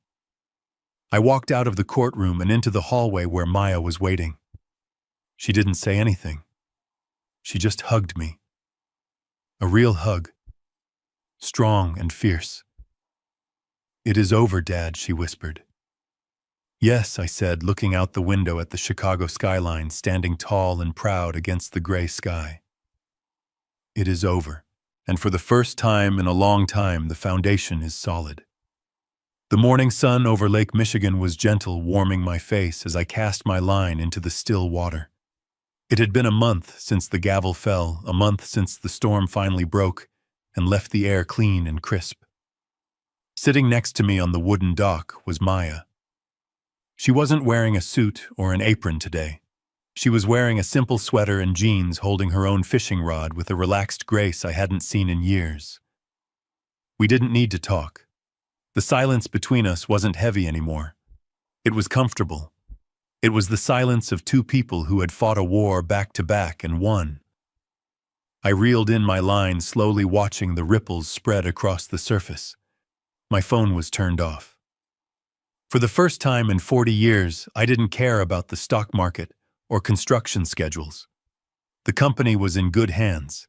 I walked out of the courtroom and into the hallway where Maya was waiting. She didn't say anything. She just hugged me. A real hug. Strong and fierce. "It is over, Dad," she whispered. "Yes," I said, looking out the window at the Chicago skyline standing tall and proud against the gray sky. "It is over, and for the first time in a long time the foundation is solid." The morning sun over Lake Michigan was gentle, warming my face as I cast my line into the still water. It had been a month since the gavel fell, a month since the storm finally broke and left the air clean and crisp. Sitting next to me on the wooden dock was Maya. She wasn't wearing a suit or an apron today. She was wearing a simple sweater and jeans, holding her own fishing rod with a relaxed grace I hadn't seen in years. We didn't need to talk. The silence between us wasn't heavy anymore. It was comfortable. It was the silence of two people who had fought a war back to back and won. I reeled in my line, slowly watching the ripples spread across the surface. My phone was turned off. For the first time in 40 years, I didn't care about the stock market or construction schedules. The company was in good hands.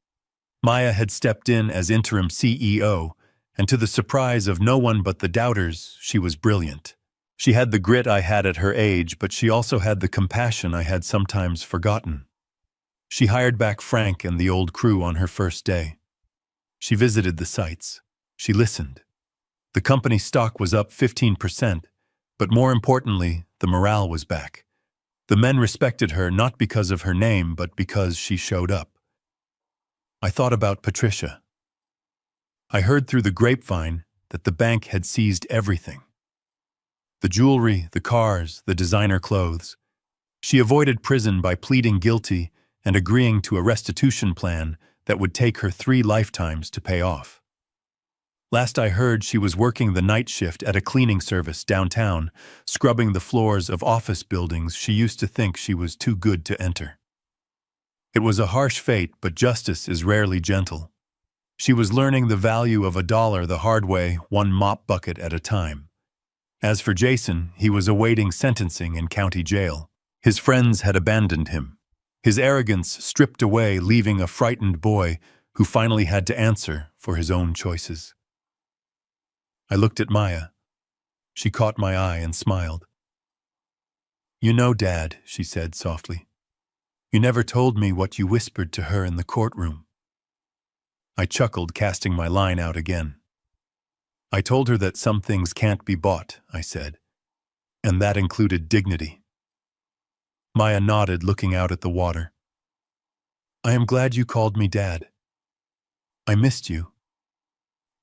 Maya had stepped in as interim CEO, and to the surprise of no one but the doubters, she was brilliant. She had the grit I had at her age, but she also had the compassion I had sometimes forgotten. She hired back Frank and the old crew on her first day. She visited the sites. She listened. The company stock was up 15%, but more importantly, the morale was back. The men respected her not because of her name, but because she showed up. I thought about Patricia. I heard through the grapevine that the bank had seized everything. The jewelry, the cars, the designer clothes. She avoided prison by pleading guilty and agreeing to a restitution plan that would take her 3 lifetimes to pay off. Last I heard, she was working the night shift at a cleaning service downtown, scrubbing the floors of office buildings she used to think she was too good to enter. It was a harsh fate, but justice is rarely gentle. She was learning the value of $1 the hard way, one mop bucket at a time. As for Jason, he was awaiting sentencing in county jail. His friends had abandoned him. His arrogance stripped away, leaving a frightened boy who finally had to answer for his own choices. I looked at Maya. She caught my eye and smiled. "You know, Dad," she said softly, "you never told me what you whispered to her in the courtroom." I chuckled, casting my line out again. "I told her that some things can't be bought," I said, "and that included dignity." Maya nodded, looking out at the water. "I am glad you called me Dad. I missed you."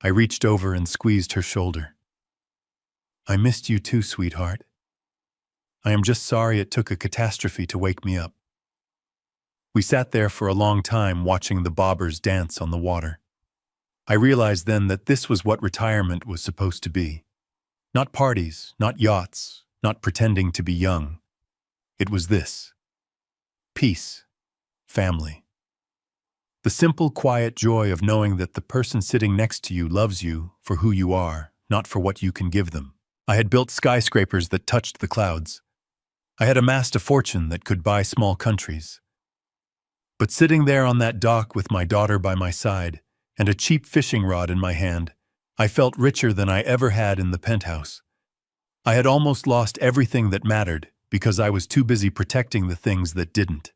I reached over and squeezed her shoulder. "I missed you too, sweetheart. I am just sorry it took a catastrophe to wake me up." We sat there for a long time, watching the bobbers dance on the water. I realized then that this was what retirement was supposed to be. Not parties, not yachts, not pretending to be young. It was this: peace, family. The simple, quiet joy of knowing that the person sitting next to you loves you for who you are, not for what you can give them. I had built skyscrapers that touched the clouds. I had amassed a fortune that could buy small countries. But sitting there on that dock with my daughter by my side and a cheap fishing rod in my hand, I felt richer than I ever had in the penthouse. I had almost lost everything that mattered because I was too busy protecting the things that didn't.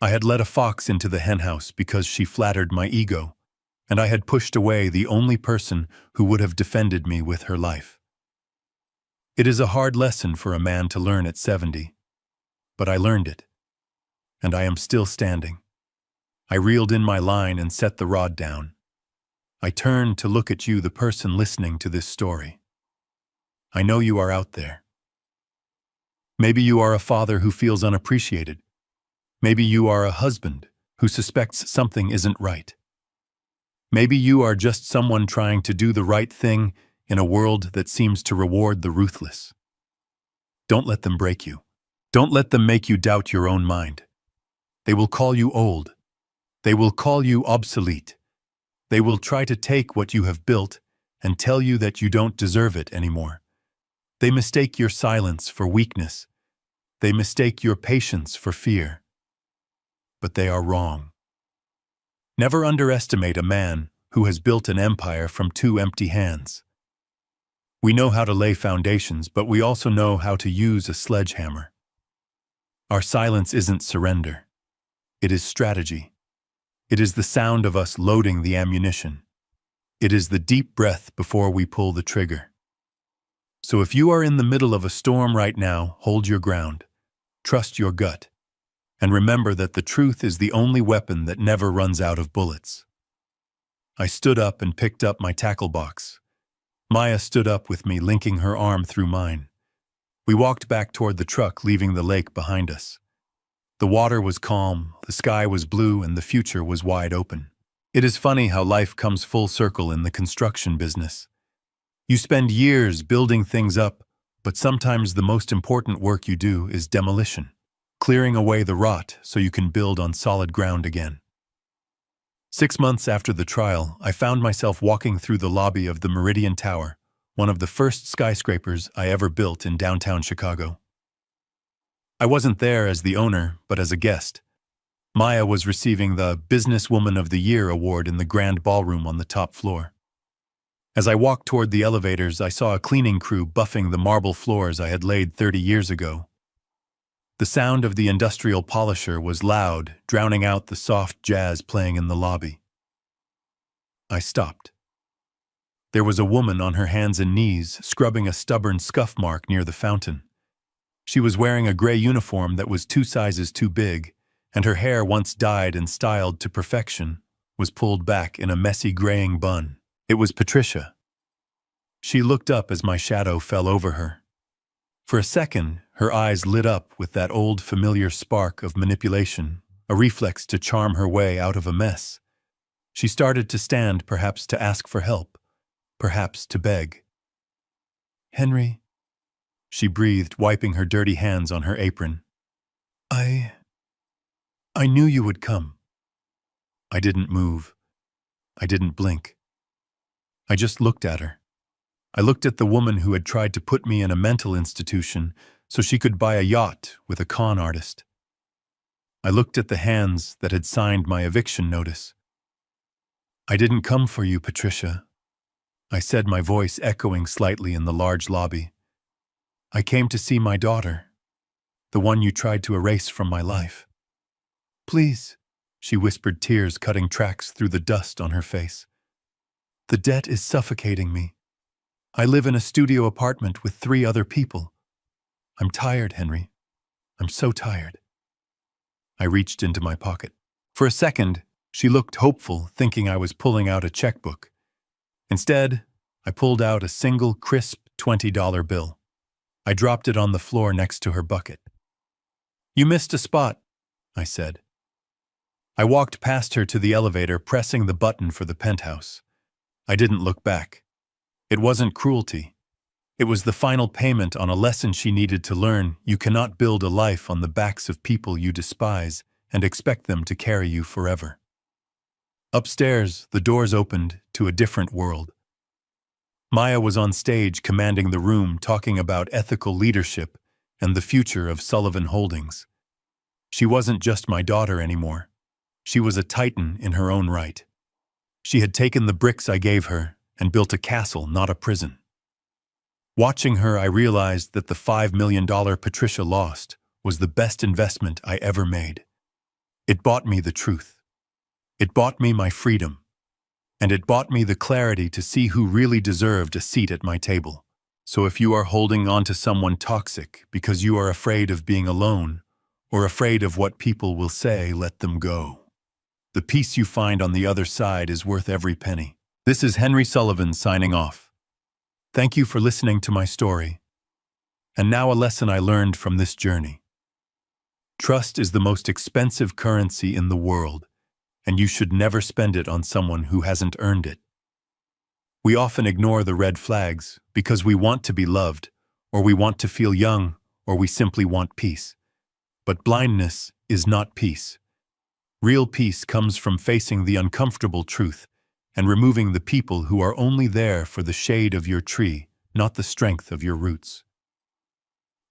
I had let a fox into the henhouse because she flattered my ego, and I had pushed away the only person who would have defended me with her life. It is a hard lesson for a man to learn at 70, but I learned it, and I am still standing. I reeled in my line and set the rod down. I turned to look at you, the person listening to this story. I know you are out there. Maybe you are a father who feels unappreciated. Maybe you are a husband who suspects something isn't right. Maybe you are just someone trying to do the right thing in a world that seems to reward the ruthless. Don't let them break you. Don't let them make you doubt your own mind. They will call you old. They will call you obsolete. They will try to take what you have built and tell you that you don't deserve it anymore. They mistake your silence for weakness. They mistake your patience for fear. But they are wrong. Never underestimate a man who has built an empire from two empty hands. We know how to lay foundations, but we also know how to use a sledgehammer. Our silence isn't surrender. It is strategy. It is the sound of us loading the ammunition. It is the deep breath before we pull the trigger. So if you are in the middle of a storm right now, hold your ground. Trust your gut. And remember that the truth is the only weapon that never runs out of bullets. I stood up and picked up my tackle box. Maya stood up with me, linking her arm through mine. We walked back toward the truck, leaving the lake behind us. The water was calm, the sky was blue, and the future was wide open. It is funny how life comes full circle in the construction business. You spend years building things up, but sometimes the most important work you do is demolition, clearing away the rot so you can build on solid ground again. 6 months after the trial, I found myself walking through the lobby of the Meridian Tower, one of the first skyscrapers I ever built in downtown Chicago. I wasn't there as the owner, but as a guest. Maya was receiving the Businesswoman of the Year award in the grand ballroom on the top floor. As I walked toward the elevators, I saw a cleaning crew buffing the marble floors I had laid 30 years ago. The sound of the industrial polisher was loud, drowning out the soft jazz playing in the lobby. I stopped. There was a woman on her hands and knees, scrubbing a stubborn scuff mark near the fountain. She was wearing a gray uniform that was 2 sizes too big, and her hair, once dyed and styled to perfection, was pulled back in a messy graying bun. It was Patricia. She looked up as my shadow fell over her. For a second, her eyes lit up with that old familiar spark of manipulation, a reflex to charm her way out of a mess. She started to stand, perhaps to ask for help, perhaps to beg. "Henry," she breathed, wiping her dirty hands on her apron. I knew you would come." I didn't move. I didn't blink. I just looked at her. I looked at the woman who had tried to put me in a mental institution so she could buy a yacht with a con artist. I looked at the hands that had signed my eviction notice. "I didn't come for you, Patricia," I said, my voice echoing slightly in the large lobby. "I came to see my daughter, the one you tried to erase from my life." "Please," she whispered, tears cutting tracks through the dust on her face. "The debt is suffocating me. I live in a studio apartment with 3 other people. I'm tired, Henry. I'm so tired." I reached into my pocket. For a second, she looked hopeful, thinking I was pulling out a checkbook. Instead, I pulled out a single, crisp $20 bill. I dropped it on the floor next to her bucket. "You missed a spot," I said. I walked past her to the elevator, pressing the button for the penthouse. I didn't look back. It wasn't cruelty. It was the final payment on a lesson she needed to learn. You cannot build a life on the backs of people you despise and expect them to carry you forever. Upstairs, the doors opened to a different world. Maya was on stage commanding the room, talking about ethical leadership and the future of Sullivan Holdings. She wasn't just my daughter anymore. She was a titan in her own right. She had taken the bricks I gave her and built a castle, not a prison. Watching her, I realized that the $5 million Patricia lost was the best investment I ever made. It bought me the truth. It bought me my freedom. And it bought me the clarity to see who really deserved a seat at my table. So if you are holding on to someone toxic because you are afraid of being alone or afraid of what people will say, let them go. The peace you find on the other side is worth every penny. This is Henry Sullivan signing off. Thank you for listening to my story. And now a lesson I learned from this journey. Trust is the most expensive currency in the world, and you should never spend it on someone who hasn't earned it. We often ignore the red flags because we want to be loved, or we want to feel young, or we simply want peace. But blindness is not peace. Real peace comes from facing the uncomfortable truth and removing the people who are only there for the shade of your tree, not the strength of your roots.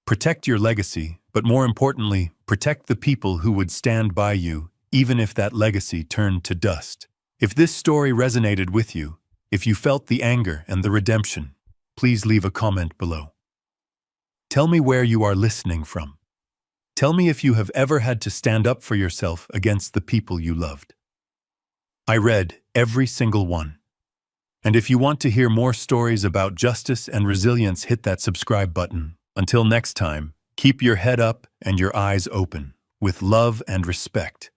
Protect your legacy, but more importantly, protect the people who would stand by you, even if that legacy turned to dust. If this story resonated with you, if you felt the anger and the redemption, please leave a comment below. Tell me where you are listening from. Tell me if you have ever had to stand up for yourself against the people you loved. I read every single one. And if you want to hear more stories about justice and resilience, hit that subscribe button. Until next time, keep your head up and your eyes open, with love and respect.